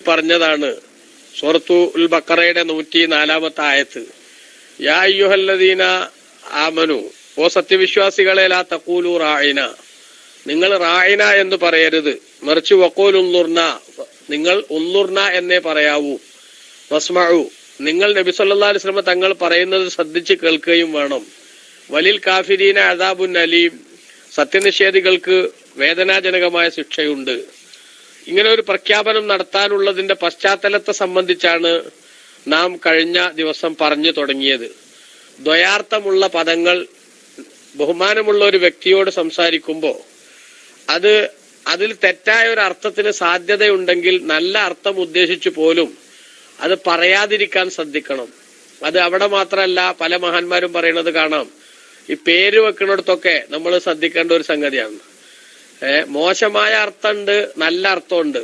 പറഞ്ഞതാണ്. സൂറത്തുൽ ബഖറയുടെ 104 ആയത്ത്. യാ അയ്യുഹല്ലദീന ആമനു, ഓ സത്യവിശ്വാസികളെ, ലാ തഖൂലു റാഇന, നിങ്ങൾ റാഇന എന്ന് പറയരുത്, മറിച്ച് വഖൂലു ഉൻളുർന, നിങ്ങൾ ഉൻളുർന എന്നേ പറയാവൂ. വസ്മഉ, നിങ്ങൾ നബി സല്ലല്ലാഹു അലൈഹി വസല്ലം തങ്ങൾ പറയുന്നത് ശ്രദ്ധിച്ച് കേൾക്കുകയും വേണം. വലിൽ കാഫിരീന അദാബുൻ അലീം, സത്യനിഷേധികൾക്ക് വേദനാജനകമായ ശിക്ഷയുണ്ട്. ഇങ്ങനെ ഒരു പ്രഖ്യാപനം നടത്താനുള്ളതിന്റെ പശ്ചാത്തലത്തെ സംബന്ധിച്ചാണ് നാം കഴിഞ്ഞ ദിവസം പറഞ്ഞു തുടങ്ങിയത്. ദ്വയാർത്ഥമുള്ള പദങ്ങൾ ബഹുമാനമുള്ള ഒരു വ്യക്തിയോട് സംസാരിക്കുമ്പോൾ അതിൽ തെറ്റായ ഒരു അർത്ഥത്തിന് സാധ്യതയുണ്ടെങ്കിൽ നല്ല അർത്ഥം ഉദ്ദേശിച്ചു പോലും അത് പറയാതിരിക്കാൻ ശ്രദ്ധിക്കണം. അത് അവിടെ മാത്രമല്ല, പല മഹാന്മാരും പറയുന്നത് കാണാം. ഈ പേര് വെക്കുന്നിടത്തൊക്കെ നമ്മൾ ശ്രദ്ധിക്കേണ്ട ഒരു സംഗതിയാണ്. മോശമായ അർത്ഥമുണ്ട്, നല്ല അർത്ഥമുണ്ട്.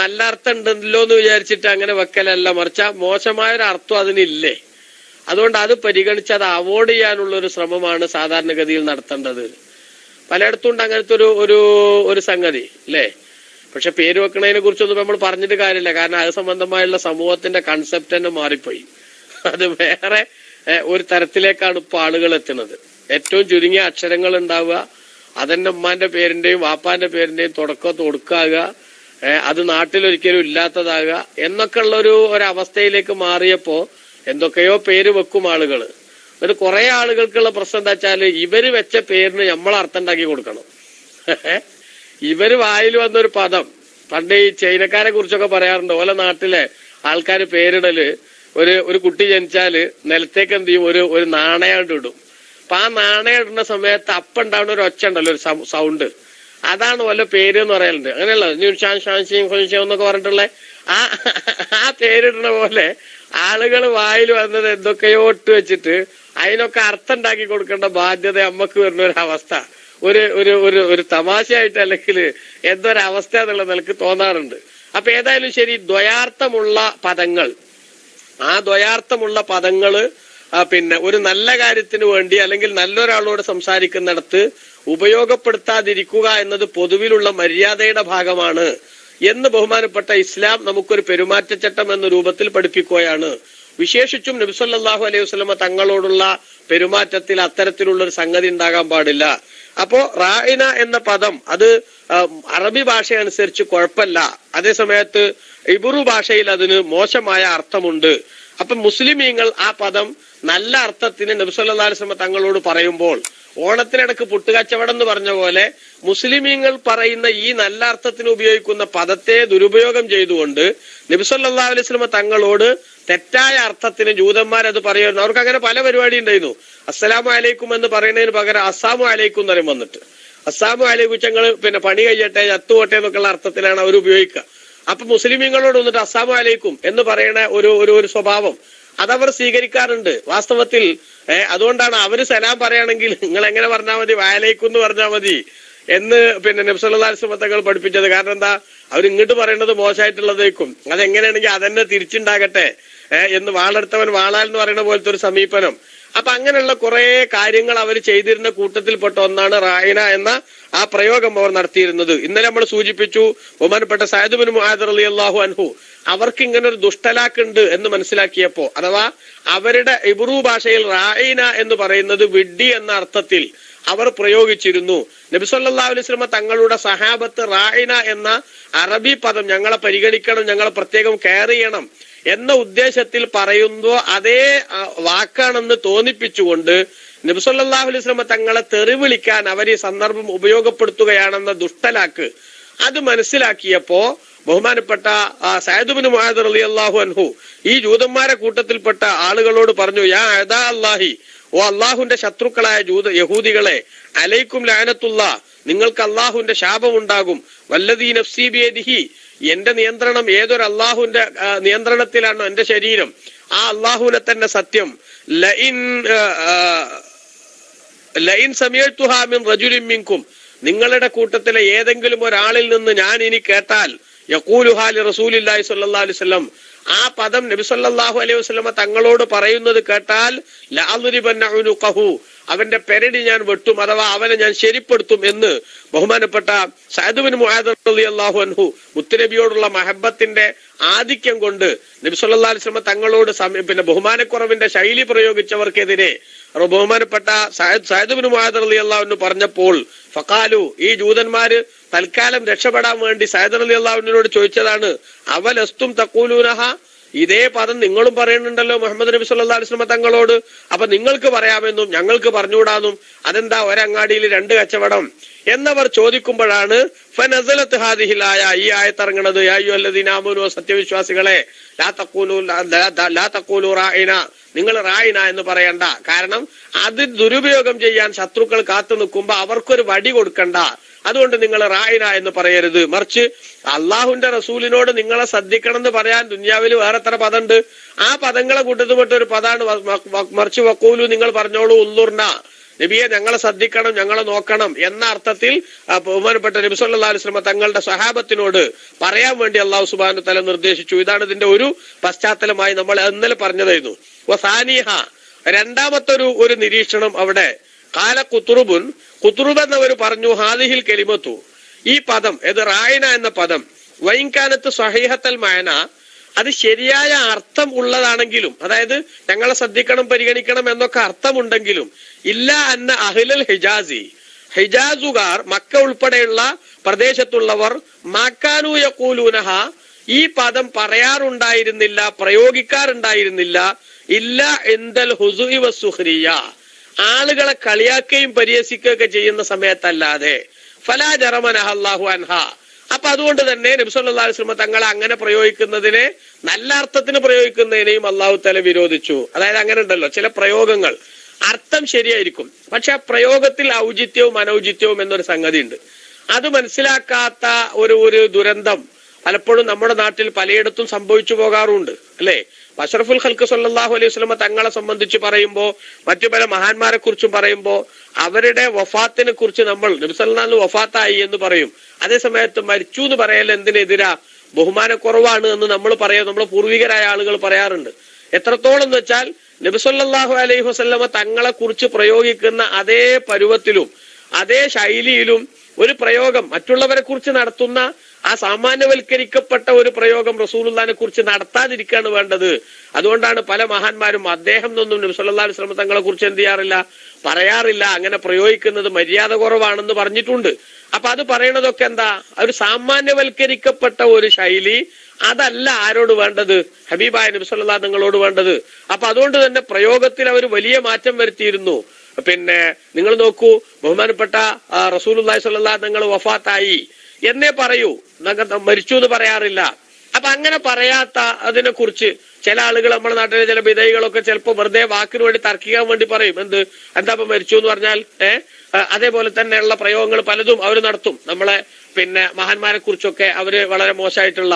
നല്ല അർത്ഥം ഉണ്ടല്ലോ എന്ന് വിചാരിച്ചിട്ട് അങ്ങനെ വെക്കലല്ല, മറിച്ച മോശമായ ഒരു അർത്ഥം അതിനില്ലേ. അതുകൊണ്ട് അത് പരിഗണിച്ച് അത് അവോയ്ഡ് ചെയ്യാനുള്ള ഒരു ശ്രമമാണ് സാധാരണഗതിയിൽ നടത്തേണ്ടത്. പലയിടത്തും ഉണ്ട് അങ്ങനത്തെ ഒരു സംഗതി അല്ലേ. പക്ഷെ പേര് വെക്കണതിനെ കുറിച്ചൊന്നും നമ്മൾ പറഞ്ഞിട്ട് കാര്യമില്ല. കാരണം അത് സംബന്ധമായുള്ള സമൂഹത്തിന്റെ കൺസെപ്റ്റ് തന്നെ മാറിപ്പോയി. അത് വേറെ ഒരു തരത്തിലേക്കാണ് ഇപ്പൊ ആളുകൾ എത്തുന്നത്. ഏറ്റവും ചുരുങ്ങിയ അക്ഷരങ്ങൾ ഉണ്ടാവുക, അതെന്നെ ഉമ്മാന്റെ പേരിന്റെയും വാപ്പാന്റെ പേരിന്റെയും തുടക്കത്ത് കൊടുക്കാകുക, അത് നാട്ടിലൊരിക്കലും ഇല്ലാത്തതാകുക എന്നൊക്കെ ഉള്ള ഒരവസ്ഥയിലേക്ക് മാറിയപ്പോ എന്തൊക്കെയോ പേര് വെക്കും ആളുകൾ. എന്നിട്ട് കുറെ ആളുകൾക്കുള്ള പ്രശ്നം എന്താ വെച്ചാല്, ഇവര് വെച്ച പേരിന് നമ്മൾ അർത്ഥം ഉണ്ടാക്കി കൊടുക്കണം. ഇവര് വായിൽ വന്നൊരു പദം, പണ്ട് ഈ ചൈനക്കാരെ കുറിച്ചൊക്കെ പറയാറുണ്ട്. ഓല നാട്ടിലെ ആൾക്കാർ പേരിടല്, ഒരു കുട്ടി ജനിച്ചാല് നിലത്തേക്ക് എന്ത് ചെയ്യും, ഒരു നാണയം ഇടും. അപ്പൊ ആ നാണയം ഇടുന്ന സമയത്ത് ഉണ്ടാവുന്ന ഒരു ഒച്ച ഉണ്ടല്ലോ, ഒരു സൗണ്ട്, അതാണ് വല്ല പേര് എന്ന് പറയലുണ്ട്. അങ്ങനെയല്ല എന്നൊക്കെ പറഞ്ഞിട്ടുള്ള ആ പേരിടുന്ന പോലെ ആളുകൾ വായിൽ വന്നത് എന്തൊക്കെയോ ഇട്ട് വെച്ചിട്ട് അതിനൊക്കെ അർത്ഥം ഉണ്ടാക്കി കൊടുക്കേണ്ട ബാധ്യത നമ്മക്ക് വരുന്ന ഒരു അവസ്ഥ ഒരു തമാശയായിട്ട് അല്ലെങ്കിൽ എന്തൊരവസ്ഥ എന്നുള്ള നിലക്ക് തോന്നാറുണ്ട്. അപ്പൊ ഏതായാലും ശരി, ദ്വയാർത്ഥമുള്ള പദങ്ങൾ, ആ ദ്വയാർത്ഥമുള്ള പദങ്ങള് പിന്നെ ഒരു നല്ല കാര്യത്തിന് വേണ്ടി അല്ലെങ്കിൽ നല്ലൊരാളോട് സംസാരിക്കുന്നിടത്ത് ഉപയോഗപ്പെടുത്താതിരിക്കുക എന്നത് പൊതുവിലുള്ള മര്യാദയുടെ ഭാഗമാണ് എന്ന് ബഹുമാനപ്പെട്ട ഇസ്ലാം നമുക്കൊരു പെരുമാറ്റച്ചട്ടം എന്ന രൂപത്തിൽ പഠിപ്പിക്കുകയാണ്. വിശേഷിച്ചും നബി സല്ലല്ലാഹു അലൈഹി വസല്ലമ തങ്ങളോടുള്ള പെരുമാറ്റത്തിൽ അത്തരത്തിലുള്ള ഒരു സംഗതി ഉണ്ടാകാൻ പാടില്ല. അപ്പോ റായിന എന്ന പദം അത് അറബി ഭാഷ അനുസരിച്ച് കുഴപ്പമില്ല, അതേസമയത്ത് ഇബ്രു ഭാഷയിൽ അതിന് മോശമായ അർത്ഥമുണ്ട്. അപ്പൊ മുസ്ലിമീങ്ങൾ ആ പദം നല്ല അർത്ഥത്തിന് നബി സല്ലല്ലാഹു അലൈഹി വസല്ലം തങ്ങളോട് പറയുമ്പോൾ, ഓണത്തിനിടക്ക് പുട്ടുകച്ചവടം എന്ന് പറഞ്ഞ പോലെ മുസ്ലിമീങ്ങൾ പറയുന്ന ഈ നല്ല അർത്ഥത്തിന് ഉപയോഗിക്കുന്ന പദത്തെ ദുരുപയോഗം ചെയ്തുകൊണ്ട് നബി സല്ലല്ലാഹു അലൈഹി വസല്ലം തങ്ങളോട് തെറ്റായ അർത്ഥത്തിന് ജൂതന്മാരത് പറയുന്നു. അവർക്ക് അങ്ങനെ പല പരിപാടി ഉണ്ടായിരുന്നു. അസ്സലാമു അലൈക്കും എന്ന് പറയുന്നതിന് പകരം അസ്സാമു അലൈക്കും എന്ന് പറയും വന്നിട്ട്. അസ്സാമു അലൈക്കും ഞങ്ങൾ പിന്നെ പണി കഴിയട്ടെ, ചത്തുപോട്ടെ എന്നൊക്കെയുള്ള അർത്ഥത്തിലാണ് അവർ ഉപയോഗിക്കുക. അപ്പൊ മുസ്ലിമീങ്ങളോട് വന്നിട്ട് അസ്സാമു അലൈക്കും എന്ന് പറയുന്ന ഒരു സ്വഭാവം അതവർ സ്വീകരിക്കാറുണ്ട് വാസ്തവത്തിൽ. അതുകൊണ്ടാണ് അവര് സലാം പറയുകയാണെങ്കിൽ നിങ്ങൾ എങ്ങനെ പറഞ്ഞാൽ മതി, വഅലൈക്കും എന്ന് പറഞ്ഞാൽ മതി എന്ന് പിന്നെ നബി സല്ലല്ലാഹു അലൈഹി വസല്ലം തങ്ങൾ പഠിപ്പിച്ചത്. കാരണം എന്താ, അവർ ഇങ്ങോട്ട് പറയുന്നത് മോശമായിട്ടുള്ളതേക്കും, അതെങ്ങനെയാണെങ്കിൽ അതന്നെ തിരിച്ചുണ്ടാകട്ടെ എന്ന് വാളെടുത്തവൻ വാളാൽ എന്ന് പറയുന്ന പോലത്തെ ഒരു സമീപനം. അപ്പൊ അങ്ങനെയുള്ള കുറെ കാര്യങ്ങൾ അവർ ചെയ്തിരുന്ന കൂട്ടത്തിൽപ്പെട്ട ഒന്നാണ് റായിന എന്ന ആ പ്രയോഗം അവർ നടത്തിയിരുന്നത്. ഇന്നലെ നമ്മൾ സൂചിപ്പിച്ചു, ബഹുമാനപ്പെട്ട സഅദ് ബിൻ മുആദ് റളിയല്ലാഹു അൻഹു അവർക്ക് ഇങ്ങനെ ഒരു ദുഷ്ടലാക്കുണ്ട് എന്ന് മനസ്സിലാക്കിയപ്പോ, അഥവാ അവരുടെ ഇബ്രു ഭാഷയിൽ റായിന എന്ന് പറയുന്നത് വിഡ്ഢി എന്ന അർത്ഥത്തിൽ അവർ പ്രയോഗിച്ചിരുന്നു. നബി സല്ലല്ലാഹു അലൈഹി വസല്ലം തങ്ങളുടെ സഹാബത്ത് റായിന എന്ന അറബി പദം ഞങ്ങളെ പരിഗണിക്കണം, ഞങ്ങളെ പ്രത്യേകം കെയർ ചെയ്യണം എന്ന ഉദ്ദേശത്തിൽ പറയുമ്പോ അതേ വാക്കാണെന്ന് തോന്നിപ്പിച്ചുകൊണ്ട് നബി സല്ലല്ലാഹു അലൈഹി വസല്ലം തങ്ങളെ തെറി വിളിക്കാൻ അവർ ഈ സന്ദർഭം ഉപയോഗപ്പെടുത്തുകയാണെന്ന ദുഷ്ടലാക്ക് അത് മനസ്സിലാക്കിയപ്പോ ബഹുമാനപ്പെട്ട സഅദ് ഇബ്നു മുആദ് റളിയല്ലാഹു അൻഹു ഈ ജൂതന്മാരെ കൂട്ടത്തിൽപ്പെട്ട ആളുകളോട് പറഞ്ഞു, യാ അദാ അല്ലാഹി, ഓ അള്ളാഹുവിന്റെ ശത്രുക്കളായ യഹൂദികളെ, അലൈക്കും ലഅനത്തുല്ലാ, നിങ്ങൾക്ക് അള്ളാഹുവിന്റെ ശാപം ഉണ്ടാകും. വല്ലദീ നഫ്സി ബിയദിഹി, എന്റെ നിയന്ത്രണം ഏതൊരു അള്ളാഹുവിന്റെ നിയന്ത്രണത്തിലാണോ എന്റെ ശരീരം, ആ അള്ളാഹുവിനെ തന്നെ സത്യം, ലഇൻ സമീഅതുഹാ മിൻ റജുലിൻ മിൻകും, നിങ്ങളുടെ കൂട്ടത്തിലെ ഏതെങ്കിലും ഒരാളിൽ നിന്ന് ഞാൻ ഇനി കേട്ടാൽ, യഖൂലുഹാ ലി റസൂലില്ലാഹി സ്വല്ലല്ലാഹു അലൈഹി വസല്ലം, ആ പദം നബി സല്ലല്ലാഹു അലൈഹി വസല്ലം തങ്ങളോട് പറയുന്നത് കേട്ടാൽ, ലഅദ്രിബന്ന ഉനുഖഹു, അവന്റെ പെരടി ഞാൻ വെട്ടും, അഥവാ അവനെ ഞാൻ ശരിപ്പെടുത്തും എന്ന് ബഹുമാനപ്പെട്ട സഅദ് ബിൻ മുആദ് റളിയല്ലാഹു അൻഹു മുത്തുനബിയോടുള്ള മഹബത്തിന്റെ ആധിക്യം കൊണ്ട് നബി സല്ലല്ലാഹു അലൈഹി വസല്ലം തങ്ങളോട് ബഹുമാനക്കുറവിന്റെ ശൈലി പ്രയോഗിച്ചവർക്കെതിരെ ബഹുമാനപ്പെട്ട സഅദ് ബിൻ മുആദ് റളിയല്ലാഹു അൻഹു പറഞ്ഞപ്പോൾ ഫഖാലു, ഈ ജൂതന്മാര് തൽക്കാലം രക്ഷപ്പെടാൻ വേണ്ടി സഅദ് റളിയല്ലാഹു അൻഹുവിനോട് ചോദിച്ചതാണ്, അവലസ്തും തഖൂലൂനഹ, ഇതേ പദം നിങ്ങളും പറയുന്നുണ്ടല്ലോ മുഹമ്മദ് നബി സല്ലല്ലാഹു അലൈഹി വസല്ലം തങ്ങളോട്, അപ്പൊ നിങ്ങൾക്ക് പറയാമെന്നും ഞങ്ങൾക്ക് പറഞ്ഞുകൂടാന്നും, അതെന്താ ഒരങ്ങാടിയിൽ 2 കച്ചവടം എന്നവർ ചോദിക്കുമ്പോഴാണ് ഫനസലത്ത് ഹാദിഹിൽ ആയ, ഈ ആയത്തിറങ്ങുന്നത്, യാ അയ്യുഹല്ലദീന ആമനൂ, സത്യവിശ്വാസികളെ, ലാ തഖൂലു റാഇന, നിങ്ങൾ റായിന എന്ന് പറയണ്ട. കാരണം അത് ദുരുപയോഗം ചെയ്യാൻ ശത്രുക്കൾ കാത്തു നിൽക്കുമ്പോ അവർക്കൊരു വടി കൊടുക്കണ്ട, അതുകൊണ്ട് നിങ്ങൾ റായിന എന്ന് പറയരുത്. മറിച്ച് അള്ളാഹുവിന്റെ റസൂലിനോട് നിങ്ങളെ ശ്രദ്ധിക്കണം എന്ന് പറയാൻ ദുനിയാവിൽ വേറെ എത്ര പദമുണ്ട്, ആ പദങ്ങളെ കൂട്ടത്തിൽപ്പെട്ട ഒരു പദാണ് മറിച്ച് വഖൂലു, നിങ്ങൾ പറഞ്ഞോളൂ, ഉള്ളുർന, നബിയെ ഞങ്ങളെ ശ്രദ്ധിക്കണം, ഞങ്ങളെ നോക്കണം എന്ന അർത്ഥത്തിൽ ബഹുമാനപ്പെട്ട നബി സല്ലല്ലാഹു അലൈഹി വസല്ലം തങ്ങളുടെ സഹാബത്തിനോട് പറയാൻ വേണ്ടി അല്ലാഹു സുബ്ഹാനഹു വ തആല നിർദ്ദേശിച്ചു. ഇതാണ് ഇതിന്റെ ഒരു പശ്ചാത്തലമായി നമ്മൾ ഇന്നലെ പറഞ്ഞതായിരുന്നു. വസാനിഹ, രണ്ടാമത്തെ ഒരു നിരീക്ഷണം അവിടെ, കാല ഖുത്റുബുൻ, ഖുത്റുബ് എന്നവർ പറഞ്ഞു, ഹാദിഹിൽ കലിമത്തു, ഈ പദം, ഇത് റായിന എന്ന പദം, വൈൻകാനത്ത് സ്വഹീഹത്തൽ മഅന, അത് ശരിയായ അർത്ഥം ഉള്ളതാണെങ്കിലും, അതായത് ഞങ്ങളെ ശ്രദ്ധിക്കണം, പരിഗണിക്കണം എന്നൊക്കെ അർത്ഥമുണ്ടെങ്കിലും, ഇല്ല അന്ന അഹ്ലൽ ഹിജാസി, ഹിജാസുകാർ, മക്ക ഉൾപ്പെടെയുള്ള പ്രദേശത്തുള്ളവർ, മാക്കാനു യഖൂലൂനഹ, ഈ പദം പറയാറുണ്ടായിരുന്നില്ല, പ്രയോഗിക്കാറുണ്ടായിരുന്നില്ല, ഇല്ല ഇൻദൽ ഹുസുഇ വസ്സുഖ്രിയ, ആളുകളെ കളിയാക്കുകയും പരിഹസിക്കുകയൊക്കെ ചെയ്യുന്ന സമയത്തല്ലാതെ, ഫലാ ജറമനഹ അല്ലാഹു അൻഹ. അപ്പൊ അതുകൊണ്ട് തന്നെ നബി സല്ലല്ലാഹു അലൈഹി വസല്ലം തങ്ങളെ അങ്ങനെ പ്രയോഗിക്കുന്നതിനെ, നല്ല അർത്ഥത്തിന് പ്രയോഗിക്കുന്നതിനെയും അല്ലാഹു തആല വിരോധിച്ചു. അതായത് അങ്ങനെ ഉണ്ടല്ലോ ചില പ്രയോഗങ്ങൾ അർത്ഥം ശരിയായിരിക്കും, പക്ഷെ ആ പ്രയോഗത്തിൽ ഔചിത്യവും അനൗചിത്യവും എന്നൊരു സംഗതി ഉണ്ട്. അത് മനസ്സിലാക്കാത്ത ഒരു ദുരന്തം പലപ്പോഴും നമ്മുടെ നാട്ടിൽ പലയിടത്തും സംഭവിച്ചു പോകാറുണ്ട്, അല്ലെ? അഷ്റഫുൽ ഖൽഖ് സല്ലല്ലാഹു അലൈഹി വസല്ലം തങ്ങളെ സംബന്ധിച്ച് പറയുമ്പോ, മറ്റു പല മഹാന്മാരെ കുറിച്ചും പറയുമ്പോ, അവരുടെ വഫാത്തിനെ കുറിച്ച് നമ്മൾ നബി സല്ലല്ലാഹു അലൈഹി വസല്ലം വഫാത്തായി എന്ന് പറയും, അതേ സമയത്ത് മരിച്ചു എന്ന് പറയൽ എന്തിനെതിരാ? ബഹുമാനക്കുറവാണ് എന്ന് നമ്മൾ നമ്മുടെ പൂർവികരായ ആളുകൾ പറയാറുണ്ട്. എത്രത്തോളം എന്ന് വെച്ചാൽ നബി സല്ലല്ലാഹു അലൈഹി വസല്ലം തങ്ങളെ കുറിച്ച് പ്രയോഗിക്കുന്ന അതേ പരുവത്തിലും അതേ ശൈലിയിലും ഒരു പ്രയോഗം മറ്റുള്ളവരെ കുറിച്ച് നടത്തുന്ന ആ സാമാന്യവൽക്കരിക്കപ്പെട്ട ഒരു പ്രയോഗം റസൂലുള്ളാഹിനെ കുറിച്ച് നടത്താതിരിക്കുകയാണ് വേണ്ടത്. അതുകൊണ്ടാണ് പല മഹാന്മാരും അദ്ദേഹം എന്നൊന്നും നബി സല്ലല്ലാഹു അലൈഹി വസല്ലം തങ്ങളെ കുറിച്ച് എന്ത് ചെയ്യാറില്ല, പറയാറില്ല, അങ്ങനെ പ്രയോഗിക്കുന്നത് മര്യാദ കുറവാണെന്ന് പറഞ്ഞിട്ടുണ്ട്. അപ്പൊ അത് പറയണതൊക്കെ എന്താ, ഒരു സാമാന്യവൽക്കരിക്കപ്പെട്ട ഒരു ശൈലി, അതല്ല ആരോട് വേണ്ടത്, ഹബീബായ നബി സല്ലല്ലാഹു തങ്ങളോട് വേണ്ടത്. അപ്പൊ അതുകൊണ്ട് തന്നെ പ്രയോഗത്തിൽ അവർ വലിയ മാറ്റം വരുത്തിയിരുന്നു. പിന്നെ നിങ്ങൾ നോക്കൂ, ബഹുമാനപ്പെട്ട റസൂലുള്ളാഹി സ്വല്ലല്ലാഹു തങ്ങൾ വഫാത്തായി എന്നേ പറയൂ, മരിച്ചു എന്ന് പറയാറില്ല. അപ്പൊ അങ്ങനെ പറയാത്ത അതിനെ കുറിച്ച് ചില ആളുകൾ നമ്മുടെ നാട്ടിലെ ചില വിധേയികളൊക്കെ ചിലപ്പോ വെറുതെ വാക്കിന് വേണ്ടി തർക്കിക്കാൻ വേണ്ടി പറയും, എന്താ ഇപ്പൊ മരിച്ചു എന്ന് പറഞ്ഞാൽ. അതേപോലെ തന്നെയുള്ള പ്രയോഗങ്ങൾ പലതും അവർ നടത്തും. നമ്മളെ മഹാന്മാരെ കുറിച്ചൊക്കെ അവര് വളരെ മോശമായിട്ടുള്ള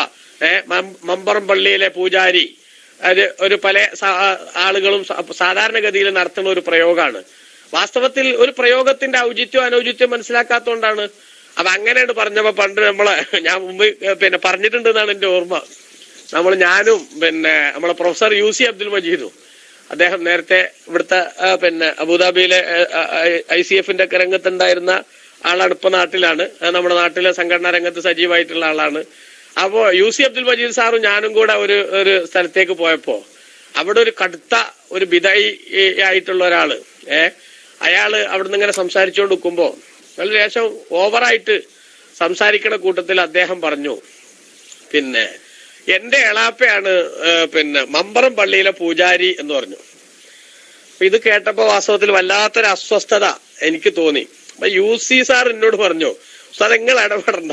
മമ്പറം പള്ളിയിലെ പൂജാരി, അത് ഒരു പല ആളുകളും സാധാരണഗതിയിൽ നടത്തുന്ന ഒരു പ്രയോഗമാണ്. വാസ്തവത്തിൽ ഒരു പ്രയോഗത്തിന്റെ ഔചിത്യം അനൗചിത്യം മനസ്സിലാക്കാത്തോണ്ടാണ്. അപ്പൊ അങ്ങനെയാണ് പറഞ്ഞപ്പോ പണ്ട് ഞാൻ മുമ്പ് പറഞ്ഞിട്ടുണ്ട് എന്നാണ് എന്റെ ഓർമ്മ. ഞാനും നമ്മളെ പ്രൊഫസർ UC അബ്ദുൽ മജീദും, അദ്ദേഹം നേരത്തെ ഇവിടുത്തെ അബുദാബിയിലെ ICF-ന്റെ ഒക്കെ രംഗത്തുണ്ടായിരുന്ന ആളാണ്, ഇപ്പൊ നാട്ടിലാണ്, നമ്മുടെ നാട്ടിലെ സംഘടനാ രംഗത്ത് സജീവമായിട്ടുള്ള ആളാണ്. അപ്പോ UC അബ്ദുൽ മജീദ് സാറും ഞാനും കൂടെ ഒരു സ്ഥലത്തേക്ക് പോയപ്പോ അവിടെ ഒരു കടുത്ത ഒരു ബിദഈ ആയിട്ടുള്ള ഒരാള്, അയാള് അവിടുന്ന് ഇങ്ങനെ സംസാരിച്ചുകൊണ്ട് നിൽക്കുമ്പോ വളരെ ലേശം ഓവറായിട്ട് സംസാരിക്കുന്ന കൂട്ടത്തിൽ അദ്ദേഹം പറഞ്ഞു, എന്റെ എളാപ്പയാണ് മമ്പറം പള്ളിയിലെ പൂജാരി എന്ന് പറഞ്ഞു. ഇത് കേട്ടപ്പോ വാസ്തവത്തിൽ വല്ലാത്തൊരു അസ്വസ്ഥത എനിക്ക് തോന്നി. അപ്പൊ UC സാർ എന്നോട് പറഞ്ഞു, സാർ നിങ്ങൾ ഇടപെടണ്ട,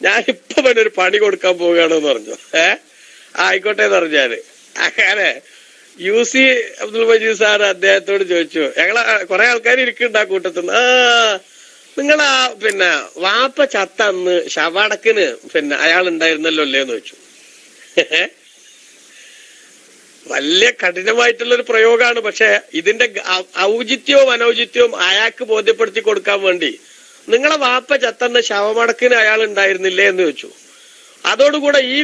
ഞാൻ ഇപ്പൊ ഒരു പണി കൊടുക്കാൻ പോവുകയാണെന്ന് പറഞ്ഞു. ആയിക്കോട്ടെ എന്ന് പറഞ്ഞാല് അങ്ങനെ UC അബ്ദുൽ മജീദ് സാർ അദ്ദേഹത്തോട് ചോദിച്ചു, കുറെ ആൾക്കാർ ഇരിക്കുന്നുണ്ട് ആ കൂട്ടത്തിൽ, നിങ്ങളാ വാപ്പ ചത്ത അന്ന് ശവടക്കിന് അയാൾ ഉണ്ടായിരുന്നല്ലോ അല്ലേന്ന് ചോദിച്ചു. വലിയ കഠിനമായിട്ടുള്ള ഒരു പ്രയോഗമാണ്. പക്ഷെ ഇതിന്റെ ഔചിത്യവും അനൗചിത്യവും അയാൾക്ക് ബോധ്യപ്പെടുത്തി കൊടുക്കാൻ വേണ്ടി, നിങ്ങളെ വാപ്പ ചത്തന്ന് ശവമടക്കിന് അയാൾ ഉണ്ടായിരുന്നില്ലേ എന്ന് ചോദിച്ചു. അതോടുകൂടെ ഈ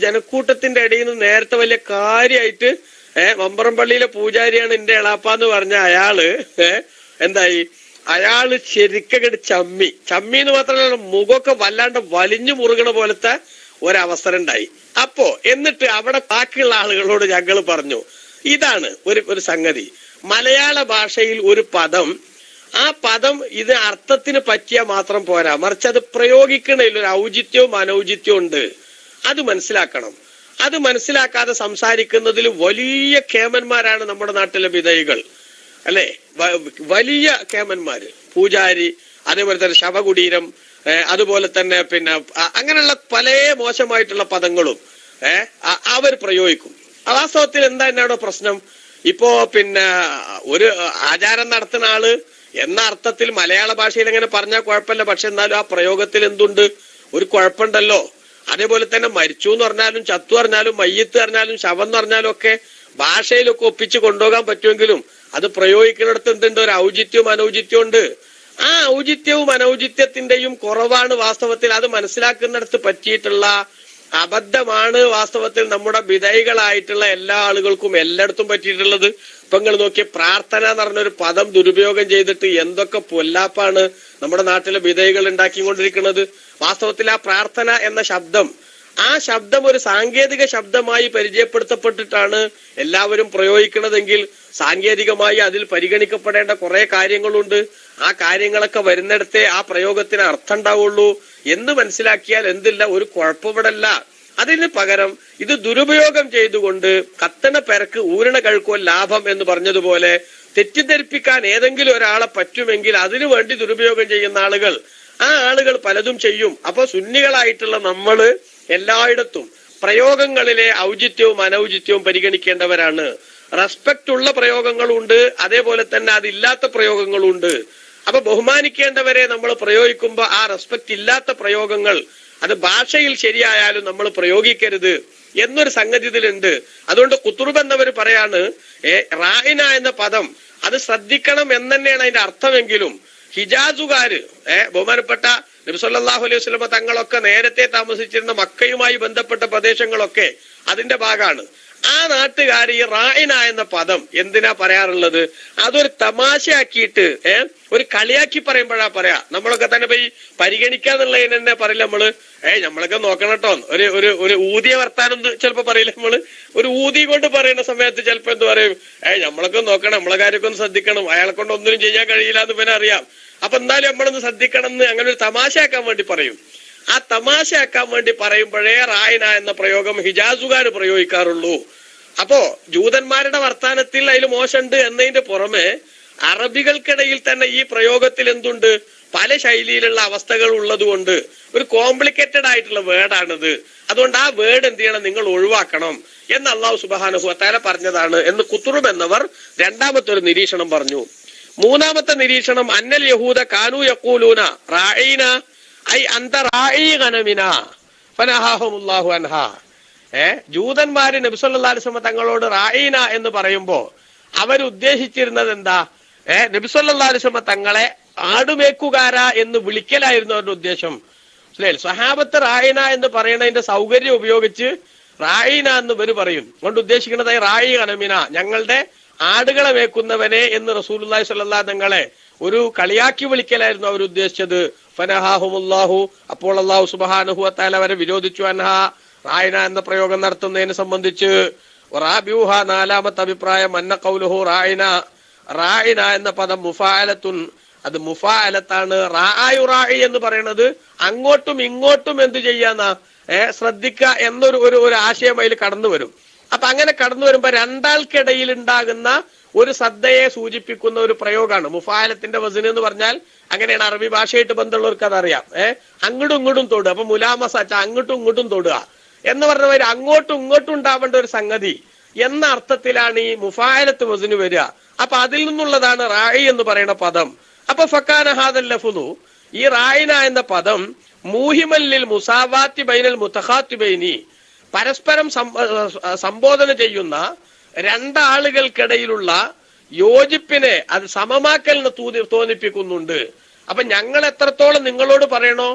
ജനക്കൂട്ടത്തിന്റെ ഇടയിൽ നിന്ന് നേരത്തെ വലിയ കാര്യമായിട്ട് മമ്പറം പള്ളിയിലെ പൂജാരിയാണ് എന്റെ എളാപ്പ എന്ന് പറഞ്ഞ അയാള് എന്തായി? അയാള് ശരിക്കങ്ങട് ചമ്മി എന്ന് മാത്രമല്ല മുഖമൊക്കെ വല്ലാണ്ട് വലിഞ്ഞു മുറുകണ പോലത്തെ ഒരവസരം ഉണ്ടായി. അപ്പോ എന്നിട്ട് അവിടെ ബാക്കിയുള്ള ആളുകളോട് ഞങ്ങൾ പറഞ്ഞു, ഇതാണ് ഒരു സംഗതി. മലയാള ഭാഷയിൽ ഒരു പദം, ആ പദം ഇത് അർത്ഥത്തിന് പറ്റിയാൽ മാത്രം പോരാ, മറിച്ച് അത് പ്രയോഗിക്കണതിൽ ഒരു ഔചിത്യവും അനൗചിത്യവും ഉണ്ട്. അത് മനസ്സിലാക്കണം. അത് മനസ്സിലാക്കാതെ സംസാരിക്കുന്നതിൽ വലിയ കേമന്മാരാണ് നമ്മുടെ നാട്ടിലെ വിധേയികൾ, അല്ലെ? വലിയ കേമന്മാര്, പൂജാരി, അതേപോലെ തന്നെ ശവകുടീരം, അതുപോലെ തന്നെ പിന്നെ അങ്ങനെയുള്ള പല മോശമായിട്ടുള്ള പദങ്ങളും അവർ പ്രയോഗിക്കും. വാസ്തവത്തിൽ എന്താ എന്നോട് പ്രശ്നം? ഇപ്പോ പിന്നെ ഒരു ആചാരം നടത്തുന്ന ആള് എന്ന അർത്ഥത്തിൽ മലയാള ഭാഷയിൽ എങ്ങനെ പറഞ്ഞാൽ കുഴപ്പമില്ല, പക്ഷെ എന്നാലും ആ പ്രയോഗത്തിൽ എന്തുണ്ട്? ഒരു കുഴപ്പമുണ്ടല്ലോ. അതേപോലെ തന്നെ മരിച്ചു എന്ന് പറഞ്ഞാലും ചത്തു പറഞ്ഞാലും മയ്യത്ത് പറഞ്ഞാലും ശവം എന്ന് പറഞ്ഞാലും ഒക്കെ ഭാഷയിലൊക്കെ ഒപ്പിച്ച് കൊണ്ടുപോകാൻ പറ്റുമെങ്കിലും അത് പ്രയോഗിക്കുന്നിടത്ത് എന്തുണ്ട്? ഒരു ഔചിത്യവും അനൗചിത്യവും ഉണ്ട്. ആ ഔചിത്യവും അനൗചിത്യത്തിന്റെയും കുറവാണ് വാസ്തവത്തിൽ. അത് മനസ്സിലാക്കുന്നിടത്ത് പറ്റിയിട്ടുള്ള അബദ്ധമാണ് വാസ്തവത്തിൽ നമ്മുടെ വിധേയികളായിട്ടുള്ള എല്ലാ ആളുകൾക്കും എല്ലായിടത്തും പറ്റിയിട്ടുള്ളത്. ഇപ്പൊ നിങ്ങൾ നോക്കിയ പ്രാർത്ഥന എന്ന് പറഞ്ഞൊരു പദം ദുരുപയോഗം ചെയ്തിട്ട് എന്തൊക്കെ പൊല്ലാപ്പാണ് നമ്മുടെ നാട്ടിലെ വിധേയികൾ ഉണ്ടാക്കിക്കൊണ്ടിരിക്കുന്നത്. വാസ്തവത്തിൽ ആ പ്രാർത്ഥന എന്ന ശബ്ദം, ആ ശബ്ദം ഒരു സാങ്കേതിക ശബ്ദമായി പരിചയപ്പെടുത്തപ്പെട്ടിട്ടാണ് എല്ലാവരും പ്രയോഗിക്കുന്നതെങ്കിൽ സാങ്കേതികമായി അതിൽ പരിഗണിക്കപ്പെടേണ്ട കുറെ കാര്യങ്ങളുണ്ട്. ആ കാര്യങ്ങളൊക്കെ വരുന്നിടത്തെ ആ പ്രയോഗത്തിന് അർത്ഥം ഉണ്ടാവുള്ളൂ എന്ന് മനസ്സിലാക്കിയാൽ എന്തില്ല, ഒരു കുഴപ്പമിടല്ല. അതിന് പകരം ഇത് ദുരുപയോഗം ചെയ്തുകൊണ്ട് കത്തണ പെരക്ക് ഊരണ കഴിക്കുവാൻ ലാഭം എന്ന് പറഞ്ഞതുപോലെ തെറ്റിദ്ധരിപ്പിക്കാൻ ഏതെങ്കിലും ഒരാളെ പറ്റുമെങ്കിൽ അതിനു വേണ്ടി ദുരുപയോഗം ചെയ്യുന്ന ആളുകൾ, ആ ആളുകൾ പലതും ചെയ്യും. അപ്പൊ സുന്നികളായിട്ടുള്ള നമ്മള് എല്ലായിടത്തും പ്രയോഗങ്ങളിലെ ഔചിത്യവും അനൗചിത്യവും പരിഗണിക്കേണ്ടവരാണ്. റെസ്പെക്ട് ഉള്ള പ്രയോഗങ്ങളുണ്ട്, അതേപോലെ തന്നെ അതില്ലാത്ത പ്രയോഗങ്ങളുണ്ട്. അപ്പൊ ബഹുമാനിക്കേണ്ടവരെ നമ്മൾ പ്രയോഗിക്കുമ്പോൾ ആ റെസ്പെക്ട് ഇല്ലാത്ത പ്രയോഗങ്ങൾ അത് ഭാഷയിൽ ശരിയായാലും നമ്മൾ പ്രയോഗിക്കരുത് എന്നൊരു സംഗതി ഇതിലുണ്ട്. അതുകൊണ്ട് ഖുത്ബ് എന്നവർ പറയാണ്, റായിന എന്ന പദം അത് ശ്രദ്ധിക്കണം എന്ന് തന്നെയാണ് അതിന്റെ അർത്ഥമെങ്കിലും ഹിജാസുകാര്, ബഹുമാനപ്പെട്ട നബി സല്ലല്ലാഹു അലൈഹി വസല്ലം തങ്ങളൊക്കെ നേരത്തെ താമസിച്ചിരുന്ന മക്കയുമായി ബന്ധപ്പെട്ട പ്രദേശങ്ങളൊക്കെ അതിന്റെ ഭാഗമാണ്. ആ നാട്ടുകാർ ഈ റായിന എന്ന പദം എന്തിനാ പറയാറുള്ളത്? അതൊരു തമാശയാക്കിയിട്ട് ഒരു കളിയാക്കി പറയുമ്പോഴാ പറയാ. നമ്മളൊക്കെ തന്നെ പോയി പരിഗണിക്കാന്നുള്ളതിന് തന്നെ പറയില്ല നമ്മള്, നമ്മളൊക്കെ നോക്കണം കേട്ടോ, ഒരു ഊതിയ വർത്താനം ചിലപ്പോ പറയില്ല നമ്മള്. ഒരു ഊതി കൊണ്ട് പറയുന്ന സമയത്ത് ചിലപ്പോ എന്ത് പറയും, നമ്മളൊക്കെ നോക്കണം, നമ്മളെ കാര്യമൊക്കെ ഒന്ന് ശ്രദ്ധിക്കണം, അയാളെ കൊണ്ട് ഒന്നിനും ചെയ്യാൻ കഴിയില്ല എന്ന് പിന്നെ അറിയാം. അപ്പൊ എന്തായാലും നമ്മളൊന്ന് ശ്രദ്ധിക്കണം എന്ന് അങ്ങനെ ഒരു തമാശയാക്കാൻ വേണ്ടി പറയും. ആ തമാശയാക്കാൻ വേണ്ടി പറയുമ്പോഴേ റായിന എന്ന പ്രയോഗം ഹിജാസുകാർ പ്രയോഗിക്കാറുള്ളൂ. അപ്പോ ജൂതന്മാരുടെ വർത്താനത്തിൽ അതിൽ മോശമുണ്ട് എന്നതിന്റെ പുറമെ അറബികൾക്കിടയിൽ തന്നെ ഈ പ്രയോഗത്തിൽ എന്തുണ്ട്? പല ശൈലിയിലുള്ള അവസ്ഥകൾ ഉള്ളത് കൊണ്ട് ഒരു കോംപ്ലിക്കേറ്റഡ് ആയിട്ടുള്ള വേർഡാണിത്. അതുകൊണ്ട് ആ വേർഡ് എന്ത് ചെയ്യണം? നിങ്ങൾ ഒഴിവാക്കണം എന്ന് അല്ലാഹു സുബ്ഹാനഹു വ തആല പറഞ്ഞതാണ് എന്ന് ഖുത്ബ് എന്നവർ രണ്ടാമത്തെ ഒരു നിരീക്ഷണം പറഞ്ഞു. മൂന്നാമത്തെ നിരീക്ഷണം, അന്നൽ യഹൂദ കാനു യഖൂലൂന റാഈന ഐ അന്ത റാഈ ഗനമിന ഫനഹാഹുമുല്ലാഹു അൻഹാ. ജൂതന്മാര് നബി സല്ലല്ലാഹു അലൈഹി വസല്ലം തങ്ങളോട് റാഈന എന്ന് പറയുമ്പോ അവരുദ്ദേശിച്ചിരുന്നത് എന്താ? നബി സല്ലല്ലാഹു അലൈഹി വസല്ലം തങ്ങളെ ആടുമേക്കുകാര എന്ന് വിളിക്കലായിരുന്നു അവരുടെ ഉദ്ദേശം. സഹാബത്ത് റായിന എന്ന് പറയുന്നതിന്റെ സൗകര്യം ഉപയോഗിച്ച് റായിന എന്ന് ഇവര് പറയും. കൊണ്ട് ഉദ്ദേശിക്കുന്നത് റായി ഗനമിന, ഞങ്ങളുടെ ആടുകളെ മേക്കുന്നവനെ എന്ന് റസൂലുള്ളാഹി സ്വല്ലല്ലാഹു അലൈഹി തങ്ങളെ ഒരു കളിയാക്കി വിളിക്കലായിരുന്നു അവർ ഉദ്ദേശിച്ചത്. ഫനഹാഹുമുല്ലാഹു, അപ്പോൾ അല്ലാഹു സുബ്ഹാനഹു വ തആല അവരെ വിരോധിച്ചു. അൻഹാ, റായിന എന്ന പ്രയോഗം നടത്തുന്നതിനെ സംബന്ധിച്ച്. റാബിയൂഹ, നാലാമത്തെ അഭിപ്രായം, അന്ന ഖൗലുഹു റായിന, റായിന എന്ന പദം മുഫാഅലത്തുൻ, അത് മുഫാഅലത്താണ്. റായു റായി എന്ന് പറയുന്നത് അങ്ങോട്ടും ഇങ്ങോട്ടും എന്ത് ചെയ്യാന്നാ, ശ്രദ്ധിക്കുക എന്നൊരു ഒരു ആശയം അതിൽ കടന്നു വരും. അപ്പൊ അങ്ങനെ കടന്നു വരുമ്പോ രണ്ടാൾക്കിടയിൽ ഉണ്ടാകുന്ന ഒരു ശ്രദ്ധയെ സൂചിപ്പിക്കുന്ന ഒരു പ്രയോഗമാണ് മുഫാഅലത്തിന്റെ വസ്ന് എന്ന് പറഞ്ഞാൽ. അങ്ങനെയാണ് അറബി ഭാഷയായിട്ട് ബന്ധമുള്ളവർക്ക് അതറിയാം. അങ്ങോട്ടും ഇങ്ങോട്ടും തൊടുക, അപ്പൊ മുലാമസ അങ്ങോട്ടും ഇങ്ങോട്ടും തൊടുക എന്ന് പറഞ്ഞവര് അങ്ങോട്ടും ഇങ്ങോട്ടും ഉണ്ടാവേണ്ട ഒരു സംഗതി എന്ന അർത്ഥത്തിലാണ് ഈ മുഫാഅലത്ത് വസ്ന് വരിക. അപ്പൊ അതിൽ നിന്നുള്ളതാണ് റായി എന്ന് പറയുന്ന പദം. അപ്പൊ ഫക്കാന ഹാദൽ ലഫ്ളു, ഈ റായിന എന്ന പദം മൂഹിമല്ലിൽ മുസാവാത്തി ബൈനൽ മുതഖാത്തിബൈനി, പരസ്പരം സംബോധന ചെയ്യുന്ന രണ്ടാളുകൾക്കിടയിലുള്ള യോജിപ്പിനെ അത് സമമാക്കലിന് തോന്നിപ്പിക്കുന്നുണ്ട്. അപ്പൊ ഞങ്ങൾ എത്രത്തോളം നിങ്ങളോട് പറയണോ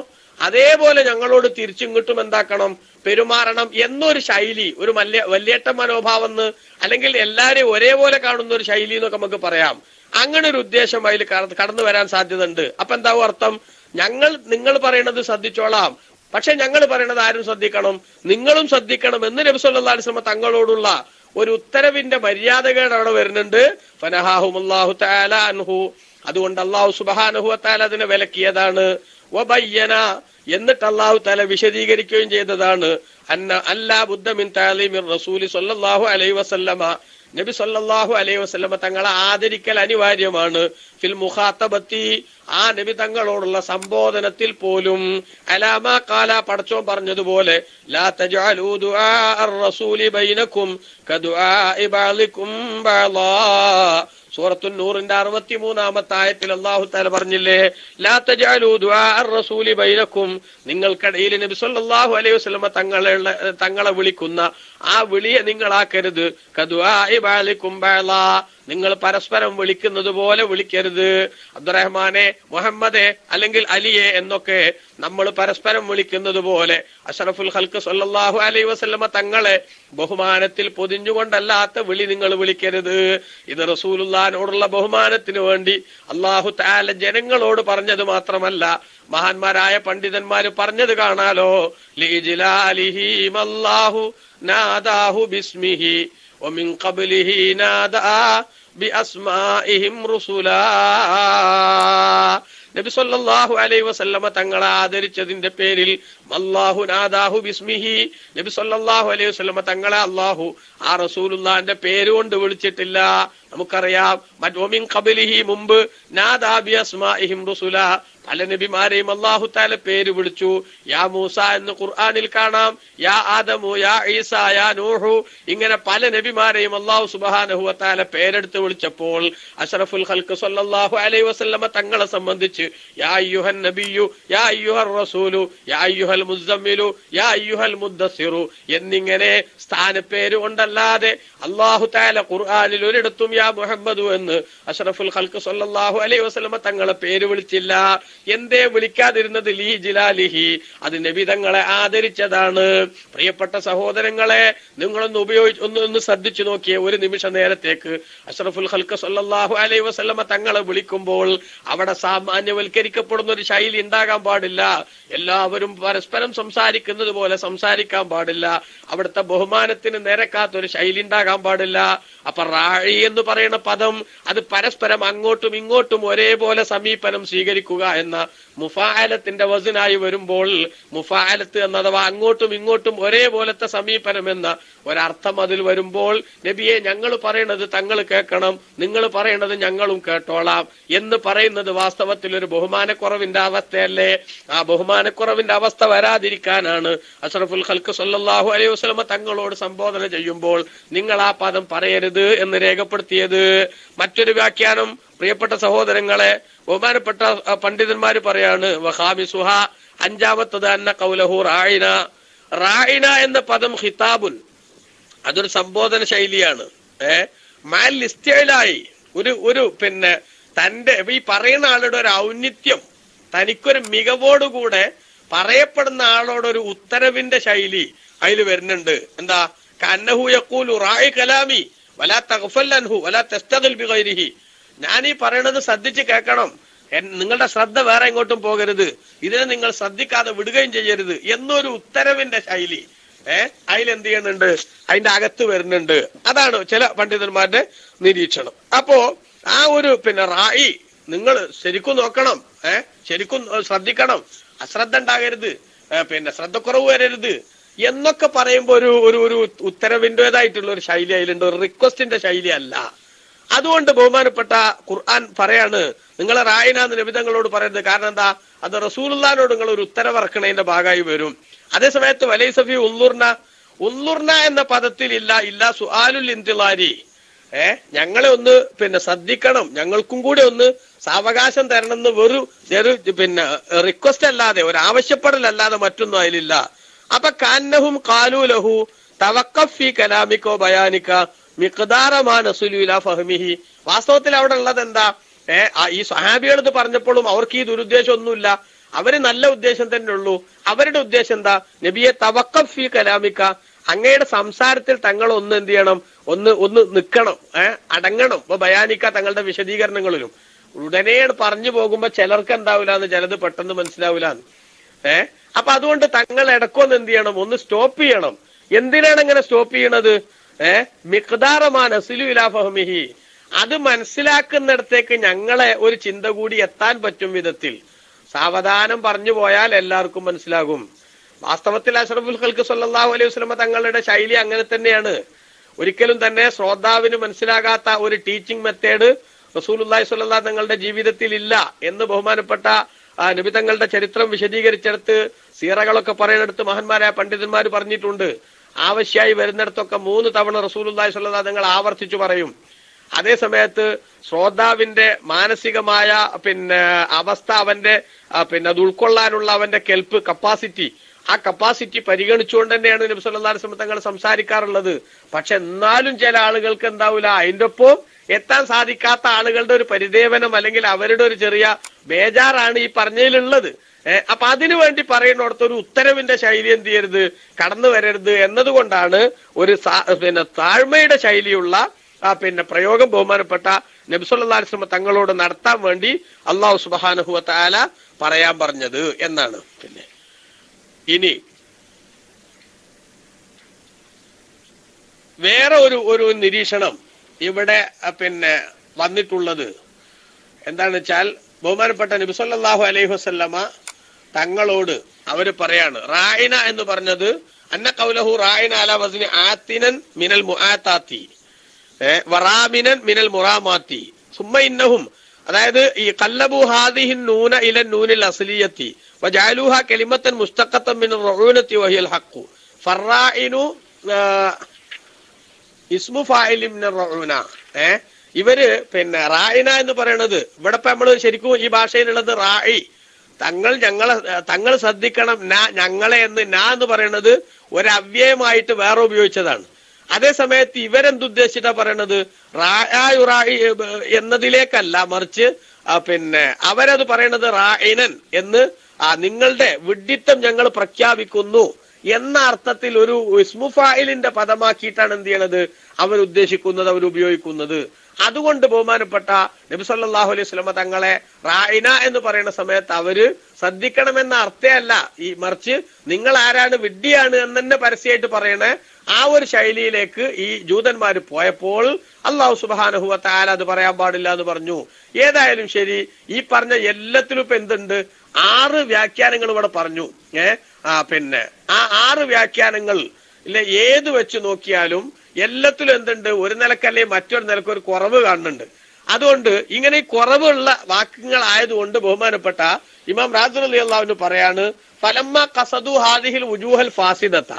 അതേപോലെ ഞങ്ങളോട് തിരിച്ചിങ്ങോട്ടും എന്താക്കണം, പെരുമാറണം എന്നൊരു ശൈലി, ഒരു വല്യേട്ട മനോഭാവം അല്ലെങ്കിൽ എല്ലാരെയും ഒരേപോലെ കാണുന്ന ഒരു ശൈലി എന്നൊക്കെ നമുക്ക് പറയാം. അങ്ങനെ ഒരു ഉദ്ദേശം അതിൽ കടന്നു വരാൻ സാധ്യത ഉണ്ട്. അപ്പൊ എന്താവും അർത്ഥം? നിങ്ങൾ പറയണത് ശ്രദ്ധിച്ചോളാം, പക്ഷെ ഞങ്ങൾ പറയണത് ആരും ശ്രദ്ധിക്കണം, നിങ്ങളും ശ്രദ്ധിക്കണം എന്ന് നബി സല്ലല്ലാഹു അലൈഹി വസല്ലം തങ്ങളോടുള്ള ഒരു ഉത്തരവിന്റെ മര്യാദകൾ അവിടെ വരുന്നുണ്ട്. ഫനഹാഹുമുല്ലാഹു തആല അൻഹു, അതുകൊണ്ട് അല്ലാഹു സുബ്ഹാനഹു വ തആല അതിനെ വിലക്കിയതാണ്. വബയ്യന, എന്നിട്ട് അല്ലാഹു തആല വിശദീകരിക്കുകയും ചെയ്തതാണ്. അല്ലാ ബുദ്ദ മിൻ തഅലീമിർ റസൂലി സ്വല്ലല്ലാഹു അലൈഹി വസല്ലമ, നബി സല്ലല്ലാഹു അലൈഹി വസല്ലമ തങ്ങളെ ആദരിക്കൽ അനിവാര്യമാണ്. ഫിൽ മുഖാത്തബത്തി, ആ നബി തങ്ങളോടുള്ള സംബോധനത്തിൽ പോലും. അലാമാ ഖാല, പടച്ചോൻ പറഞ്ഞതുപോലെ, ലാ തജ്അലൂ ദുആ അർ-റസൂലി ബൈനക്കും കദുആഇ ബഅലികും ബഅലാ. സൂറത്തുൻ നൂറിന്റെ 63-ാമത്തെ ആയത്തിൽ അല്ലാഹു തആല പറഞ്ഞില്ലേ, ലാ തജ്അലൂ ദുആ അർ-റസൂലി ബൈനക്കും, നിങ്ങൾക്കിടയിൽ നബി സല്ലല്ലാഹു അലൈഹി വസല്ലമ തങ്ങളെ വിളിക്കുന്ന ആ വിളിയെ നിങ്ങളാക്കരുത്. കദുആഇ ബഅലികും ബഅലാ, നിങ്ങൾ പരസ്പരം വിളിക്കുന്നത് പോലെ വിളിക്കരുത്. അബ്ദുറഹ്മാനെ, മുഹമ്മദെ അല്ലെങ്കിൽ അലിയെ എന്നൊക്കെ നമ്മൾ പരസ്പരം വിളിക്കുന്നത് പോലെ അഷ്റഫുൽ ഖൽഖ് സല്ലല്ലാഹു അലൈഹി വസല്ലമ തങ്ങളെ ബഹുമാനത്തിൽ പൊതിഞ്ഞുകൊണ്ടല്ലാത്ത വിളി നിങ്ങൾ വിളിക്കരുത്. ഇത് റസൂലുള്ളാഹിനോടുള്ള ബഹുമാനത്തിന് വേണ്ടി അല്ലാഹു തആല ജനങ്ങളോട് പറഞ്ഞത് മാത്രമല്ല, മഹാന്മാരായ പണ്ഡിതന്മാര് പറഞ്ഞത് കാണാലോ. ലിജ്ലാലിഹി മല്ലാഹു നാദാഹു ബിസ്മിഹി വമിൻ ഖബ്ലിഹി നാദാ ബിഅസ്മാഇഹിം റുസുലാ. നബി സല്ലല്ലാഹു അലൈഹി വസല്ലമ തങ്ങളെ ആദരിച്ചതിന്റെ പേരിൽ അല്ലാഹു നാദാഹു ബിസ്മിഹി, നബി സല്ലല്ലാഹു അലൈഹി വസല്ലമ തങ്ങളെ അല്ലാഹു ആ റസൂലുള്ളാഹിന്റെ പേരുകൊണ്ട് വിളിച്ചിട്ടില്ല. നമുക്കറിയാം, വമിൻ ഖബ്ലിഹി, മുമ്പ്, നാദാ ബിഅസ്മാഇഹിം റുസുലാ, പല നബിമാരെയും അല്ലാഹു തആല പേര് വിളിച്ചു. യാ മൂസ എന്ന് ഖുർആനിൽ കാണാം, യാ ആദമു, യാ ഈസ, യാ നൂഹു, ഇങ്ങനെ പല നബിമാരെയും അല്ലാഹു സുബ്ഹാനഹു വ തആല പേരെടുത്ത് വിളിച്ചപ്പോൾ അഷ്റഫുൽ ഖൽഖ് സല്ലല്ലാഹു അലൈഹി വസല്ലമ തങ്ങളെ സംബന്ധിച്ച് യാ അയ്യുഹൻ നബിയു, യാ അയ്യുഹർ റസൂലു, യാ അയ്യുഹൽ മുസമ്മിലു, യാ അയ്യുഹൽ മുദ്ദസ്സിറു എന്നിങ്ങനെ സ്ഥാനപ്പേര് കൊണ്ടല്ലാതെ അല്ലാഹു തആല ഖുർആനിൽ ഒരിടത്തും യാ മുഹമ്മദു എന്ന് അഷ്റഫുൽ ഖൽഖ് സല്ലല്ലാഹു അലൈഹി വസല്ലമ തങ്ങളെ പേര് വിളിച്ചില്ല. എന്തേ വിളിക്കാതിരുന്നത്? ലീ ജിലാലിഹി, അത് നബി തങ്ങളെ ആദരിച്ചതാണ്. പ്രിയപ്പെട്ട സഹോദരങ്ങളെ, നിങ്ങളൊന്ന് ശ്രദ്ധിച്ചു നോക്കിയേ. ഒരു നിമിഷ നേരത്തേക്ക് അഷ്റഫുൽ ഖൽഖ് സല്ലല്ലാഹു അലൈഹി വസല്ലമ തങ്ങളെ വിളിക്കുമ്പോൾ അവിടെ സാമാന്യവൽക്കരിക്കപ്പെടുന്ന ഒരു ശൈലി ഉണ്ടാകാൻ പാടില്ല. എല്ലാവരും പരസ്പരം സംസാരിക്കുന്നത് പോലെ സംസാരിക്കാൻ പാടില്ല. അവിടുത്തെ ബഹുമാനത്തിന് നിരക്കാത്തൊരു ശൈലി ഉണ്ടാകാൻ പാടില്ല. അപ്പൊ റാഴി എന്ന് പറയുന്ന പദം അത് പരസ്പരം അങ്ങോട്ടും ഇങ്ങോട്ടും ഒരേപോലെ സമീപനം സ്വീകരിക്കുക എന്ന മുഫാഅലത്തിന്റെ വസ്നായി വരുമ്പോൾ, മുഫാഅലത്ത് എന്ന അഥവാ അങ്ങോട്ടും ഇങ്ങോട്ടും ഒരേപോലത്തെ സമീപനം എന്ന ഒരർത്ഥം അതിൽ വരുമ്പോൾ, നബിയെ ഞങ്ങൾ പറയണത് തങ്ങൾ കേൾക്കണം, നിങ്ങൾ പറയണത് ഞങ്ങളും കേട്ടോളാം എന്ന് പറയുന്നത് വാസ്തവത്തിൽ ഒരു ബഹുമാനക്കുറവിന്റെ അവസ്ഥയല്ലേ? ആ ബഹുമാനക്കുറവിന്റെ അവസ്ഥ വരാതിരിക്കാനാണ് അഷ്റഫുൽ ഖൽഖ് സല്ലല്ലാഹു അലൈഹി വസല്ലമ തങ്ങളോട് സംബോധന ചെയ്യുമ്പോൾ നിങ്ങൾ ആ പദം പറയരുത് എന്ന് രേഖപ്പെടുത്തിയത്. മറ്റൊരു വ്യാഖ്യാനം, പ്രിയപ്പെട്ട സഹോദരങ്ങളെ, ബഹുമാനപ്പെട്ട പണ്ഡിതന്മാര് പറയാണ്, വഖാമിസുഹ, അഞ്ചാമത്തത്, അന്ന ഖൗലഹു റായിന. റായിന എന്ന പദം ഖിതാബുൻ, അതൊരു സംബോധന ശൈലിയാണ്. മാൽ ഇസ്തിഅലായി, ഒരു തന്റെ ഈ പറയുന്ന ആളുടെ ഒരു ഔന്നിത്യം, തനിക്കൊരു മികവോടുകൂടെ പറയപ്പെടുന്ന ആളോടൊരു ഉത്തരവിന്റെ ശൈലി അതിൽ വരുന്നുണ്ട്. എന്താ? കന്നഹു യഖൂലു റായി കലാമി വലാ തഗ്ഫൽ അൻഹു വലാ തസ്തഗിൽ ബിഗൈരിഹി, ഞാൻ ഈ പറയണത് ശ്രദ്ധിച്ച് കേൾക്കണം, നിങ്ങളുടെ ശ്രദ്ധ വേറെ എങ്ങോട്ടും പോകരുത്, ഇതിനെ നിങ്ങൾ ശ്രദ്ധിക്കാതെ വിടുകയും ചെയ്യരുത് എന്നൊരു ഉത്തരവിന്റെ ശൈലി അതിലെന്ത് ചെയ്യുന്നുണ്ട്? അതിന്റെ അകത്ത് വരുന്നുണ്ട്. അതാണ് ചില പണ്ഡിതന്മാരുടെ നിരീക്ഷണം. അപ്പോ ആ ഒരു റായി നിങ്ങൾ ശരിക്കും നോക്കണം, ശരിക്കും ശ്രദ്ധിക്കണം, അശ്രദ്ധ ഉണ്ടാകരുത്, ശ്രദ്ധക്കുറവ് വരരുത് എന്നൊക്കെ പറയുമ്പോ ഒരു ഉത്തരവിൻ്റെതായിട്ടുള്ള ഒരു ശൈലി അതിലുണ്ട്, ഒരു റിക്വസ്റ്റിന്റെ ശൈലി അല്ല. അതുകൊണ്ട് ബഹുമാനപ്പെട്ട ഖുർആൻ പറയാണ്, നിങ്ങളെ റായിനാന്ന് നബിതങ്ങളോട് പറയരുത്. കാരണം എന്താ? അത് റസൂലുള്ളാഹിനോട് നിങ്ങൾ ഒരു ഉത്തരവിറക്കണതിന്റെ ഭാഗമായി വരും. അതേസമയത്ത് വലൈസഫി ഉള്ളുർന എന്ന പദത്തിൽ ഇല്ല സുആലുൽ ഇന്തിലാരി, ഞങ്ങളെ ഒന്ന് ശ്രദ്ധിക്കണം, ഞങ്ങൾക്കും കൂടെ ഒന്ന് സാവകാശം തരണം എന്ന് റിക്വസ്റ്റ് അല്ലാതെ, ഒരു ആവശ്യപ്പെടലല്ലാതെ മറ്റൊന്നും അതിലില്ല. അപ്പൊ കാന്നഹും ഖാലൂ ലഹു തവഖഫ് ഫീ കലാമിക ബയാനിക മിഖ്ദാറ മാ നസുലു ഇലാ ഫഹ്മിഹി. വാസ്തവത്തിൽ അവിടെ ഉള്ളത് എന്താ? ഈ സ്വഹാബികളത് പറഞ്ഞപ്പോഴും അവർക്ക് ഈ ദുരുദ്ദേശം ഒന്നുമില്ല. അവര് നല്ല ഉദ്ദേശം തന്നെ ഉള്ളൂ. അവരുടെ ഉദ്ദേശം എന്താ? നബിയെ തവഖഫ് ഫീ കലാമിക, അങ്ങയുടെ സംസാരത്തിൽ തങ്ങൾ ഒന്ന് എന്ത് ചെയ്യണം, ഒന്ന് നിൽക്കണം, അടങ്ങണം. ഇപ്പൊ ബയാനിക്ക തങ്ങളുടെ വിശദീകരണങ്ങളിലും ഉടനെയാണ് പറഞ്ഞു പോകുമ്പോ ചിലർക്ക് എന്താവൂലാന്ന്, ചിലത് പെട്ടെന്ന് മനസ്സിലാവൂലാന്ന്. അപ്പൊ അതുകൊണ്ട് തങ്ങൾ ഇടക്കൊന്ന് എന്ത് ചെയ്യണം, ഒന്ന് സ്റ്റോപ്പ് ചെയ്യണം. എന്തിനാണ് അങ്ങനെ സ്റ്റോപ്പ് ചെയ്യണത്? മിഖ്ദാറമാ നസിലു ഇലാ ഫഹ്മിഹി, അത് മനസ്സിലാക്കുന്നിടത്തേക്ക് ഞങ്ങളെ ഒരു ചിന്ത കൂടി എത്താൻ പറ്റും വിധത്തിൽ സാവധാനം പറഞ്ഞു പോയാൽ എല്ലാവർക്കും മനസ്സിലാകും. വാസ്തവത്തിൽ അഷ്റഫുൽ ഖൽഖ് സല്ലല്ലാഹു അലൈഹി വസല്ലം തങ്ങളുടെ ശൈലി അങ്ങനെ തന്നെയാണ്. ഒരിക്കലും തന്നെ ശ്രോതാവിന് മനസ്സിലാകാത്ത ഒരു ടീച്ചിങ് മെത്തേഡ് റസൂലുള്ളാഹി സ്വല്ലല്ലാഹു തങ്ങളുടെ ജീവിതത്തിൽ ഇല്ല എന്ന് ബഹുമാനപ്പെട്ട നബി തങ്ങളുടെ ചരിത്രം വിശദീകരിച്ചെടുത്ത് സീറകളൊക്കെ പറയുന്നിടത്ത് മഹാന്മാരായ പണ്ഡിതന്മാർ പറഞ്ഞിട്ടുണ്ട്. ആവശ്യമായി വരുന്നിടത്തൊക്കെ 3 തവണ റസൂലുള്ളാഹി സ്വല്ലല്ലാഹു തങ്ങൾ ആവർത്തിച്ചു പറയും. അതേ സമയത്ത് ശ്രോതാവിന്റെ മാനസികമായ അവസ്ഥ, അവന്റെ അത് ഉൾക്കൊള്ളാനുള്ള അവന്റെ കെൽപ്പ് കപ്പാസിറ്റി, ആ കപ്പാസിറ്റി പരിഗണിച്ചുകൊണ്ട് തന്നെയാണ് നബി സല്ലല്ലാഹു അലൈഹി വസല്ലം തങ്ങൾ സംസാരിക്കാറുള്ളത്. പക്ഷെ എന്നാലും ചില ആളുകൾക്ക് എന്താവൂല, അതിന്റെ ഒപ്പം എത്താൻ സാധിക്കാത്ത ആളുകളുടെ ഒരു പരിദേവനം അല്ലെങ്കിൽ അവരുടെ ഒരു ചെറിയ ബേജാറാണ് ഈ പറഞ്ഞതിലുള്ളത്. അപ്പൊ അതിനു വേണ്ടി പറയുന്നിടത്ത് ഒരു ഉത്തരവിന്റെ ശൈലി എന്ത് ചെയ്യരുത്, കടന്നു വരരുത് എന്നതുകൊണ്ടാണ് ഒരു താഴ്മയുടെ ശൈലിയുള്ള പ്രയോഗം ബഹുമാനപ്പെട്ട നബി സല്ലല്ലാഹു അലൈഹി വസല്ലം തങ്ങളോട് നടത്താൻ വേണ്ടി അല്ലാഹു സുബ്ഹാനഹു വ തആല പറയാൻ പറഞ്ഞത് എന്നാണ്. ഇനി വേറെ ഒരു നിരീക്ഷണം ഇവിടെ വന്നിട്ടുള്ളത് എന്താണെന്ന് വെച്ചാൽ, ബഹുമാനപ്പെട്ട നബി സല്ലല്ലാഹു അലൈഹി വസല്ലമ തങ്ങളോട് അവര് പറയാണ്, റായിന എന്ന് പറഞ്ഞത് അന്ന ഖൗലഹു റായിന അലാ വസ്നി ആതിനൻ മിനൽ മുആതാത്തി വറാമിനൻ മിനൽ മുറാമാത്തി സുമ്മ ഇന്നഹും, അതായത് ഈ ഖല്ലബു ഹാദിഹിൻ നൂന ഇല നൂനിൽ അസ്ലിയത്തി വജഅലുഹാ കലിമത്തൻ മുസ്തഖത്തൻ മിൻ റഊനത്തി വഹിയൽ ഹഖ് ഫറായിനു ഇസ്മു ഫാഇലിൻ മിൻ റഊന. ഇവര് റായിന എന്ന് പറയുന്നത് ഇവിടെ ഇപ്പൊ നമ്മള് ശരിക്കും ഈ ഭാഷയിലുള്ളത് റായി, തങ്ങൾ ശ്രദ്ധിക്കണം, ഞങ്ങളെ എന്ന് പറയുന്നത് ഒരു അവ്യയമായിട്ട് വേറെ ഉപയോഗിച്ചതാണ്. അതേ സമയത്ത് ഇവരെന്തുദ്ദേശിച്ചിട്ടാ പറയണത്, റായി എന്നതിലേക്കല്ല, മറിച്ച് അവരത് പറയണത് റായിനൻ എന്ന്, നിങ്ങളുടെ വിഡ്ഢിത്തം ഞങ്ങൾ പ്രഖ്യാപിക്കുന്നു എന്ന അർത്ഥത്തിൽ ഒരു ഇസ്മു ഫായിലിന്റെ പദമാക്കിയിട്ടാണ് എന്ത് ചെയ്യണത് അവരുദ്ദേശിക്കുന്നത്, അവരുപയോഗിക്കുന്നത്. അതുകൊണ്ട് ബഹുമാനപ്പെട്ട നബി സല്ലല്ലാഹു അലൈഹി വസല്ലം തങ്ങളെ റായിന എന്ന് പറയുന്ന സമയത്ത് അവര് ശ്രദ്ധിക്കണമെന്ന അർത്ഥമല്ല, ഈ മറിച്ച് നിങ്ങൾ ആരാണ്, വിഡ്ഢിയാണ് എന്ന് തന്നെ പരസ്യമായിട്ട് പറയണേ. ആ ഒരു ശൈലിയിലേക്ക് ഈ ജൂതന്മാര് പോയപ്പോൾ അല്ലാഹു സുബ്ഹാനഹു വ തആല അത് പറയാൻ പാടില്ല എന്ന് പറഞ്ഞു. ഏതായാലും ശരി, ഈ പറഞ്ഞ എല്ലാത്തിലും ഇപ്പൊ എന്തുണ്ട്, 6 വ്യാഖ്യാനങ്ങൾ ഇവിടെ പറഞ്ഞു. ആ 6 വ്യാഖ്യാനങ്ങൾ ഇല്ല, ഏത് വെച്ച് നോക്കിയാലും എല്ലാത്തിലും എന്തുണ്ട്, ഒരു നിലക്കല്ലേ മറ്റൊരു നിലക്ക് ഒരു കുറവ് കാണുന്നുണ്ട്. അതുകൊണ്ട് ഇങ്ങനെ ഈ കുറവുള്ള വാക്യങ്ങൾ ആയതുകൊണ്ട് ബഹുമാനപ്പെട്ട ഇമാം റാസി റളിയല്ലാഹു അൻഹു പറയാണ്, ഫലമ്മ ഖസദു ഹാദിഹിൽ വുജൂഹൽ ഫാസിദത,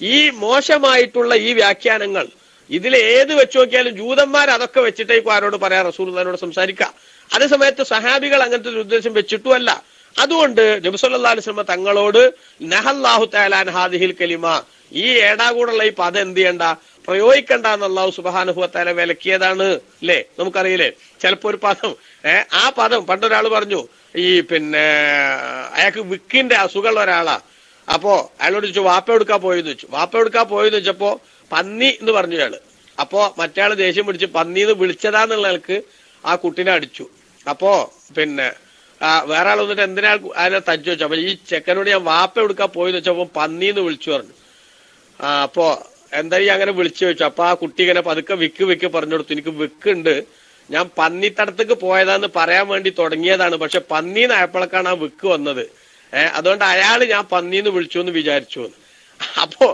ഈ മോശമായിട്ടുള്ള ഈ വ്യാഖ്യാനങ്ങൾ ഇതിൽ ഏത് വെച്ച് നോക്കിയാലും ജൂതന്മാർ അതൊക്കെ വെച്ചിട്ടേക്കും ആരോട് പറയാ, റസൂലുള്ളാഹിനോട് സംസാരിക്കാം. അതേ സമയത്ത് സഹാബികൾ അങ്ങനത്തെ ഒരു ഉദ്ദേശം വെച്ചിട്ടുമല്ല. അതുകൊണ്ട് നബി സല്ലല്ലാഹു അലൈഹി വസല്ലം തങ്ങളോട് നഹല്ലാഹു തആല അൻ ഹാദിഹിൽ കലിമ, ഈ ഏടാകൂടുള്ള ഈ പദം എന്ത് ചെയ്യണ്ട, പ്രയോഗിക്കണ്ട എന്ന് അല്ലാഹു സുബ്ഹാനഹു വ തആല വിലക്കിയതാണ്. അല്ലേ, നമുക്കറിയില്ലേ, ചിലപ്പോ ഒരു പദം ആ പദം പണ്ടൊരാൾ പറഞ്ഞു, ഈ അയാൾക്ക് വിക്കിന്റെ അസുഖമുള്ള ഒരാളാ. അപ്പോ അയാളോട് ചോദിച്ചു വാപ്പ എടുക്കാൻ പോയെന്ന് വെച്ചു. വാപ്പ എടുക്കാൻ പോയെന്ന് വെച്ചപ്പോ പന്നി എന്ന് പറഞ്ഞു അയാള്. അപ്പോ മറ്റേയാള് ദേഷ്യം പിടിച്ച് പന്നിന്ന് വിളിച്ചതാന്നുള്ള ആൾക്ക് ആ കുട്ടിനെ അടിച്ചു. അപ്പോ വേറെ ആൾ വന്നിട്ട് എന്തിനാ അതിനെ തച്ചു വെച്ചു. അപ്പൊ ഈ ചെക്കനോട് ഞാൻ വാപ്പ എടുക്കാൻ പോയെന്ന് വെച്ചപ്പോ പന്നിന്ന് വിളിച്ചു പറഞ്ഞു. അപ്പോ എന്താ ഈ അങ്ങനെ വിളിച്ചു വെച്ചു. അപ്പൊ ആ കുട്ടി ഇങ്ങനെ പതുക്കെ വിക്ക് പറഞ്ഞു കൊടുത്തു, എനിക്ക് വിക്കുണ്ട്, ഞാൻ പന്നിത്തടത്തേക്ക് പോയതാന്ന് പറയാൻ വേണ്ടി തുടങ്ങിയതാണ്, പക്ഷെ പന്നീന്നായപ്പോഴേക്കാണ് ആ വിക്ക് വന്നത്. അതുകൊണ്ട് അയാള് ഞാൻ പന്നീന്ന് വിളിച്ചു എന്ന് വിചാരിച്ചു. അപ്പോ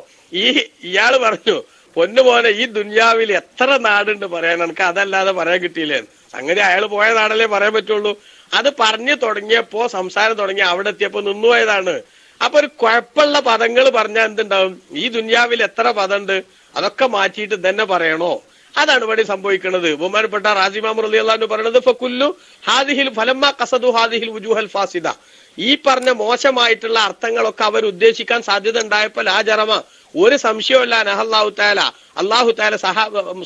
ഇയാള് പറഞ്ഞു, പൊന്നുപോലെ ഈ ദുനിയാവിൽ എത്ര നാടുണ്ട് പറയാൻ, എനിക്ക് അതല്ലാതെ പറയാൻ കിട്ടിയില്ലേ. സംഗതി അയാൾ പോയ നാടല്ലേ പറയാൻ പറ്റുള്ളൂ. അത് പറഞ്ഞു തുടങ്ങിയപ്പോ, സംസാരം തുടങ്ങി അവിടെ എത്തിയപ്പോ നിന്നുപോയതാണ്. അപ്പൊ ഒരു കുഴപ്പമുള്ള പദങ്ങൾ പറഞ്ഞാൽ എന്തുണ്ടാവും, ഈ ദുനിയാവിൽ എത്ര പദമുണ്ട് അതൊക്കെ മാറ്റിയിട്ട് തന്നെ പറയണോ? അതാണ് ഇവിടെ സംഭവിക്കുന്നത്. ബഹുമാനപ്പെട്ട റാസി ഇമാം റളിയല്ലാഹു അൻഹു പറയുന്നത്, ഫകുല്ലു ഹാദിഹിൽ ഫലമ്മ ഖസദു ഹാദിഹിൽ വുജൂഹൽ ഫാസിദ, ഈ പറഞ്ഞ മോശമായിട്ടുള്ള അർത്ഥങ്ങളൊക്കെ അവർ ഉദ്ദേശിക്കാൻ സാധ്യത ഉണ്ടായപ്പോൾ ആ ജറമ ഒരു സംശയമല്ല നഹല്ലാഹു തആല അല്ലാഹു തആല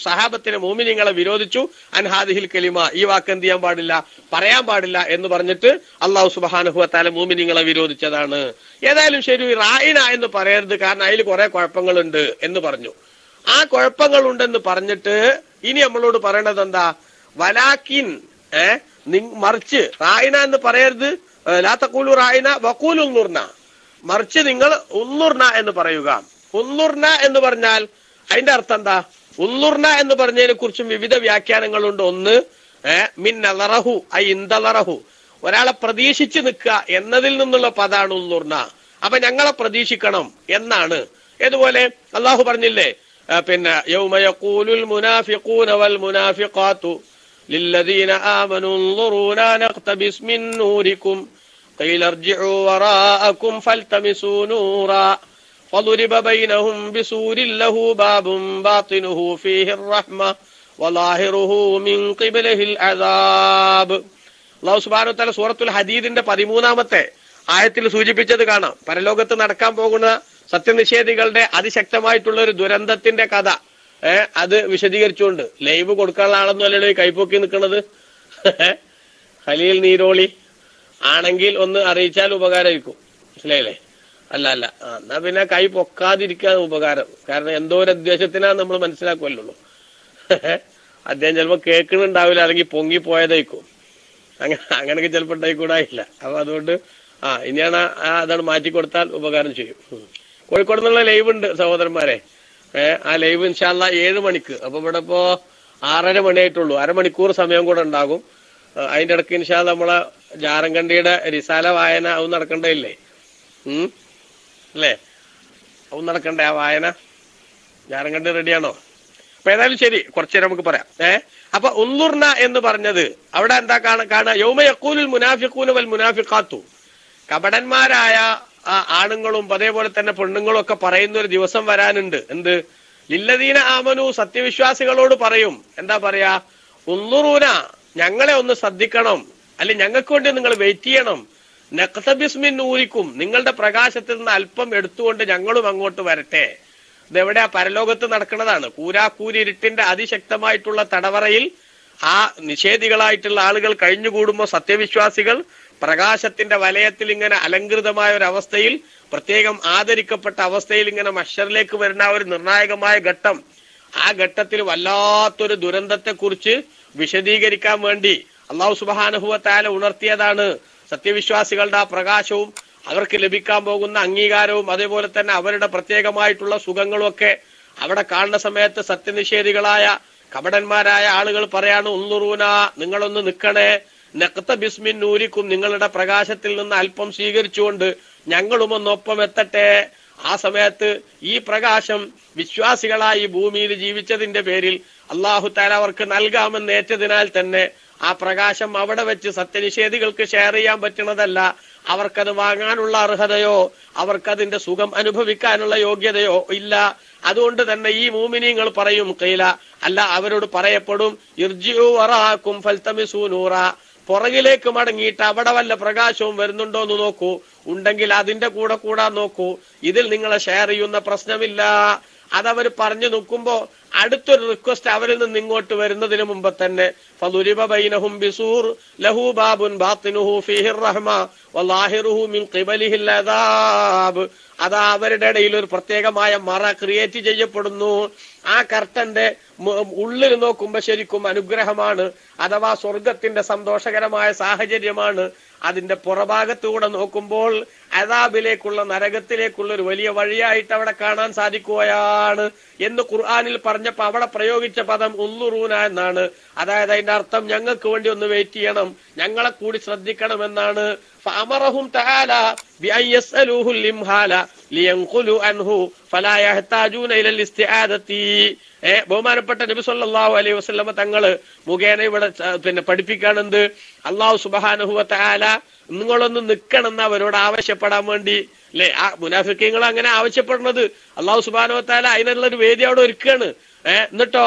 സഹാബത്തിനെ മുഅ്മിനീങ്ങളെ വിരോധിച്ചു അൻഹാദിഹിൽ കലിമ, ഈ വാക്ക് എന്ത് ചെയ്യാൻ പാടില്ല, പറയാൻ പാടില്ല എന്ന് പറഞ്ഞിട്ട് അല്ലാഹു സുബ്ഹാനഹു വ തആല മുഅ്മിനീങ്ങളെ വിരോധിച്ചതാണ്. ഏതായാലും ശരി, റായിന എന്ന് പറയരുത്, കാരണം അതിൽ കുറെ കുഴപ്പങ്ങളുണ്ട് എന്ന് പറഞ്ഞു. ആ കുഴപ്പങ്ങൾ ഉണ്ടെന്ന് പറഞ്ഞിട്ട് ഇനി നമ്മളോട് പറയണത് എന്താ, വലാക്കിൻ മറിച്ച് റായിന എന്ന് പറയരുത്, ലാ തഖൂലു റായിന വഖൂലു ഉൻദുർന, മറിച്ച് നിങ്ങൾ ഉൻദുർന എന്ന് പറയുക. ഉൻദുർന എന്ന് പറഞ്ഞാൽ അതിന്റെ അർത്ഥം എന്താ? ഉൻദുർന എന്ന് പറഞ്ഞതിനെ കുറിച്ചും വിവിധ വ്യാഖ്യാനങ്ങളുണ്ട്. ഒന്ന് മിൻ നളറഹു ഐ ഇൻദളറഹു, ഒരാളെ പ്രതീക്ഷിച്ച് നിൽക്കുക എന്നതിൽ നിന്നുള്ള പദാണ് ഉൻദുർന. അപ്പൊ ഞങ്ങളെ പ്രതീക്ഷിക്കണം എന്നാണ്. ഏതുപോലെ അള്ളാഹു പറഞ്ഞില്ലേ, പിന്നെ യൗമ യഖൂലുൽ മുനാഫിഖൂന വൽ മുനാഫിഖാതു ലില്ലദീന ആമനൂ ഉൻദുറൂനാ നഖ്തബിസ് മിൻ നൂരിക്കും ഖീല ഇർജിഉ വറാഅക്കും ഫൽതമിസൂ നൂറാ ഫളുരിബ ബൈനഹും ബിസൂരിൻ ലഹു ബാബുൻ ബാത്തിനുഹു ഫീഹിർ റഹ്മ വലാഹിറുഹു മിൻ ഖിബ്ലിഹിൽ അദാബ്. അല്ലാഹു സുബ്ഹാനഹു വ തആല സൂറത്തുൽ ഹദീദിന്റെ 13-ാമത്തെ ആയത്തിൽ സൂചിപ്പിച്ചത് കാണാം. പരലോകത്ത് നടക്കാൻ പോകുന്ന സത്യനിഷേധികളുടെ അതിശക്തമായിട്ടുള്ള ഒരു ദുരന്തത്തിന്റെ കഥ അത് വിശദീകരിച്ചുകൊണ്ട്. ലൈവ് കൊടുക്കാനുള്ള ആളൊന്നും അല്ലല്ലോ ഈ കൈപ്പൊക്കി നിൽക്കുന്നത്. ഖലീൽ നീരോളി ആണെങ്കിൽ ഒന്ന് അറിയിച്ചാൽ ഉപകാരമായിരിക്കും, മനസ്സിലായില്ലേ? അല്ല എന്നാ പിന്നെ കൈ പൊക്കാതിരിക്കാൻ ഉപകാരം. കാരണം എന്തോ ഒരു ഉദ്ദേശത്തിനാ നമ്മൾ മനസ്സിലാക്കുമല്ലോ. അദ്ദേഹം ചിലപ്പോ കേൾക്കുന്നുണ്ടാവില്ല, അല്ലെങ്കിൽ പൊങ്ങി പോയതായിരിക്കും, അങ്ങനെയൊക്കെ ചിലപ്പോ ഉണ്ടായിക്കൂടായില്ല. അപ്പൊ അതുകൊണ്ട് ഇനിയാണ് അതാണ് മാറ്റിക്കൊടുത്താൽ ഉപകാരം ചെയ്യും. കോഴിക്കോട് നിന്നുള്ള ലൈവ് ഉണ്ട് സഹോദരന്മാരെ. ആ ലൈവ് ഇൻഷാ അല്ലാഹ് 7 മണിക്ക്. അപ്പൊ ഇവിടെ ഇപ്പോ 6:30 മണിയായിട്ടുള്ളൂ, അരമണിക്കൂർ സമയം കൂടെ ഉണ്ടാകും. അതിന്റെ ഇടയ്ക്ക് ഇൻഷാ അല്ലാഹ് നമ്മളെ ജാറങ്കണ്ടിയുടെ റിസാല വായന അത് നടക്കണ്ടേ അല്ലേ? അത് നടക്കണ്ടേ ആ വായന? ജാറങ്കണ്ടി റെഡിയാണോ? അപ്പൊ ഏതായാലും ശരി, കുറച്ചേരം നമുക്ക് പറയാം. അപ്പൊ ഉൻദുർന എന്ന് പറഞ്ഞത് അവിടെ എന്താ കാണാ, യൗമ യഖൂലുൽ മുനാഫിഖൂന വൽ മുനാഫിഖാതു, കപടന്മാരായ ആണുങ്ങളും അതേപോലെ തന്നെ പെണ്ണുങ്ങളും ഒക്കെ പറയുന്ന ഒരു ദിവസം വരാനുണ്ട്. എന്ത്? ലില്ലദീന ആമനു, സത്യവിശ്വാസികളോട് പറയും. എന്താ പറയാ? ഉൻദുറൂന, ഞങ്ങളെ ഒന്ന് ശ്രദ്ധിക്കണം, അല്ലെ ഞങ്ങൾക്ക് വേണ്ടി നിങ്ങൾ വെയിറ്റ് ചെയ്യണം. നഖ്തബിസ് മിൻ നൂരിക്കും, നിങ്ങളുടെ പ്രകാശത്തിൽ നിന്ന് അല്പം എടുത്തുകൊണ്ട് ഞങ്ങളും അങ്ങോട്ട് വരട്ടെ. ഇതെവിടെയാ? പരലോകത്ത് നടക്കുന്നതാണ്. കൂരാക്കൂരി ഇരുട്ടിന്റെ അതിശക്തമായിട്ടുള്ള തടവറയിൽ ആ നിഷേധികളായിട്ടുള്ള ആളുകൾ കഴിഞ്ഞുകൂടുമ്പോൾ സത്യവിശ്വാസികൾ പ്രകാശത്തിന്റെ വലയത്തിൽ ഇങ്ങനെ അലങ്കൃതമായ ഒരു അവസ്ഥയിൽ, പ്രത്യേകം ആദരിക്കപ്പെട്ട അവസ്ഥയിൽ ഇങ്ങനെ മഹ്ശറിലേക്ക് വരുന്ന ഒരു നിർണായകമായ ഘട്ടം. ആ ഘട്ടത്തിൽ വല്ലാത്തൊരു ദുരന്തത്തെ കുറിച്ച് വിശദീകരിക്കാൻ വേണ്ടി അല്ലാഹു സുബ്ഹാനഹു വ തആല ഉണർത്തിയതാണ് സത്യവിശ്വാസികളുടെ ആ പ്രകാശവും അവർക്ക് ലഭിക്കാൻ പോകുന്ന അംഗീകാരവും അതേപോലെ തന്നെ അവരുടെ പ്രത്യേകമായിട്ടുള്ള സുഖങ്ങളും ഒക്കെ അവിടെ കാണുന്ന സമയത്ത് സത്യനിഷേധികളായ കപടന്മാരായ ആളുകൾ പറയാണ്, ഉൻദുറൂന, നിങ്ങളൊന്ന് നിൽക്കണേ, നഖ്തബിസ് മിൻ നൂരിക്കും, നിങ്ങളുടെ പ്രകാശത്തിൽ നിന്ന് അല്പം സ്വീകരിച്ചുകൊണ്ട് ഞങ്ങളും ഒന്നൊപ്പം എത്തട്ടെ. ആ സമയത്ത് ഈ പ്രകാശം വിശ്വാസികളായി ഭൂമിയിൽ ജീവിച്ചതിന്റെ പേരിൽ അല്ലാഹു തആല അവർക്ക് നൽകാമെന്ന് ഏറ്റതിനാൽ തന്നെ ആ പ്രകാശം അവിടെ വെച്ച് സത്യനിഷേധികൾക്ക് ഷെയർ ചെയ്യാൻ പറ്റുന്നതല്ല. അവർക്കത് വാങ്ങാനുള്ള അർഹതയോ അവർക്കതിന്റെ സുഖം അനുഭവിക്കാനുള്ള യോഗ്യതയോ ഇല്ല. അതുകൊണ്ട് തന്നെ ഈ മുഅ്മിനീങ്ങൾ പറയും, ഖീല, അല്ല അവരോട് പറയപ്പെടും, ഇർജിഉ വറാഅക്കും ഫൽതമിസൂ നൂറ, പുറകിലേക്ക് മടങ്ങിയിട്ട് അവിടെ വല്ല പ്രകാശവും വരുന്നുണ്ടോ എന്ന് നോക്കൂ, ഉണ്ടെങ്കിൽ അതിന്റെ കൂടെ കൂടാൻ നോക്കൂ, ഇതിൽ നിങ്ങളെ ഷെയർ ചെയ്യുന്ന പ്രശ്നമില്ല. അതവർ പറഞ്ഞു നിൽക്കുമ്പോ അടുത്തൊരു റിക്വസ്റ്റ് അവരിൽ നിന്ന് ഇങ്ങോട്ട് വരുന്നതിന് മുമ്പ് തന്നെ ഫളുരിബ ബൈനഹും ബിസൂർ ലഹു ബാബുൻ ബാത്തിനുഹു ഫീഹിർ റഹ്മ വലാഹിറുഹു മിൻ ഖിബലിഹിൽ അദാബ്, അതാ അവരുടെ ഇടയിൽ ഒരു പ്രത്യേകമായ മറ ക്രിയേറ്റ് ചെയ്യപ്പെടുന്നു. ആ കർട്ടന്റെ ഉള്ളിൽ നോക്കുമ്പോ ശരിക്കും അനുഗ്രഹമാണ്, അഥവാ സ്വർഗത്തിന്റെ സന്തോഷകരമായ സാഹചര്യമാണ്. അതിന്റെ പുറഭാഗത്തൂടെ നോക്കുമ്പോൾ അദാബിലേക്കുള്ള, നരകത്തിലേക്കുള്ള ഒരു വലിയ വഴിയായിട്ട് അവിടെ കാണാൻ സാധിക്കുകയാണ് എന്ന് ഖുർആനിൽ പറഞ്ഞപ്പോ അവിടെ പ്രയോഗിച്ച പദം ഉൻദുറൂന എന്നാണ്. അതായത് അതിന്റെ അർത്ഥം ഞങ്ങൾക്ക് വേണ്ടി ഒന്ന് വെയിറ്റ് ചെയ്യണം, ഞങ്ങളെ കൂടി ശ്രദ്ധിക്കണം എന്നാണ്. ഫഅമറഹും തആല ബിഅൻ യസ്അലൂഹു ലിംഹാല ലിയൻഖുലു അൻഹു ഫലാ യഹ്താജൂന ഇലൽ ഇസ്തിആദതി. ബഹുമാനപ്പെട്ട നബി സല്ലല്ലാഹു അലൈഹി വസല്ലമ തങ്ങള് മുഖേന ഇവിടെ പിന്നെ പഠിപ്പിക്കാണെന്ത്, അല്ലാഹു സുബ്ഹാനഹു വ തആല നിങ്ങളൊന്ന് നിൽക്കണമെന്ന് അവരോട് ആവശ്യപ്പെടാൻ വേണ്ടി അല്ലെ? ആ മുനാഫിക്കീങ്ങൾ അങ്ങനെ ആവശ്യപ്പെടുന്നത് അല്ലാഹു സുബ്ഹാനഹു വ തആല അതിനുള്ള ഒരു വേദി അവിടെ ഒരുക്കുകയാണ്. എന്നിട്ടോ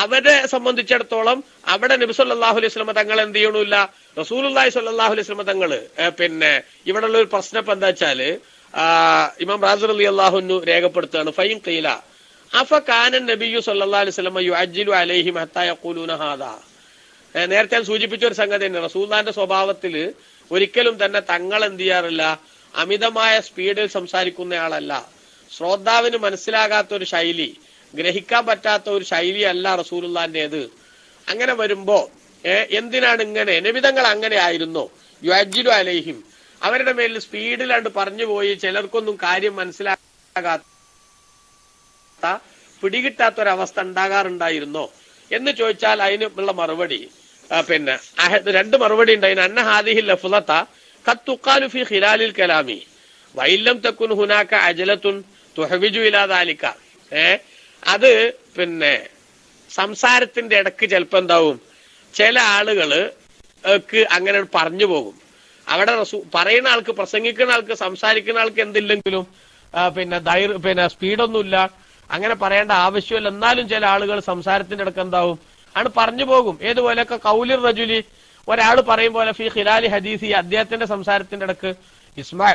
അവരെ സംബന്ധിച്ചിടത്തോളം അവിടെ നബി സല്ലല്ലാഹു അലൈഹി വസല്ലമ തങ്ങൾ എന്ത് ചെയ്യണില്ല, റസൂലുള്ളാഹി സ്വല്ലല്ലാഹു അലൈഹി വസല്ലമ തങ്ങള് പിന്നെ ഇവിടെ ഉള്ള ഒരു പ്രശ്നം ഇപ്പൊ എന്താ വെച്ചാല്, ഇമാം റാസി റളിയല്ലാഹു അൻഹു രേഖപ്പെടുത്തുകയാണ് ഫൈൻ ഖീല അഫകാന നബിയ്യു സല്ലല്ലാഹു അലൈഹി വസല്ലം യുഅജ്ജിലു അലൈഹിം ഹത്താ യഖൂലൂന ഹാദാ. നേരത്തെ ഞാൻ സൂചിപ്പിച്ച ഒരു സംഗതി തന്നെ, റസൂലുള്ളാഹിന്റെ സ്വഭാവത്തിൽ ഒരിക്കലും തന്നെ തങ്ങൾ എന്ത് ചെയ്യാറില്ല, അമിതമായ സ്പീഡിൽ സംസാരിക്കുന്നയാളല്ല. ശ്രോതാവിന് മനസ്സിലാകാത്ത ഒരു ശൈലി, ഗ്രഹിക്കാൻ പറ്റാത്ത ഒരു ശൈലി അല്ല റസൂലുള്ളാഹിന്റേത്. അങ്ങനെ വരുമ്പോ എന്തിനാണ് ഇങ്ങനെ? നബിതങ്ങൾ അങ്ങനെ ആയിരുന്നു. യുഅജ്ജിലു അലൈഹിം, അവരുടെ മേലിൽ സ്പീഡിലാണ്ട് പറഞ്ഞു പോയി ചിലർക്കൊന്നും കാര്യം മനസ്സിലാകാത്ത പിടികിട്ടാത്തൊരവസ്ഥ ഉണ്ടാകാറുണ്ടായിരുന്നോ എന്ന് ചോദിച്ചാൽ അതിനുള്ള മറുപടി പിന്നെ രണ്ട് മറുപടി ഉണ്ട്. അതിന് അന്ന ഹാദിഹിൽ ലഫ്ളത ഖദ് തുഖാലു ഫീ ഖിലാലിൽ കലാമി വഇല്ലം തകുൻ ഹുനാക അജലത്തുൻ തുഹ്വിജു ഇലാ ദാലിക. അത് പിന്നെ സംസാരത്തിന്റെ ഇടക്ക് ചിലപ്പോ എന്താവും, ചില ആളുകൾക്ക് അങ്ങനെ പറഞ്ഞു പോകും. അവിടെ പറയുന്ന ആൾക്ക്, പ്രസംഗിക്കുന്ന ആൾക്ക്, സംസാരിക്കുന്ന ആൾക്ക് എന്തില്ലെങ്കിലും പിന്നെ സ്പീഡൊന്നുമില്ല, അങ്ങനെ പറയേണ്ട ആവശ്യമില്ല. എന്നാലും ചില ആളുകൾ സംസാരത്തിന്റെ ഇടക്ക് എന്താവും, ആണ് പറഞ്ഞു പോകും. ഏതുപോലെയൊക്കെ കൗലിർ റജുലി, ഒരാൾ പറയും പോലെ ഫീ ഖിലാലി ഹദീസി, അദ്ദേഹത്തിന്റെ സംസാരത്തിന്റെ ഇടക്ക് ഇസ്മാ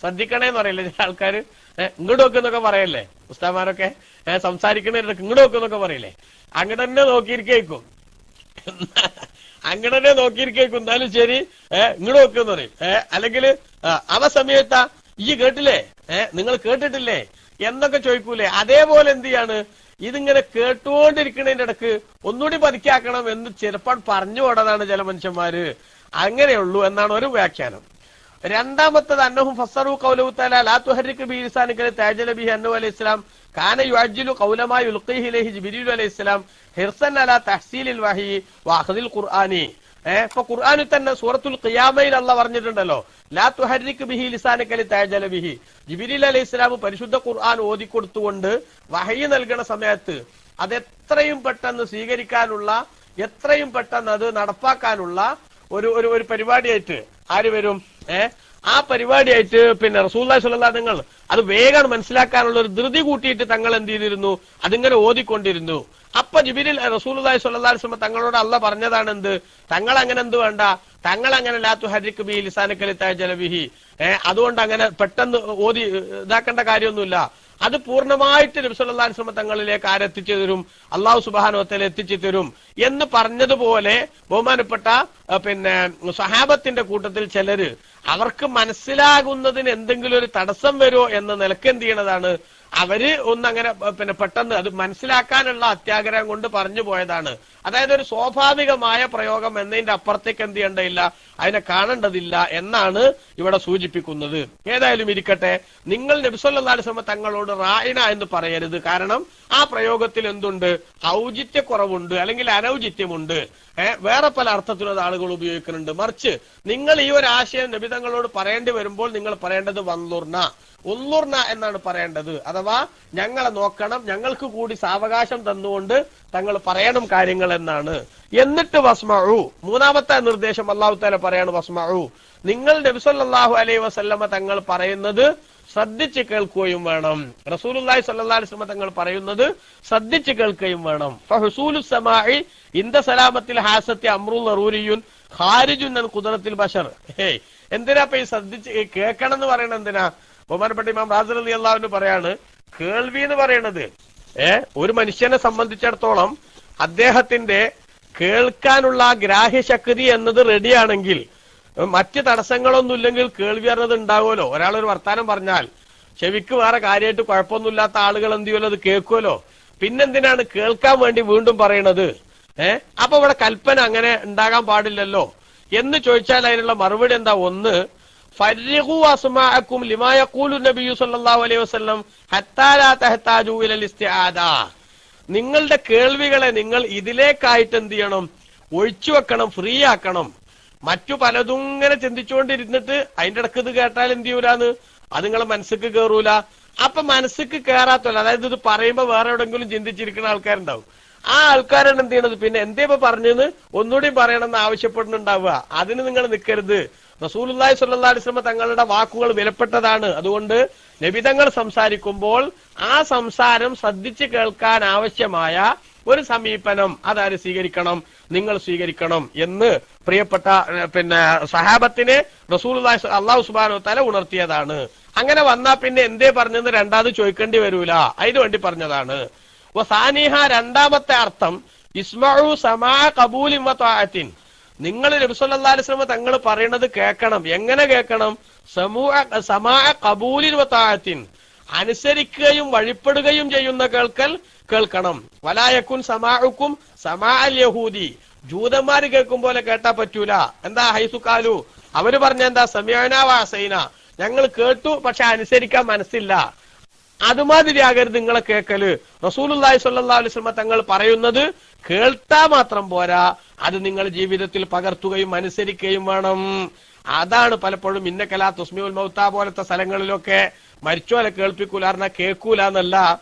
ശ്രദ്ധിക്കണേന്ന് പറയില്ലേ ചില ആൾക്കാര്, ഇങ്ങോട്ട് നോക്കുന്നൊക്കെ പറയല്ലേ ഉസ്താമാരൊക്കെ, സംസാരിക്കുന്നതിനിടക്ക് ഇങ്ങോട്ട് നോക്കുന്നൊക്കെ പറയില്ലേ, അങ്ങനെ തന്നെ നോക്കിയിരിക്കും, അങ്ങനെ തന്നെ നോക്കിയിരിക്കും. എന്നാലും ശരി ഇങ്ങോട്ട് നോക്കുന്ന് പറയും. അല്ലെങ്കിൽ അവ സമയത്താ ഈ കേട്ടില്ലേ, നിങ്ങൾ കേട്ടിട്ടില്ലേ എന്നൊക്കെ ചോദിക്കൂലേ. അതേപോലെ എന്ത് ചെയ്യാണ്, ഇതിങ്ങനെ കേട്ടുകൊണ്ടിരിക്കുന്നതിന്റെ ഇടക്ക് ഒന്നുകൂടി പതിക്കാക്കണം എന്ന് ചിലപ്പോൾ പറഞ്ഞു പോടതാണ് ചില മനുഷ്യന്മാര്. അങ്ങനെയുള്ളൂ എന്നാണ് ഒരു വ്യാഖ്യാനം. രണ്ടാമത്തത് അന്നഹും ഫസ്സറു ഖൗലഹു തആല ലാ തുഹർരിക് ബി ലിസാനിക തഅജല ബിഹി അന്നഹു അലൈഹിസ്സലാം കാന യുഅജ്ജിലു ഖൗലമാ യുൽഖീഹി ഇലൈഹി ജിബ്രീൽ അലൈഹിസ്സലാം ഹിർസൻ അലാ തഹ്സീലിൽ വഹി വഅഖദിൽ ഖുർആനി. ഇപ്പൊ ഖുർആനിൽ തന്നെ സൂറത്തുൽ ഖിയാമയിൽ അല്ലാഹ് പറഞ്ഞിട്ടുണ്ടല്ലോ, ലാ തുഹർരിക് ബിഹി ലിസാനിക തഅജല ബിഹി. ജിബ്രീൽ അലൈഹിസ്സലാം പരിശുദ്ധ ഖുർആൻ ഓതിക്കൊടുത്തുകൊണ്ട് വഹയി നൽകുന്ന സമയത്ത് അത് എത്രയും പെട്ടെന്ന് സ്വീകരിക്കാനുള്ള, എത്രയും പെട്ടെന്ന് അത് നടപ്പാക്കാനുള്ള ഒരു പരിപാടിയായിട്ട് ആര് വരും? ആ പരിപാടിയായിട്ട് പിന്നെ റസൂലുള്ളാഹി സ്വല്ലല്ലാഹു അലൈഹി വസല്ലം അത് വേഗം മനസ്സിലാക്കാനുള്ള ഒരു ധൃതി കൂട്ടിയിട്ട് തങ്ങൾ എന്ത് ചെയ്തിരുന്നു, അതിങ്ങനെ ഓതിക്കൊണ്ടിരുന്നു. അപ്പൊ ജിബ്രീൽ റസൂലുള്ളാഹി സ്വല്ലല്ലാഹു അലൈഹി വസല്ലം തങ്ങളോട് അല്ലാഹ് പറഞ്ഞതാണ് എന്ത്, തങ്ങൾ അങ്ങനെ എന്ത് വേണ്ട, തങ്ങൾ അങ്ങനെ ലാ തുഹർരിക് ബിഹി ലിസാനക ലിതഅജല ബിഹി, അതുകൊണ്ട് അങ്ങനെ പെട്ടെന്ന് ഓതി ഇതാക്കേണ്ട കാര്യമൊന്നുമില്ല. അത് പൂർണ്ണമായിട്ട് നബി സല്ലല്ലാഹു അലൈഹി വസല്ലം തങ്ങളിലേക്ക് ആരെത്തിച്ചു തരും, അല്ലാഹു സുബ്ഹാനഹു വ തആല എത്തിച്ചു തരും എന്ന് പറഞ്ഞതുപോലെ ബഹുമാനപ്പെട്ട പിന്നെ സഹാബത്തിന്റെ കൂട്ടത്തിൽ ചിലര് അവർക്ക് മനസ്സിലാകുന്നതിന് എന്തെങ്കിലും ഒരു തടസ്സം വരുമോ എന്ന നിലക്ക് എന്ത് ചെയ്യണതാണ്, അവര് ഒന്നങ്ങനെ പിന്നെ പെട്ടെന്ന് അത് മനസ്സിലാക്കാനുള്ള അത്യാഗ്രഹം കൊണ്ട് പറഞ്ഞു പോയതാണ്. അതായത് ഒരു സ്വാഭാവികമായ പ്രയോഗം എന്നതിന്റെ അപ്പുറത്തേക്ക് എന്ത് ചെയ്യേണ്ടതില്ല, അതിനെ കാണേണ്ടതില്ല എന്നാണ് ഇവിടെ സൂചിപ്പിക്കുന്നത്. ഏതായാലും ഇരിക്കട്ടെ, നിങ്ങൾ നബി സല്ലല്ലാഹു അലൈഹി വസല്ലം തങ്ങളോട് റായിന എന്ന് പറയരുത്. കാരണം ആ പ്രയോഗത്തിൽ എന്തുണ്ട്, ഔചിത്യക്കുറവുണ്ട്, അല്ലെങ്കിൽ അനൗചിത്യമുണ്ട്. വേറെ പല അർത്ഥത്തിലും അത് ആളുകൾ ഉപയോഗിക്കുന്നുണ്ട്. മറിച്ച് നിങ്ങൾ ഈ ഒരു ആശയം നബി തങ്ങളോട് പറയേണ്ടി വരുമ്പോൾ നിങ്ങൾ പറയേണ്ടത് ഉള്ളുർന എന്നാണ് പറയേണ്ടത്. അഥവാ ഞങ്ങളെ നോക്കണം, ഞങ്ങൾക്ക് കൂടി സാവകാശം തന്നുകൊണ്ട് തങ്ങൾ പറയണം കാര്യങ്ങൾ എന്നാണ്. എന്നിട്ട് വസ്മഉ, മൂന്നാമത്തെ നിർദ്ദേശം അല്ലാഹു തആല പറയാണ്, വസ്മഉ, നിങ്ങൾ നബി സല്ലല്ലാഹു അലൈഹി വസല്ലമ തങ്ങൾ പറയുന്നത് ശ്രദ്ധിച്ച് കേൾക്കുകയും വേണം. റസൂലുള്ളാഹി സ്വല്ലല്ലാഹു അലൈഹി വസല്ലം തങ്ങൾ പറയുന്നത് ശ്രദ്ധിച്ച് കേൾക്കുകയും വേണം. ഫഹുസൂലു സമാഇ ഇന്ദ സലാമത്തിൽ ഹാസത്തി അംറുൻ ദറൂരിയുൻ ഖാരിജുൻ അൻ ഖുദ്റത്തിൽ ബശർ. എന്തിനാ ഈ ശ്രദ്ധിച്ച് കേൾക്കണം എന്ന് പറയണത്? എന്തിനാ? ബഹുമാനപ്പെട്ട ഇമാം റാസി റളിയല്ലാഹു അൻഹു പറയാണ്, കേൾവി എന്ന് പറയുന്നത് ഒരു മനുഷ്യനെ സംബന്ധിച്ചിടത്തോളം അദ്ദേഹത്തിന്റെ കേൾക്കാനുള്ള ഗ്രാഹ്യശക്തി എന്നത് റെഡിയാണെങ്കിൽ, മറ്റ് തടസ്സങ്ങളൊന്നും ഇല്ലെങ്കിൽ കേൾവി അറിഞ്ഞത് ഉണ്ടാവുമല്ലോ. ഒരാളൊരു വർത്താനം പറഞ്ഞാൽ ചെവിക്ക് വേറെ കാര്യമായിട്ട് കുഴപ്പമൊന്നുമില്ലാത്ത ആളുകൾ എന്ത് ചെയ്യുമല്ലോ, അത് കേൾക്കുമല്ലോ. പിന്നെന്തിനാണ് കേൾക്കാൻ വേണ്ടി വീണ്ടും പറയണത്? അപ്പൊ ഇവിടെ കൽപ്പന അങ്ങനെ ഉണ്ടാകാൻ പാടില്ലല്ലോ എന്ന് ചോദിച്ചാൽ അതിനുള്ള മറുപടി എന്താ? ഒന്ന്, ഫർരിഖു അസ്മാഅക്കും ലിമാ യഖൂലു നബിയ്യു സല്ലല്ലാഹു അലൈഹി വസല്ലം ഹത്താ ലാ തഹ്താജു ഇലൽ ഇസ്തിആദ. നിങ്ങളുടെ കേൾവികളെ നിങ്ങൾ ഇതിലേക്കായിട്ട് എന്ത് ചെയ്യണം, ഒഴിച്ചു വെക്കണം, ഫ്രീ ആക്കണം. മറ്റു പലതും ഇങ്ങനെ ചിന്തിച്ചുകൊണ്ടിരുന്നിട്ട് അതിന്റെ ഇടക്ക് ഇത് കേട്ടാൽ എന്ത് ചെയ്യൂലാന്ന്, അത് നിങ്ങളെ മനസ്സിക്ക് കയറൂല. അപ്പൊ മനസ്സിക്ക് കയറാത്തല്ല, അതായത് ഇത് പറയുമ്പോ വേറെ എവിടെങ്കിലും ചിന്തിച്ചിരിക്കുന്ന ആൾക്കാരുണ്ടാവും. ആ ആൾക്കാരാണ് എന്ത് ചെയ്യണത്, പിന്നെ എന്തേ ഇപ്പൊ പറഞ്ഞെന്ന് ഒന്നുകൂടി പറയണമെന്ന് ആവശ്യപ്പെടുന്നുണ്ടാവുക. അതിന് നിങ്ങൾ നിൽക്കരുത്. റസൂലുള്ളാഹി സ്വല്ലല്ലാഹു അലൈഹി വസല്ലം തങ്ങളുടെ വാക്കുകൾ വിലപ്പെട്ടതാണ്. അതുകൊണ്ട് നബിതങ്ങൾ സംസാരിക്കുമ്പോൾ ആ സംസാരം ശ്രദ്ധിച്ച് കേൾക്കാൻ ആവശ്യമായ ഒരു സമീപനം അതാര് സ്വീകരിക്കണം, നിങ്ങൾ സ്വീകരിക്കണം എന്ന് പ്രിയപ്പെട്ട സഹാബത്തിനെ റസൂലുള്ളാഹി അല്ലാഹു സുബ്ഹാനഹു വ തആല ഉണർത്തിയതാണ്. അങ്ങനെ വന്നാ പിന്നെ എന്തേ പറഞ്ഞെന്ന് രണ്ടാമത് ചോദിക്കേണ്ടി വരൂല, അതിനു വേണ്ടി പറഞ്ഞതാണ്. വസാനിഹ രണ്ടാമത്തെ അർത്ഥം ഇസ്മഉ സമാ ഖബൂലിൻ വ തആത്തിൻ, നിങ്ങൾ നബി സല്ലല്ലാഹു അലൈഹി വസല്ലം തങ്ങൾ പറയുന്നത് കേൾക്കണം. എങ്ങനെ കേൾക്കണം? സമാ ഖബൂലിൻ വ തആത്തിൻ, അനുസരിക്കുകയും വഴിപ്പെടുകയും ചെയ്യുന്ന കേൾക്കണം. വലായക്കുൻ സമാഉക്കും സമാഅൽ യഹൂദി, ജൂതന്മാര് കേൾക്കും പോലെ കേട്ടാ പറ്റൂല. എന്താ ഹൈസുക്കാലു, അവര് പറഞ്ഞ എന്താ? സമീഅനാ വഅസൈന, ഞങ്ങൾ കേട്ടു പക്ഷെ അനുസരിക്കാൻ മനസ്സില്ല. അതുമാതിരി ആകരുത് നിങ്ങളെ കേൾക്കല്. റസൂലുള്ളാഹി സ്വല്ലല്ലാഹു അലൈഹി വസല്ലം തങ്ങൾ പറയുന്നത് കേൾത്താ മാത്രം പോരാ, അത് നിങ്ങൾ ജീവിതത്തിൽ പകർത്തുകയും അനുസരിക്കുകയും വേണം. അതാണ് പലപ്പോഴും ഇന്നകലാ തുസ്മിഉൽ മൗത്ത പോലത്തെ സ്ഥലങ്ങളിലൊക്കെ മരിച്ചോലെ കേൾപ്പിക്കൂല പറഞ്ഞാൽ കേൾക്കൂല എന്നല്ല,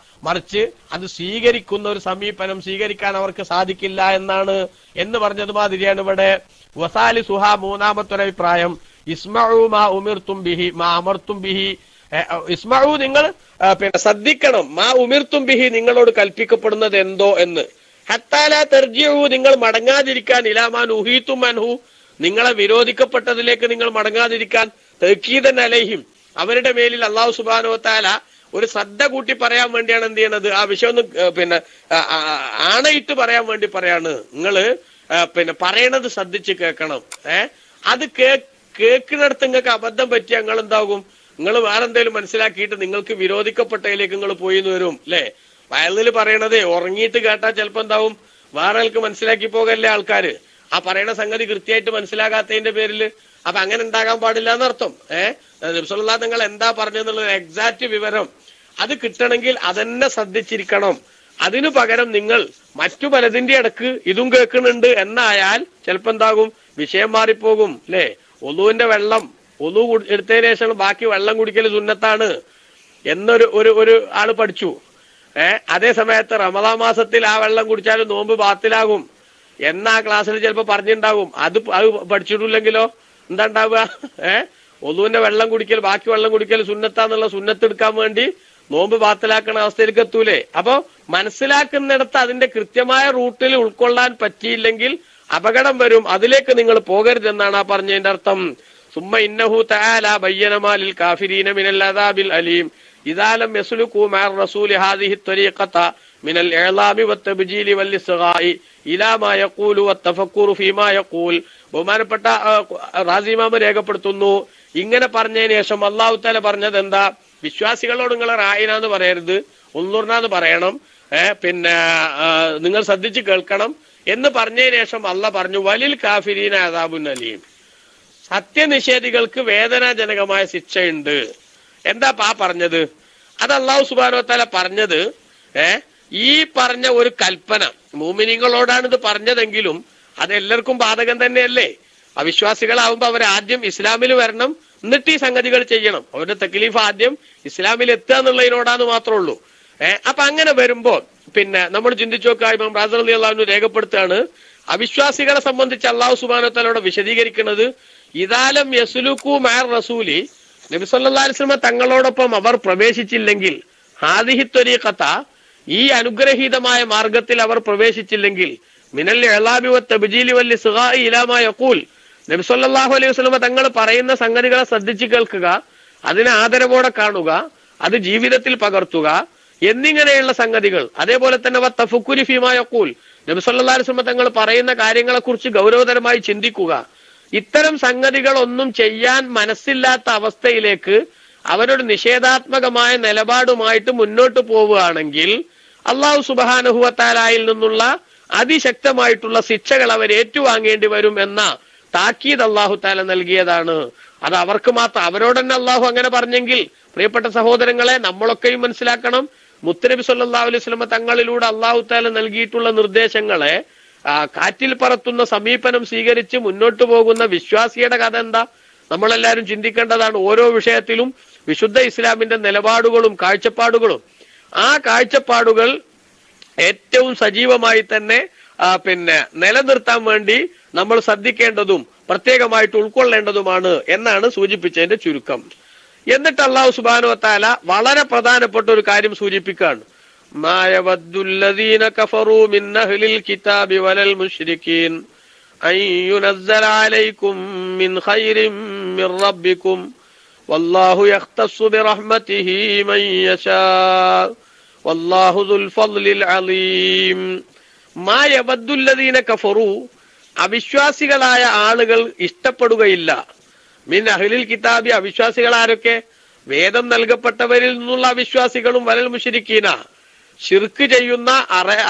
മറിച്ച് അത് സ്വീകരിക്കുന്ന ഒരു സമീപനം സ്വീകരിക്കാൻ അവർക്ക് സാധിക്കില്ല എന്ന് പറഞ്ഞത് മാതിരിയാണ് ഇവിടെ. വസാലി സുഹ മൂന്നാമത്തെ അഭിപ്രായം ഇസ്മഉ മാ ഉമിർതും ബിഹി മാ അമർതും ബിഹി, ഇസ്മഉ നിങ്ങൾ ശ്രദ്ധിക്കണം, മാ ഉമിർതും ബിഹി നിങ്ങളോട് കൽപ്പിക്കപ്പെടുന്നത് എന്തോ എന്ന്. ഹത്താലാ തർജിഉ നിങ്ങൾ മടങ്ങാതിരിക്കാൻ, ഇലാമാ നുഹീതും അൻഹു നിങ്ങളെ വിരോധിക്കപ്പെട്ടതിലേക്ക് നിങ്ങൾ മടങ്ങാതിരിക്കാൻ, തഅ്കീദൻ അലൈഹിം അവരുടെ മേലിൽ അല്ലാഹു സുബ്ഹാനഹു വ തആല ഒരു ശ്രദ്ധ കൂട്ടി പറയാൻ വേണ്ടിയാണ് എന്ത് ചെയ്യണത്? ആ വിഷയം ഒന്ന് ആണയിട്ട് പറയാൻ വേണ്ടി പറയാണ്. നിങ്ങള് പറയണത് ശ്രദ്ധിച്ച് കേൾക്കണം. അത് കേൾക്കുന്നിടത്ത് നിങ്ങൾക്ക് അബദ്ധം പറ്റിയ നിങ്ങൾ എന്താകും? നിങ്ങൾ വേറെ എന്തെങ്കിലും മനസ്സിലാക്കിയിട്ട് നിങ്ങൾക്ക് വിരോധിക്കപ്പെട്ടതിലേക്ക് നിങ്ങൾ പോയി വരും അല്ലെ? വയലിൽ പറയണതേ ഉറങ്ങിയിട്ട് കേട്ടാൽ ചിലപ്പോ എന്താവും? വേറെ ആൾക്ക് മനസ്സിലാക്കി പോകല്ലേ ആൾക്കാര്, ആ പറയണ സംഗതി കൃത്യമായിട്ട് മനസ്സിലാകാത്തതിന്റെ പേരിൽ. അപ്പൊ അങ്ങനെ ഉണ്ടാകാൻ പാടില്ല എന്നർത്ഥം. നബി സല്ലല്ലാഹു നിങ്ങൾ എന്താ പറഞ്ഞെന്നുള്ള എക്സാക്ട് വിവരം അത് കിട്ടണമെങ്കിൽ അതന്നെ ശ്രദ്ധിച്ചിരിക്കണം. അതിനു പകരം നിങ്ങൾ മറ്റു പലതിന്റെ ഇടക്ക് ഇതും കേൾക്കുന്നുണ്ട് എന്നായാൽ ചിലപ്പോ എന്താകും? വിഷയം മാറിപ്പോകും അല്ലെ? ഒളുവിന്റെ വെള്ളം ഒളു എടുത്തതിന് ശേഷം ബാക്കി വെള്ളം കുടിക്കൽ സുന്നത്താണ് എന്നൊരു ഒരു ആള് പഠിച്ചു. അതേ സമയത്ത് റമദാൻ മാസത്തിൽ ആ വെള്ളം കുടിച്ചാലും നോമ്പ് ബാത്തിലാകും എന്നാ ക്ലാസ്സിൽ ചിലപ്പോ പറഞ്ഞിട്ടുണ്ടാകും. അത് പഠിച്ചിട്ടില്ലെങ്കിലോ എന്താ ഉണ്ടാവുക? ഒളുവിന്റെ വെള്ളം കുടിക്കൽ ബാക്കി വെള്ളം കുടിക്കൽ സുന്നത്താന്നുള്ള സുന്നത്ത് എടുക്കാൻ വേണ്ടി നോമ്പ് ബാത്തിലാക്കുന്ന അവസ്ഥയിലേക്ക് എത്തൂലേ? അപ്പൊ മനസ്സിലാക്കുന്നിടത്ത് അതിന്റെ കൃത്യമായ റൂട്ടിൽ ഉൾക്കൊള്ളാൻ പറ്റിയില്ലെങ്കിൽ അപകടം വരും. അതിലേക്ക് നിങ്ങൾ പോകരുതെന്നാണ് ആ പറഞ്ഞതിന്റെ അർത്ഥം. സുമ്മ ഇന്നഹു തആല ബയ്യന മാ ലിൽ കാഫിരീന മിനൽ അദാബിൽ അലീം ഇദാ ലം യസ്ലുകൂ മഅർ റസൂലി ഹാദിഹി ത്വരീഖത മിനൽ ഇഅ്ലാമി വത്തബ്ജീലി വൽ ഇസ്ഗാഇ ഇലാ മാ യഖൂലു വത്തഫക്കുറു ഫീമാ യഖൂൽ. ബഹുമാനപ്പെട്ട റാസി ഇമാം രേഖപ്പെടുത്തുന്നു, ഇങ്ങനെ പറഞ്ഞതിന് ശേഷം അല്ലാഹു തആല പറഞ്ഞത് എന്താ? വിശ്വാസികളോട് നിങ്ങൾ റായിന എന്ന് പറയരുത്, ഉൻളുർന എന്ന് പറയണം, നിങ്ങൾ ശ്രദ്ധിച്ച് കേൾക്കണം എന്ന് പറഞ്ഞതിന് ശേഷം അള്ളാഹ് പറഞ്ഞു വലിൽ കാഫിരീന അദാബുൻ അലീം, സത്യനിഷേധികൾക്ക് വേദനാജനകമായ ശിക്ഷയുണ്ട്. എന്താ പറഞ്ഞത്? അത് അല്ലാഹു സുബ്ഹാനഹു വ തആല പറഞ്ഞത് ഈ പറഞ്ഞ ഒരു കൽപ്പന മുഅ്മിനീങ്ങളോടാണ് ഇത് പറഞ്ഞതെങ്കിലും അത് എല്ലാവർക്കും ബാധകം തന്നെയല്ലേ? അവിശ്വാസികളാവുമ്പോ അവർ ആദ്യം ഇസ്ലാമിൽ വരണം, എന്നിട്ട് ഈ സംഗതികൾ ചെയ്യണം. അവരുടെ തക്ലീഫ് ആദ്യം ഇസ്ലാമിൽ എത്തുക എന്നുള്ളതിനോടാന്ന് മാത്രമേ ഉള്ളൂ. അപ്പൊ അങ്ങനെ വരുമ്പോ നമ്മൾ ചിന്തിച്ചു നോക്കുക, ഇമാം റാസി റളിയല്ലാഹു അൻഹു രേഖപ്പെടുത്തുകയാണ്, അവിശ്വാസികളെ സംബന്ധിച്ച് അല്ലാഹു സുബ്ഹാനഹു വ തആല വിശദീകരിക്കുന്നത് ഇദാലം യസ്ലുകൂ മഅർ റസൂലി, നബി സല്ലല്ലാഹു അലൈഹി വസല്ലം തങ്ങളോടൊപ്പം അവർ പ്രവേശിച്ചില്ലെങ്കിൽ, ഹാദിഹി ത്വരീഖത ഈ അനുഗ്രഹീതമായ മാർഗത്തിൽ അവർ പ്രവേശിച്ചില്ലെങ്കിൽ, മിനൽ ഇഅ്ലാബി വത്തബ്ജീലി വൽ ഇസ്ഗാഇ ഇലാ മാ യഖൂൽ, നബി സല്ലല്ലാഹു അലൈഹി വസല്ലം തങ്ങൾ പറയുന്ന സംഗതികളെ ശ്രദ്ധിച്ച് കേൾക്കുക, അതിനെ ആദരവോടെ കാണുക, അത് ജീവിതത്തിൽ പകർത്തുക എന്നിങ്ങനെയുള്ള സംഗതികൾ. അതേപോലെ തന്നെ വത്തഫക്കുരി ഫീമാ യഖൂൽ, നബി സല്ലല്ലാഹു അലൈഹി വസല്ലം തങ്ങൾ പറയുന്ന കാര്യങ്ങളെ കുറിച്ച് ഗൗരവതരമായി ചിന്തിക്കുക. ഇത്തരം സംഗതികൾ ഒന്നും ചെയ്യാൻ മനസ്സില്ലാത്ത അവസ്ഥയിലേക്ക് അവരുടെ നിഷേധാത്മകമായ നിലപാടുമായിട്ട് മുന്നോട്ട് പോവുകയാണെങ്കിൽ അല്ലാഹു സുബ്ഹാനഹു വ തആലയിൽ നിന്നുള്ള അതിശക്തമായിട്ടുള്ള ശിക്ഷകൾ അവർ ഏറ്റുവാങ്ങേണ്ടി വരും എന്ന താക്കീത് അല്ലാഹു തആല നൽകിയതാണ്. അത് അവർക്ക് മാത്രം, അവരോട് തന്നെ അല്ലാഹു അങ്ങനെ പറഞ്ഞെങ്കിൽ പ്രിയപ്പെട്ട സഹോദരങ്ങളെ നമ്മളൊക്കെയും മനസ്സിലാക്കണം, മുത്തുനബി സല്ലല്ലാഹു അലൈഹി വസല്ലം തങ്ങളിലൂടെ അല്ലാഹു തആല നൽകിയിട്ടുള്ള നിർദ്ദേശങ്ങളെ കാറ്റിൽ പറത്തുന്ന സമീപനം സ്വീകരിച്ച് മുന്നോട്ട് പോകുന്ന വിശ്വാസിയുടെ കഥ എന്താ? നമ്മളെല്ലാവരും ചിന്തിക്കേണ്ടതാണ്. ഓരോ വിഷയത്തിലും വിശുദ്ധ ഇസ്ലാമിന്റെ നിലപാടുകളും കാഴ്ചപ്പാടുകളും, ആ കാഴ്ചപ്പാടുകൾ ഏറ്റവും സജീവമായി തന്നെ നിലനിർത്താൻ വേണ്ടി നമ്മൾ ശ്രദ്ധിക്കേണ്ടതും പ്രത്യേകമായിട്ട് ഉൾക്കൊള്ളേണ്ടതുമാണ് എന്നാണ് സൂചിപ്പിച്ചതിന്റെ ചുരുക്കം. എന്നിട്ട് അല്ലാഹു സുബ്ഹാനഹു വ തആല വളരെ പ്രധാനപ്പെട്ട ഒരു കാര്യം സൂചിപ്പിക്കുകയാണ്. മാ യവദ്ദുല്ലദീന കഫറൂ മിൻ അഹ്ലിൽ കിതാബി വലൽ മുശ്രികീൻ അൻ യുനസ്സല അലൈക്കും മിൻ ഖൈരിൻ മിർ റബ്ബിക്കും വല്ലാഹു യഖ്തസ്സു ബിറഹ്മതിഹി മൻ യശാ വല്ലാഹു ദുൽ ഫദ്ലിൽ അലീം. മാ യവദ്ദുല്ലദീന കഫറൂ, അവിശ്വാസികളായ ആളുകൾ ഇഷ്ടപ്പെടുകയില്ല. മിൻ അഹ്ലിൽ കിതാബി, അവിശ്വാസികൾ ആരൊക്കെ? വേദം നൽകപ്പെട്ടവരിൽ നിന്നുള്ള അവിശ്വാസികളും വലൽ മുശ്രിക്കീന, ശിർക്ക് ചെയ്യുന്ന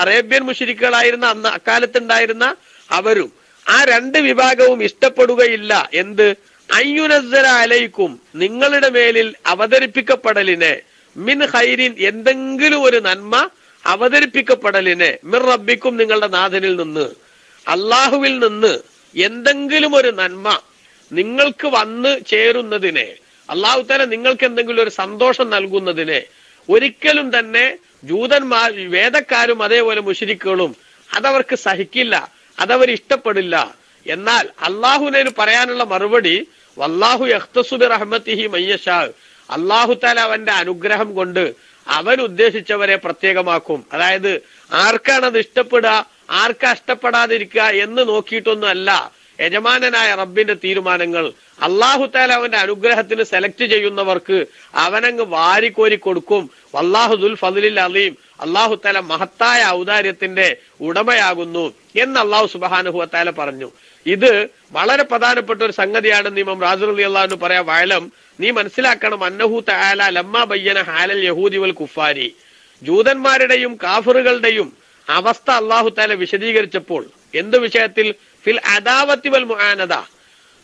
അറേബ്യൻ മുശ്രിക്കുകളായിരുന്ന അന്ന് അക്കാലത്തുണ്ടായിരുന്ന അവരും, ആ രണ്ട് വിഭാഗവും ഇഷ്ടപ്പെടുകയില്ല. എന്ത്? അയ്യുനസ്സല അലൈക്കും, നിങ്ങളുടെ മേലിൽ അവതരിപ്പിക്കപ്പെടലിനെ, മിൻ ഖൈരിൻ, എന്തെങ്കിലും ഒരു നന്മ അവതരിപ്പിക്കപ്പെടലിനെ, മിർ റബ്ബിക്കും, നിങ്ങളുടെ നാഥനിൽ നിന്ന്, അള്ളാഹുവിൽ നിന്ന് എന്തെങ്കിലും ഒരു നന്മ നിങ്ങൾക്ക് വന്ന് ചേരുന്നതിനെ, അള്ളാഹു തആല നിങ്ങൾക്ക് എന്തെങ്കിലും ഒരു സന്തോഷം നൽകുന്നതിനെ ഒരിക്കലും തന്നെ ജൂതന്മാർ, വേദക്കാരും അതേപോലെ മുശ്രിക്കുകളും അതവർക്ക് സഹിക്കില്ല, അതവർ ഇഷ്ടപ്പെടില്ല. എന്നാൽ അള്ളാഹുവിന് പറയാനുള്ള മറുപടി, വല്ലാഹു യഖ്തസ്സു ബിറഹ്മതിഹി മൻ യശാ, അള്ളാഹു തആല അവന്റെ അനുഗ്രഹം കൊണ്ട് അവൻ ഉദ്ദേശിച്ചവരെ പ്രത്യേകമാക്കും. അതായത് ആർക്കാണത് ഇഷ്ടപ്പെടുക, ആർക്കാ ഇഷ്ടപ്പെടാതിരിക്കുക എന്ന് നോക്കിയിട്ടൊന്നും അല്ല യജമാനനായ റബ്ബിന്റെ തീരുമാനങ്ങൾ. അള്ളാഹു തആല അവന്റെ അനുഗ്രഹത്തിന് സെലക്ട് ചെയ്യുന്നവർക്ക് അവനങ്ങ് വാരിക്കോരി കൊടുക്കും. വല്ലാഹു ദുൽ ഫദ്ലിൽ അലീം, അള്ളാഹു തആല മഹത്തായ ഔദാര്യത്തിന്റെ ഉടമയാകുന്നു എന്ന് അള്ളാഹു സുബ്ഹാനഹു വ തആല പറഞ്ഞു. ഇത് വളരെ പ്രധാനപ്പെട്ട ഒരു സംഗതിയാണെന്ന് ഇമാം റാസി റളിയല്ലാഹു അൻഹു പറയാ. വഅലം, നീ മനസ്സിലാക്കണം, അന്നഹു തആല ലമ്മാ ബയ്യന ഹാലൽ യഹൂദി വൽ കുഫാരി, ജൂതന്മാരുടെയും കാഫിറുകളുടെയും അവസ്ഥ അള്ളാഹു തആല വിശദീകരിച്ചപ്പോൾ, എന്ത് വിഷയത്തിൽ? ഫിൽ അദാവത്തി വൽ മുആനദ,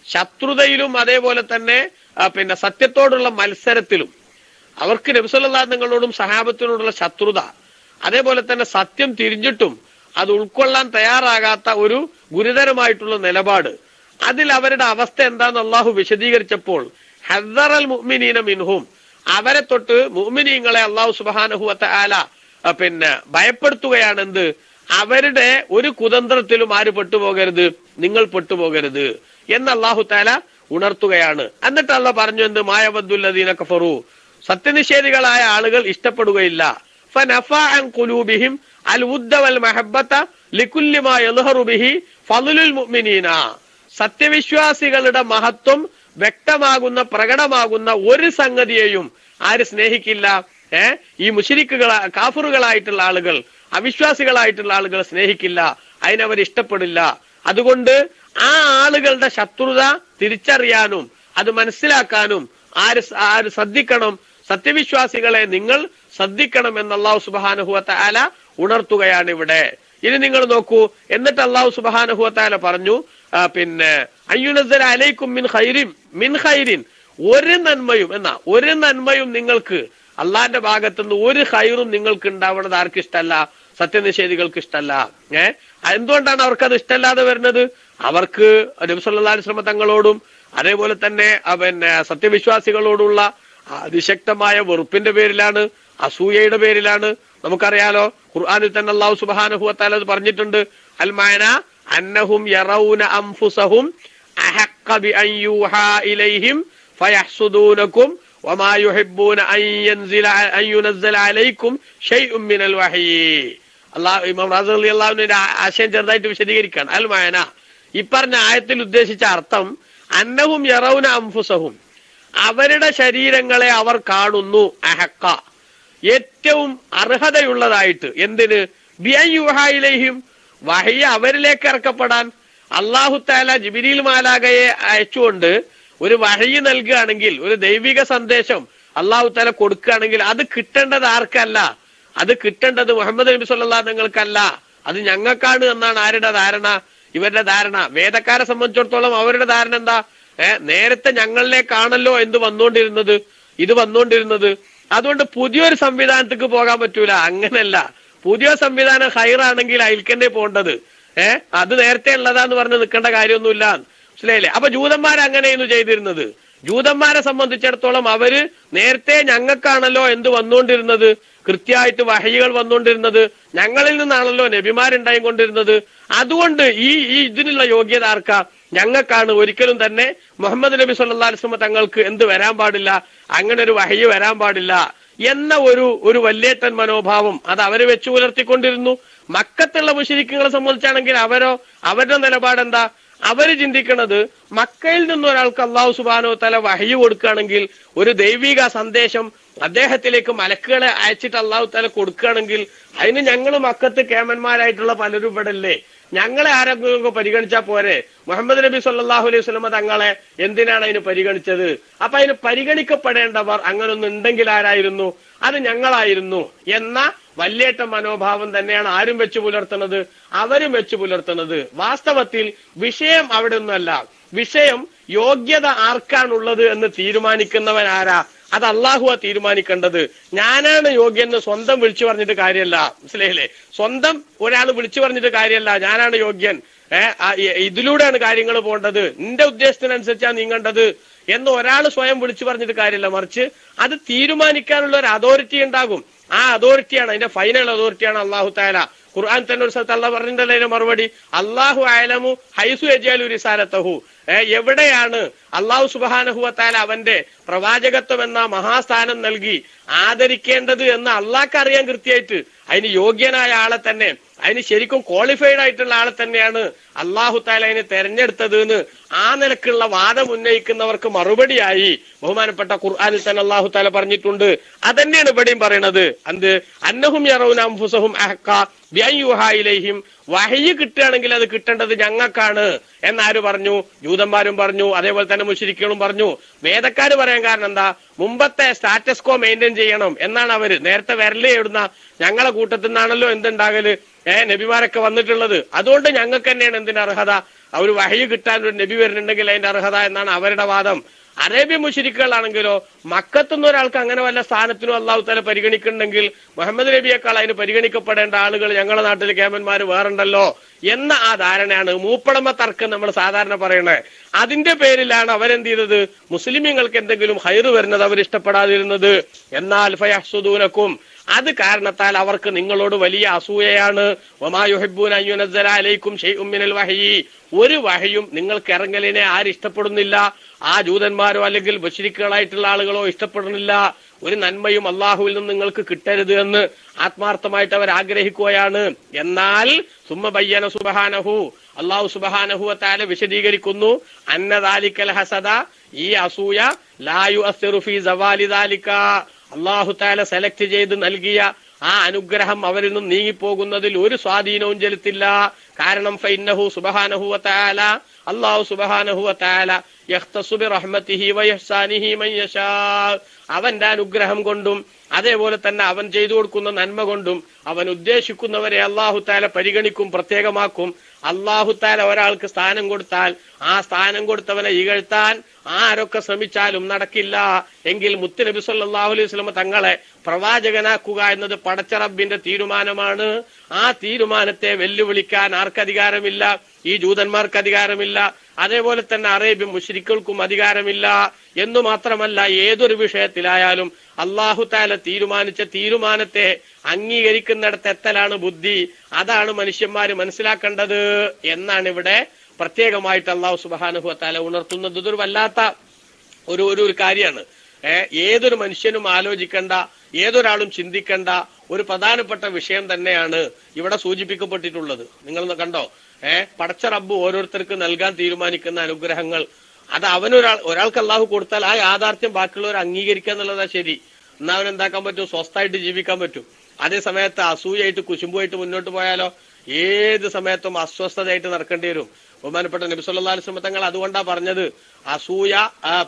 ശത്രുതയിലും അതേപോലെ തന്നെ സത്യത്തോടുള്ള മത്സരത്തിലും, അവർക്ക് നബി സല്ലല്ലാഹു അലൈഹി വസല്ലമയോടും സഹാബത്തിനോടുള്ള ശത്രുത, അതേപോലെ തന്നെ സത്യം തിരിഞ്ഞിട്ടും അത് ഉൾക്കൊള്ളാൻ തയ്യാറാകാത്ത ഒരു ഗുരുതരമായിട്ടുള്ള നിലപാട്, അതിൽ അവരുടെ അവസ്ഥ എന്താന്ന് അള്ളാഹു വിശദീകരിച്ചപ്പോൾ, ഹദ്ദറൽ മുഅ്മിനീന മിൻഹും, അവരെ തൊട്ട് മുഅ്മിനീങ്ങളെ അള്ളാഹു സുബ്ഹാനഹു വ തആല ഭയപ്പെടുത്തുകയാണെന്ത്? അവരുടെ ഒരു കുതന്ത്രത്തിലും ആര് പെട്ടുപോകരുത്, നിങ്ങൾ പെട്ടുപോകരുത് എന്ന് അള്ളാഹു തആല ഉണർത്തുകയാണ്. എന്നിട്ട് അള്ളാഹ് പറഞ്ഞു എന്ത്? മാ യവദ്ദുല്ലദീന കഫറൂ, സത്യനിഷേധികളായ ആളുകൾ ഇഷ്ടപ്പെടുകയില്ല. ഫനഫഅ അൻ ഖുലൂബിഹിം അൽ വുദ്ദ വൽ മഹബ്ബത ലികുല്ലി മാ യദ്ഹറു ബിഹി ഫദ്ലുൽ മുഅ്മിനീന, സത്യവിശ്വാസികളുടെ മഹത്വം വ്യക്തമാകുന്ന, പ്രകടമാകുന്ന ഒരു സംഗതിയെയും ആര് സ്നേഹിക്കില്ല? ഈ മുശ്രിക്കുകളാ കാഫിറുകളായിട്ടുള്ള ആളുകൾ, അവിശ്വാസികളായിട്ടുള്ള ആളുകൾ സ്നേഹിക്കില്ല, അതിനവർ ഇഷ്ടപ്പെടില്ല. അതുകൊണ്ട് ആ ആളുകളുടെ ശത്രുത തിരിച്ചറിയാനും അത് മനസ്സിലാക്കാനും ആര് ശ്രദ്ധിക്കണം? സത്യവിശ്വാസികളെ നിങ്ങൾ ശ്രദ്ധിക്കണം എന്ന് അല്ലാഹു സുബ്ഹാനഹു വ തആല ഉണർത്തുകയാണ് ഇവിടെ. ഇനി നിങ്ങൾ നോക്കൂ, എന്നിട്ട് അല്ലാഹു സുബ്ഹാനഹു വ തആല പറഞ്ഞു, അയ്യുനസ്സല അലൈക്കും മിൻ ഖൈരിൻ, ഒരു നന്മയും, ഒരു നന്മയും നിങ്ങൾക്ക് അള്ളാന്റെ ഭാഗത്തുനിന്ന് ഒരു ഖൈറും നിങ്ങൾക്ക് ഉണ്ടാവുന്നത് ആർക്ക് ഇഷ്ടമല്ല? സത്യനിഷേധികൾക്ക് ഇഷ്ടമല്ല. എന്തുകൊണ്ടാണ് അവർക്കത് ഇഷ്ടമല്ലാതെ വരുന്നത്? അവർക്ക് നബി സല്ലല്ലാഹു അലൈഹി വസല്ലം തങ്ങളോടും അതേപോലെ തന്നെ സത്യവിശ്വാസികളോടുള്ള അതിശക്തമായ വെറുപ്പിന്റെ പേരിലാണ്, അസൂയയുടെ പേരിലാണ്. നമുക്കറിയാലോ, ഖുർആനിൽ തന്നെ അല്ലാഹു സുബ്ഹാനഹു വ തആല പറഞ്ഞിട്ടുണ്ട്, അൽ മഅന അന്നഹും യറൗന അൻഫുസഹും അഹഖ ബി അൻ യൂഹാ ഇലൈഹിം ഫയഹ്സുദൂനകും വമാ യുഹിബ്ബൂന അൻ യുനസ്സല അലൈക്കും ഷൈഉം മിനൽ വഹീ. ഇമാം റാസി റളിയല്ലാഹു അൻഹുവിന്റെ ആശയം ചെറുതായിട്ട് വിശദീകരിക്കുകയാണ്. അൽ മഅന, ഈ പറഞ്ഞ ആയത്തിൽ ഉദ്ദേശിച്ച അർത്ഥം, അന്നഹും യറൗന അൻഫുസഹും, അവരുടെ ശരീരങ്ങളെ അവർ കാണുന്നു, അഹഖ, ഏറ്റവും അർഹതയുള്ളതായിട്ട്. എന്തിന്? ബി അൻ യൂഹാ ഇലൈഹിം, വഹി അവരിലേക്ക് ഇറക്കപ്പെടാൻ. അല്ലാഹു തആല ജിബ്രീൽ മാലാഖയെ അയച്ചുകൊണ്ട് ഒരു വഹി നൽകുകയാണെങ്കിൽ, ഒരു ദൈവിക സന്ദേശം അല്ലാഹു തആല കൊടുക്കുകയാണെങ്കിൽ, അത് കിട്ടേണ്ടത് ആർക്കല്ല? അത് കിട്ടേണ്ടത് മുഹമ്മദ് നബി സല്ലല്ലാഹു അലൈഹി വസല്ലമക്കല്ല, അത് ഞങ്ങൾക്കാണ് എന്നാണ് ആരുടെ ധാരണ? ഇവരുടെ ധാരണ. വേദക്കാരെ സംബന്ധിച്ചിടത്തോളം അവരുടെ ധാരണ എന്താ? നേരത്തെ ഞങ്ങളിലേക്കാണല്ലോ ഇത് വന്നുകൊണ്ടിരുന്നത്. അതുകൊണ്ട് പുതിയൊരു സംവിധാനത്തേക്ക് പോകാൻ പറ്റൂല. അങ്ങനല്ല, പുതിയ സംവിധാനം ഹൈറാണെങ്കിൽ അയൽക്കന്നെ പോകേണ്ടത്. അത് നേരത്തെ ഉള്ളതാന്ന് പറഞ്ഞ് നിൽക്കേണ്ട കാര്യമൊന്നുമില്ല. മനസ്സിലായില്ലേ? അപ്പൊ ജൂതന്മാരങ്ങനെയായിരുന്നു ചെയ്തിരുന്നത്. ജൂതന്മാരെ സംബന്ധിച്ചിടത്തോളം അവര് നേരത്തെ ഞങ്ങൾക്കാണല്ലോ വന്നുകൊണ്ടിരുന്നത്, കൃത്യമായിട്ട് വഹയികൾ വന്നുകൊണ്ടിരുന്നത്, ഞങ്ങളിൽ നിന്നാണല്ലോ നബിമാരുണ്ടായിക്കൊണ്ടിരുന്നത്. അതുകൊണ്ട് ഈ ഇതിനുള്ള യോഗ്യത ആർക്കാ? ഞങ്ങൾക്കാണ്. ഒരിക്കലും തന്നെ മുഹമ്മദ് നബി സല്ലല്ലാഹു അലൈഹി വസല്ലം തങ്ങൾക്ക് വരാൻ പാടില്ല, അങ്ങനെ ഒരു വഹയി വരാൻ പാടില്ല എന്ന ഒരു വല്യേട്ടൻ മനോഭാവം അത് അവര് വെച്ചു പുലർത്തിക്കൊണ്ടിരുന്നു. മക്കത്തുള്ള മുശ്രിക്കുകളെ സംബന്ധിച്ചാണെങ്കിൽ അവരുടെ നിലപാടെന്താ? അവര് ചിന്തിക്കുന്നത് മക്കയിൽ നിന്ന് ഒരാൾക്ക് അള്ളാഹു സുബ്ഹാനഹു വ തആല വഹ്യ് കൊടുക്കുകയാണെങ്കിൽ, ഒരു ദൈവിക സന്ദേശം അദ്ദേഹത്തിലേക്ക് മലക്കുകളെ അയച്ചിട്ട് അള്ളാഹു തആല കൊടുക്കുകയാണെങ്കിൽ അതിന് ഞങ്ങൾ മക്കത്ത് കേമന്മാരായിട്ടുള്ള പലരും ഇവിടെ ഇല്ലേ, ഞങ്ങളെ ആരെങ്കിലും പരിഗണിച്ചാൽ പോരെ? മുഹമ്മദ് നബി സല്ലല്ലാഹു അലൈഹി വസല്ലം തങ്ങളെ എന്തിനാണ് അതിന് പരിഗണിച്ചത്? അപ്പൊ അതിന് പരിഗണിക്കപ്പെടേണ്ടവർ അങ്ങനൊന്നും ഉണ്ടെങ്കിൽ ആരായിരുന്നു? അത് ഞങ്ങളായിരുന്നു എന്ന വല്യേട്ട മനോഭാവം തന്നെയാണ് ആരും വെച്ചു പുലർത്തുന്നത്, അവരും വെച്ചു പുലർത്തുന്നത്. വാസ്തവത്തിൽ വിഷയം അവിടെ ഒന്നുമല്ല. വിഷയം യോഗ്യത ആർക്കാണുള്ളത് എന്ന് തീരുമാനിക്കുന്നവൻ ആരാ? അത് അള്ളാഹുവാ തീരുമാനിക്കേണ്ടത്. ഞാനാണ് യോഗ്യന് സ്വന്തം വിളിച്ചു പറഞ്ഞിട്ട് കാര്യമല്ല. മനസ്സിലായില്ലേ? സ്വന്തം ഒരാൾ വിളിച്ചു പറഞ്ഞിട്ട് കാര്യമല്ല, ഞാനാണ് യോഗ്യൻ, ഇതിലൂടെയാണ് കാര്യങ്ങൾ പോകേണ്ടത്, നിന്റെ ഉദ്ദേശത്തിനനുസരിച്ചാണ് നീങ്ങേണ്ടത് എന്ന് ഒരാൾ സ്വയം വിളിച്ചു പറഞ്ഞിട്ട് കാര്യമല്ല. മറിച്ച് അത് തീരുമാനിക്കാനുള്ള ഒരു അതോറിറ്റി ഉണ്ടാകും. ആ അതോറിറ്റിയാണ്, അതിന്റെ ഫൈനൽ അതോറിറ്റിയാണ് അള്ളാഹു തആല. ഖുർആൻ തന്നെ ഒരു സ്ഥലത്ത് അള്ളാഹ് പറഞ്ഞിട്ടുണ്ടല്ലോ അതിന്റെ മറുപടി, അല്ലാഹു അഅലമു ഹൈസു യജഅലു റിസാലതഹു. എവിടെയാണ് അള്ളാഹു സുബ്ഹാനഹു വ തആല അവന്റെ പ്രവാചകത്വം എന്ന മഹാസ്ഥാനം നൽകി ആദരിക്കേണ്ടത് എന്ന് അള്ളാഹ്ക്ക് അറിയാൻ കൃത്യമായിട്ട്. അതിന് യോഗ്യനായ ആളെ തന്നെ, അതിന് ശരിക്കും ക്വാളിഫൈഡ് ആയിട്ടുള്ള ആളെ തന്നെയാണ് അള്ളാഹു തആല അതിനെ തെരഞ്ഞെടുത്തത് എന്ന് ആ നിലക്കുള്ള വാദം ഉന്നയിക്കുന്നവർക്ക് മറുപടിയായി ബഹുമാനപ്പെട്ട ഖുർആനിൽ തന്നെ അള്ളാഹു തആല പറഞ്ഞിട്ടുണ്ട്. അതന്നെയാണ് ഇവിടെയും പറയണത്. എന്ത്? അന്നഹും യറൗന അൻഫുസഹും അഹ്ഖാ ബിഅൻ യുഹാ ഇലൈഹിം. വഹ്യ് കിട്ടുകയാണെങ്കിൽ അത് കിട്ടേണ്ടത് ഞങ്ങൾക്കാണ് എന്നാര് പറഞ്ഞു? ജൂതന്മാരും പറഞ്ഞു, അതേപോലെ തന്നെ മുശ്രിക്കുകളും പറഞ്ഞു. വേദക്കാര് പറയാൻ കാരണം എന്താ? മുമ്പത്തെ സ്റ്റാറ്റസ് കോ മെയിൻറ്റെയിൻ ചെയ്യണം എന്നാണ് അവര്. നേരത്തെ വിരല് എവിടുന്ന? ഞങ്ങളെ കൂട്ടത്തിൽ നിന്നാണല്ലോ എന്തുണ്ടാകല്, നബിമാരൊക്കെ വന്നിട്ടുള്ളത്. അതുകൊണ്ട് ഞങ്ങൾക്ക് തന്നെയാണ് എന്തിന് അർഹത? അവർ വഹ്യ് കിട്ടാൻ ഒരു നബി വരുന്നുണ്ടെങ്കിൽ അതിന്റെ അർഹത എന്നാണ് അവരുടെ വാദം. അറേബ്യൻ മുശ്രിക്കുകളാണെങ്കിലോ മക്കത്തുനിന്ന് ഒരാൾക്ക് അങ്ങനെ വല്ല സ്ഥാനത്തിനും അള്ളാഹു തആല പരിഗണിക്കുന്നുണ്ടെങ്കിൽ മുഹമ്മദ് നബിയേക്കാൾ അതിന് പരിഗണിക്കപ്പെടേണ്ട ആളുകൾ ഞങ്ങളുടെ നാട്ടിൽ കേമന്മാര് വേറുണ്ടല്ലോ എന്ന ആ ധാരണയാണ്. മൂപ്പടമ തർക്കം നമ്മൾ സാധാരണ പറയണേ. അതിന്റെ പേരിലാണ് അവരെന്ത് ചെയ്തത്? മുസ്ലിമീങ്ങൾക്ക് എന്തെങ്കിലും ഹൈറ് വരുന്നത് അവർ ഇഷ്ടപ്പെടാതിരുന്നത്. എന്നാൽ ഫയഹ്സുദൂനക്കും, അത് കാരണത്താൽ അവർക്ക് നിങ്ങളോട് വലിയ അസൂയയാണ്. വമാ യുഹിബ്ബൂന അൻ യുനസ്സല അലൈക്കും ശൈഉം മിനൽ വഹ്യി. ഒരു വഹയും നിങ്ങൾക്ക് ഇറങ്ങലിനെ ആരിഷ്ടപ്പെടുന്നില്ല. ആ ജൂതന്മാരോ അല്ലെങ്കിൽ മുശ്രിക്കുകളായിട്ടുള്ള ആളുകളോ ഇഷ്ടപ്പെടുന്നില്ല. ഒരു നന്മയും അള്ളാഹുവിൽ നിന്ന് നിങ്ങൾക്ക് കിട്ടരുത് എന്ന് ആത്മാർത്ഥമായിട്ട് അവർ ആഗ്രഹിക്കുകയാണ്. എന്നാൽ സുമ്മ ബയ്യന സുബ്ഹാനഹു, അള്ളാഹു സുബ്ഹാനഹു വ തആല വിശദീകരിക്കുന്നു, അന്ന ദാലികൽ ഹസദ, ഈ അസൂയ ലാ യുഅസ്സിറു ഫീ സവാലി ദാലിക, അള്ളാഹു തആല സെലക്ട് ചെയ്ത് നൽകിയ ആ അനുഗ്രഹം അവരിൽ നിന്നും നീങ്ങിപ്പോകുന്നതിൽ ഒരു സ്വാധീനവും ചെലുത്തില്ല. കാരണം ഫഇന്നഹു സുബ്ഹാനഹു വ തആല, അല്ലാഹു സുബ്ഹാനഹു വ തആല യഖ്തസു ബിറഹ്മതിഹി വയഹ്സാനിഹി മൻ യശാ, അവന്റെ അനുഗ്രഹം കൊണ്ടും അതേപോലെ തന്നെ അവൻ ചെയ്തു കൊടുക്കുന്ന നന്മ കൊണ്ടും അവൻ ഉദ്ദേശിക്കുന്നവരെ അല്ലാഹു തആല പരിഗണിക്കും, പ്രത്യേകമാക്കും. അല്ലാഹു തആല ഒരാൾക്ക് സ്ഥാനം കൊടുത്താൽ ആ സ്ഥാനം കൊടുത്തവനെ ഇകഴ്ത്താൻ ആരൊക്കെ ശ്രമിച്ചാലും നടക്കില്ല. എങ്കിൽ മുത്തുനബി സല്ലല്ലാഹു അലൈഹി വസല്ലം തങ്ങളെ പ്രവാചകനാക്കുക എന്നത് പടച്ച റബ്ബിന്റെ തീരുമാനമാണ്. ആ തീരുമാനത്തെ വെല്ലുവിളിക്കാൻ ആർക്കധികാരമില്ല? ഈ ജൂതന്മാർക്ക് അധികാരമില്ല, അതേപോലെ തന്നെ അറേബ്യൻ മുശ്രിക്കുകൾക്കും അധികാരമില്ല. എന്നു മാത്രമല്ല, ഏതൊരു വിഷയത്തിലായാലും അല്ലാഹു തആല തീരുമാനിച്ച തീരുമാനത്തെ അംഗീകരിക്കുന്നിടത്ത് എത്തലാണ് ബുദ്ധി. അതാണ് മനുഷ്യന്മാര് മനസ്സിലാക്കേണ്ടത് എന്നാണ് ഇവിടെ പ്രത്യേകമായിട്ട് അല്ലാഹു സുബ്ഹാനഹു വ തആല ഉണർത്തുന്നത്. ഇതൊരു വല്ലാത്ത ഒരു കാര്യമാണ്. ഏതൊരു മനുഷ്യനും ആലോചിക്കേണ്ട, ഏതൊരാളും ചിന്തിക്കേണ്ട ഒരു പ്രധാനപ്പെട്ട വിഷയം തന്നെയാണ് ഇവിടെ സൂചിപ്പിക്കപ്പെട്ടിട്ടുള്ളത്. നിങ്ങൾ കണ്ടോ? പടച്ച റബ്ബ് ഓരോരുത്തർക്ക് നൽകാൻ തീരുമാനിക്കുന്ന അനുഗ്രഹങ്ങൾ അത് ഒരാൾക്ക് അള്ളാഹു കൊടുത്താൽ ആ യാഥാർത്ഥ്യം ബാക്കിയുള്ളവർ അംഗീകരിക്കുക എന്നുള്ളതാ ശരി. എന്നാ അവൻ എന്താക്കാൻ പറ്റും? സ്വസ്ഥമായിട്ട് ജീവിക്കാൻ പറ്റും. അതേ സമയത്ത് അസൂയായിട്ട് കുശുമ്പുമായിട്ട് മുന്നോട്ട് പോയാലോ ഏത് സമയത്തും അസ്വസ്ഥതയായിട്ട് നടക്കേണ്ടി വരും. ബഹുമാനപ്പെട്ട നബി സല്ലല്ലാഹു അലൈഹി വസല്ലം തങ്ങൾ അതുകൊണ്ടാ പറഞ്ഞത്, അസൂയ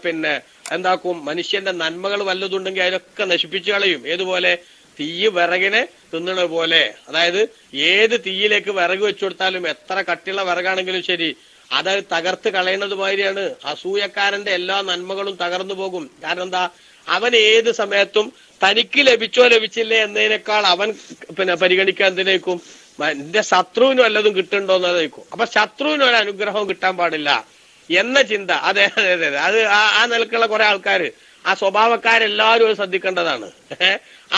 പിന്നെ എന്താക്കും? മനുഷ്യന്റെ നന്മകൾ വല്ലതുണ്ടെങ്കിൽ അതിലൊക്കെ നശിപ്പിച്ചു കളയും. ഏതുപോലെ? തീയ് വിറകിനെ തിന്നണ പോലെ. അതായത് ഏത് തീയിലേക്ക് വിറക് വെച്ചു കൊടുത്താലും എത്ര കട്ടിയുള്ള വിറകാണെങ്കിലും ശരി, അത് തകർത്ത് കളയുന്നത് മാതിരിയാണ് അസൂയക്കാരന്റെ എല്ലാ നന്മകളും തകർന്നു പോകും. കാരണം എന്താ? അവൻ ഏത് സമയത്തും തനിക്ക് ലഭിച്ചോ ലഭിച്ചില്ലേ എന്നതിനേക്കാൾ അവൻ പരിഗണിക്കാൻ എന്തിനേക്കും? എന്റെ ശത്രുവിനും വല്ലതും കിട്ടുന്നുണ്ടോ എന്നതേക്കും. അപ്പൊ ശത്രുവിന് ഒരു അനുഗ്രഹവും കിട്ടാൻ പാടില്ല എന്ന ചിന്ത. അതെ അതെ അതെ അത് ആ നിലക്കുള്ള കുറെ ആൾക്കാര്, ആ സ്വഭാവക്കാരെല്ലാവരും അത് ശ്രദ്ധിക്കേണ്ടതാണ്.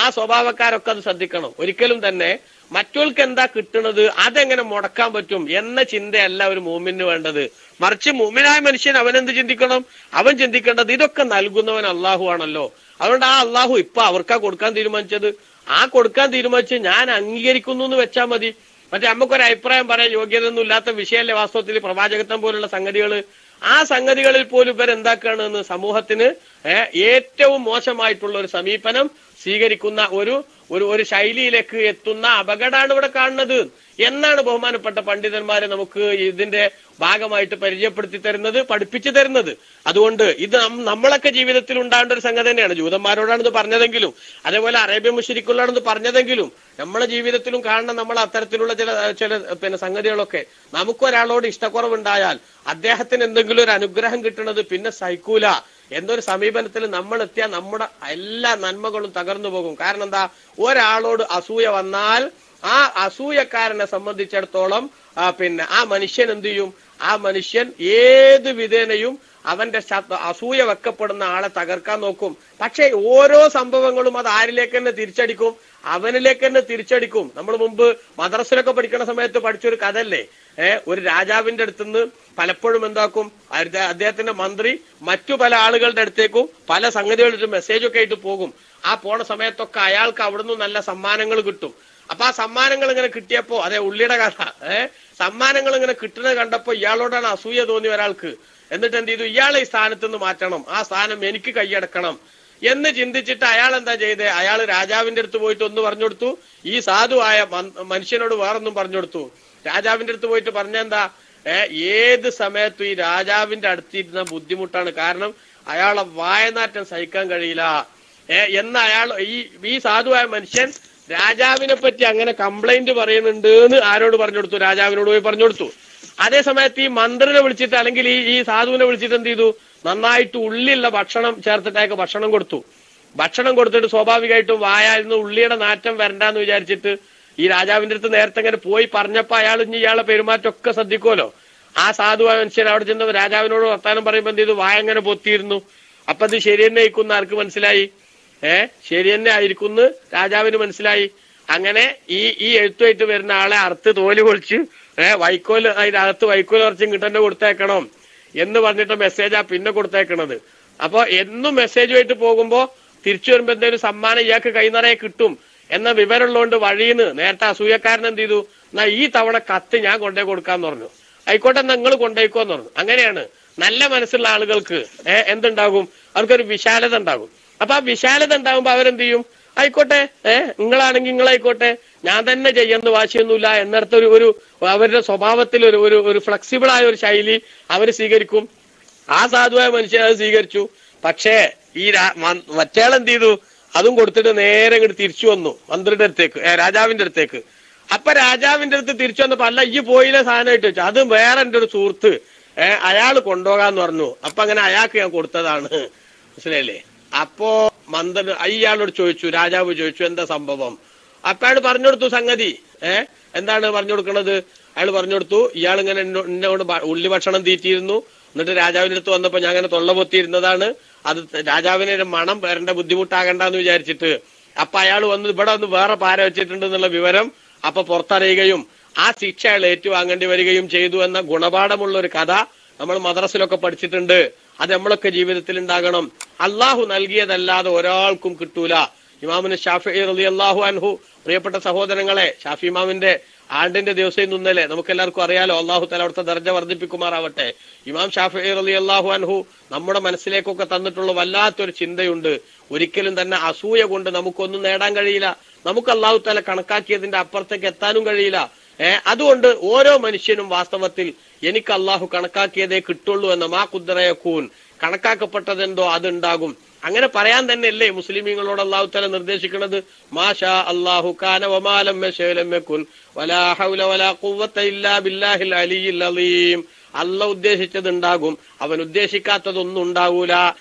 ആ സ്വഭാവക്കാരൊക്കെ അത് ശ്രദ്ധിക്കണം. ഒരിക്കലും തന്നെ മറ്റവർക്ക് എന്താ കിട്ടുന്നത് അതെങ്ങനെ മുടക്കാൻ പറ്റും എന്ന ചിന്തയല്ല ഒരു മൂമിന് വേണ്ടത്. മറിച്ച് മൂമിനായ മനുഷ്യൻ അവനെന്ത് ചിന്തിക്കണം? അവൻ ചിന്തിക്കേണ്ടത് ഇതൊക്കെ നൽകുന്നവൻ അള്ളാഹു ആണല്ലോ, അതുകൊണ്ട് ആ അള്ളാഹു ഇപ്പൊ അവർക്കാ കൊടുക്കാൻ തീരുമാനിച്ചത്, ആ കൊടുക്കാൻ തീരുമാനിച്ച് ഞാൻ അംഗീകരിക്കുന്നു എന്ന് വെച്ചാൽ മതി. മറ്റേ നമുക്കൊരു അഭിപ്രായം പറയാൻ യോഗ്യതയൊന്നും ഇല്ലാത്ത വിഷയമല്ലേ വാസ്തവത്തിൽ പ്രവാചകത്വം പോലുള്ള സംഗതികൾ. ആ സംഗതികളിൽ പോലും ഇവരെന്താക്കുകയാണെന്ന് സമൂഹത്തിന് ഏറ്റവും മോശമായിട്ടുള്ള ഒരു സമീപനം സ്വീകരിക്കുന്ന ഒരു ശൈലിയിലേക്ക് എത്തുന്ന അപകടമാണ് ഇവിടെ കാണുന്നത് എന്നാണ് ബഹുമാനപ്പെട്ട പണ്ഡിതന്മാരെ നമുക്ക് ഇതിന്റെ ഭാഗമായിട്ട് പരിചയപ്പെടുത്തി തരുന്നത്, പഠിപ്പിച്ചു തരുന്നത്. അതുകൊണ്ട് ഇത് നമ്മളൊക്കെ ജീവിതത്തിൽ ഉണ്ടാകേണ്ട ഒരു സംഗതി തന്നെയാണ്. ജൂതന്മാരോടാണിത് പറഞ്ഞതെങ്കിലും അതേപോലെ അറേബ്യൻ മുശ്രിക്കുകളാണിത് പറഞ്ഞതെങ്കിലും നമ്മളെ ജീവിതത്തിലും കാണണം നമ്മൾ അത്തരത്തിലുള്ള ചില സംഗതികളൊക്കെ. നമുക്കൊരാളോട് ഇഷ്ടക്കുറവുണ്ടായാൽ അദ്ദേഹത്തിന് എന്തെങ്കിലും ഒരു അനുഗ്രഹം കിട്ടുന്നത് പിന്നെ സഹിക്കൂല എന്നൊരു സമീപനത്തിൽ നമ്മൾ എത്തിയാൽ നമ്മുടെ എല്ലാ നന്മകളും തകർന്നു പോകും. കാരണം എന്താ, ഒരാളോട് അസൂയ വന്നാൽ ആ അസൂയക്കാരനെ സംബന്ധിച്ചിടത്തോളം ആ മനുഷ്യൻ എന്ത് ചെയ്യും, ആ മനുഷ്യൻ ഏത് വിധേനയും അവന്റെ അസൂയ വെക്കപ്പെടുന്ന ആളെ തകർക്കാൻ നോക്കും. പക്ഷെ ഓരോ സംഭവങ്ങളും അത് ആരിലേക്ക് തന്നെ തിരിച്ചടിക്കും, അവനിലേക്ക് തന്നെ തിരിച്ചടിക്കും. നമ്മൾ മുമ്പ് മദ്രസയിലൊക്കെ പഠിക്കുന്ന സമയത്ത് പഠിച്ചൊരു കഥല്ലേ, ഒരു രാജാവിന്റെ അടുത്തുനിന്ന് പലപ്പോഴും എന്താക്കും, അദ്ദേഹത്തിന്റെ മന്ത്രി മറ്റു പല ആളുകളുടെ അടുത്തേക്കും പല സംഗതികളുടെ മെസ്സേജ് ഒക്കെ ആയിട്ട് പോകും. ആ പോണ സമയത്തൊക്കെ അയാൾക്ക് അവിടുന്ന് നല്ല സമ്മാനങ്ങൾ കിട്ടും. അപ്പൊ ആ സമ്മാനങ്ങൾ ഇങ്ങനെ കിട്ടിയപ്പോ, അതെ ഉള്ളിയുടെ കഥ, സമ്മാനങ്ങൾ ഇങ്ങനെ കിട്ടുന്നത് കണ്ടപ്പോ ഇയാളോടാണ് അസൂയ തോന്നി ഒരാൾക്ക്. എന്നിട്ട് എന്ത് ചെയ്തു, ഇയാളെ ഈ സ്ഥാനത്ത് നിന്ന് മാറ്റണം, ആ സ്ഥാനം എനിക്ക് കൈയടക്കണം എന്ന് ചിന്തിച്ചിട്ട് അയാൾ എന്താ ചെയ്തേ, അയാൾ രാജാവിന്റെ അടുത്ത് പോയിട്ട് ഒന്ന് പറഞ്ഞു കൊടുത്തു, ഈ സാധുവായ മനുഷ്യനോട് വേറൊന്നും പറഞ്ഞു കൊടുത്തു. രാജാവിന്റെ അടുത്ത് പോയിട്ട് പറഞ്ഞെന്താ, ഏത് സമയത്തും ഈ രാജാവിന്റെ അടുത്തിരുന്ന ബുദ്ധിമുട്ടാണ്, കാരണം അയാളെ വായനാറ്റം സഹിക്കാൻ കഴിയില്ല എന്ന് ഈ സാധുവായ മനുഷ്യൻ രാജാവിനെ പറ്റി അങ്ങനെ കംപ്ലൈന്റ് പറയുന്നുണ്ട് എന്ന് ആരോട് പറഞ്ഞു കൊടുത്തു, രാജാവിനോട് പോയി പറഞ്ഞു കൊടുത്തു. അതേ സമയത്ത് ഈ മന്ത്രിനെ വിളിച്ചിട്ട് അല്ലെങ്കിൽ ഈ സാധുവിനെ വിളിച്ചിട്ട് എന്ത് ചെയ്തു, നന്നായിട്ട് ഉള്ളിയുള്ള ഭക്ഷണം ചേർത്തിട്ടേക്ക് ഭക്ഷണം കൊടുത്തു. ഭക്ഷണം കൊടുത്തിട്ട് സ്വാഭാവികമായിട്ടും വായായിരുന്നു ഉള്ളിയുടെ നാറ്റം വരണ്ടെന്ന് വിചാരിച്ചിട്ട് ഈ രാജാവിന്റെ അടുത്ത് നേരത്തെ അങ്ങനെ പോയി പറഞ്ഞപ്പോ അയാൾ ഇനി ഇയാളെ പെരുമാറ്റമൊക്കെ ശ്രദ്ധിക്കുമല്ലോ. ആ സാധുവായ മനുഷ്യൻ അവിടെ ചെന്ന് രാജാവിനോട് വർത്താനം പറയുമ്പോ എന്ത് ചെയ്തു, വായ അങ്ങനെ പൊത്തിയിരുന്നു. അപ്പൊ അത് ശരി തന്നെ ആയിരിക്കും ആർക്ക് മനസ്സിലായി, ശരി തന്നെ ആയിരിക്കും രാജാവിന് മനസ്സിലായി. അങ്ങനെ ഈ എഴുത്തുമായിട്ട് വരുന്ന ആളെ അറുത്ത് തോല് പൊളിച്ച് വൈക്കോല് അതിനകത്ത് വൈക്കോൽ ഇറച്ചും കിട്ടന്നെ കൊടുത്തേക്കണം എന്ന് പറഞ്ഞിട്ട് മെസ്സേജാ പിന്നെ കൊടുത്തേക്കണത്. അപ്പൊ എന്നും മെസ്സേജുമായിട്ട് പോകുമ്പോ തിരിച്ചു വരുമ്പോ എന്തെങ്കിലും സമ്മാനം ഇയാൾക്ക് കൈനിറയെ കിട്ടും എന്ന വിവരമുള്ളതുകൊണ്ട് വഴിന്ന് നേരത്തെ അസൂയക്കാരൻ എന്ത് ചെയ്തു, എന്നാ ഈ തവണ കത്ത് ഞാൻ കൊണ്ടേ കൊടുക്കാന്ന് പറഞ്ഞു. ആയിക്കോട്ടെ നിങ്ങൾ കൊണ്ടേക്കോന്ന് പറഞ്ഞു. അങ്ങനെയാണ് നല്ല മനസ്സുള്ള ആളുകൾക്ക് എന്തുണ്ടാകും, അവർക്കൊരു വിശാലത ഉണ്ടാകും. അപ്പൊ ആ വിശാലത ഉണ്ടാകുമ്പോ അവരെന്ത് ചെയ്യും, ആയിക്കോട്ടെ നിങ്ങളാണെങ്കിൽ നിങ്ങളായിക്കോട്ടെ, ഞാൻ തന്നെ ചെയ്യുന്ന വാശിയൊന്നുമില്ല എന്നർത്ഥ ഒരു അവരുടെ സ്വഭാവത്തിൽ ഒരു ഫ്ലെക്സിബിൾ ആയ ഒരു ശൈലി അവർ സ്വീകരിക്കും. ആ സാധുവായ മനുഷ്യൻ അത് സ്വീകരിച്ചു. പക്ഷേ ഈ മറ്റേളെന്ത് ചെയ്തു, അതും കൊടുത്തിട്ട് നേരെ ഇങ്ങോട്ട് തിരിച്ചു വന്നു മന്ത്രിയുടെ അടുത്തേക്ക്, രാജാവിന്റെ അടുത്തേക്ക്. അപ്പൊ രാജാവിന്റെ അടുത്ത് തിരിച്ചു വന്നപ്പോ, അല്ല ഈ പോയിലെ സാധനമായിട്ട് വെച്ചു, അത് വേറെ എന്റെ ഒരു സുഹൃത്ത് അയാൾ കൊണ്ടുപോകാന്ന് പറഞ്ഞു. അപ്പൊ അങ്ങനെ അയാൾക്ക് ഞാൻ കൊടുത്തതാണ്, മനസ്സിലായില്ലേ. അപ്പോ മന്ത്രി ഇയാളോട് ചോദിച്ചു, രാജാവ് ചോദിച്ചു എന്താ സംഭവം. അപ്പൊ അയാൾ പറഞ്ഞു കൊടുത്തു സംഗതി. എന്താണ് പറഞ്ഞു കൊടുക്കണത്, അയാൾ പറഞ്ഞു കൊടുത്തു, ഇയാൾ ഇങ്ങനെ എന്നോട് ഉള്ളി ഭക്ഷണം തീറ്റിയിരുന്നു, എന്നിട്ട് രാജാവിന്റെ അടുത്ത് വന്നപ്പോ ഞാൻ അങ്ങനെ തൊള്ള പൊത്തിയിരുന്നതാണ്, അത് രാജാവിന് മണം വരേണ്ട ബുദ്ധിമുട്ടാകണ്ടെന്ന് വിചാരിച്ചിട്ട്. അപ്പൊ അയാൾ വന്ന് ഇവിടെ വന്ന് വേറെ പാര വെച്ചിട്ടുണ്ട് എന്നുള്ള വിവരം അപ്പൊ പുറത്തറിയുകയും ആ ശിക്ഷ അയാൾ ഏറ്റുവാങ്ങേണ്ടി വരികയും ചെയ്തു എന്ന ഗുണപാഠമുള്ള ഒരു കഥ നമ്മൾ മദ്രസയിലൊക്കെ പഠിച്ചിട്ടുണ്ട്. അത് നമ്മളൊക്കെ ജീവിതത്തിൽ ഉണ്ടാകണം. അള്ളാഹു നൽകിയതല്ലാതെ ഒരാൾക്കും കിട്ടൂല. ഇമാമിന് ഷാഫിഈ റളിയല്ലാഹു അൻഹു, പ്രിയപ്പെട്ട സഹോദരങ്ങളെ, ഷാഫി ഇമാമിന്റെ ആണ്ടിന്റെ ദിവസം ഇന്നലെ നമുക്ക് എല്ലാവർക്കും അറിയാലോ, അള്ളാഹു തആല അവിടുത്തെ ദർജ വർദ്ധിപ്പിക്കുമാറാവട്ടെ. ഇമാം ഷാഫിഈ റളിയല്ലാഹു അൻഹു നമ്മുടെ മനസ്സിലേക്കൊക്കെ തന്നിട്ടുള്ള വല്ലാത്തൊരു ചിന്തയുണ്ട്. ഒരിക്കലും തന്നെ അസൂയ കൊണ്ട് നമുക്കൊന്നും നേടാൻ കഴിയില്ല, നമുക്ക് അള്ളാഹു തആല കണക്കാക്കിയതിന്റെ അപ്പുറത്തേക്ക് എത്താനും കഴിയില്ല. അതുകൊണ്ട് ഓരോ മനുഷ്യനും വാസ്തവത്തിൽ എനിക്ക് അള്ളാഹു കണക്കാക്കിയതേ കിട്ടുള്ളൂ എന്ന മാ ഖുദ്റയകൂൻ, കണക്കാക്കപ്പെട്ടതെന്തോ അതുണ്ടാകും. അങ്ങനെ പറയാൻ തന്നെയല്ലേ മുസ്ലിമീങ്ങളോട് അള്ളാഹു തആല നിർദ്ദേശിക്കുന്നത്, മാഷാ അല്ലാഹു കാന വമാ ലം യശഅ ലം യകുൻ വലാ ഹൗല വലാ ഖുവത ഇല്ലാ ബില്ലാഹിൽ അലിയിൽ അലീം. അള്ളാഹു ഉദ്ദേശിച്ചത് ഉണ്ടാകും, അവൻ ഉദ്ദേശിക്കാത്തതൊന്നും ഉണ്ടാകൂല.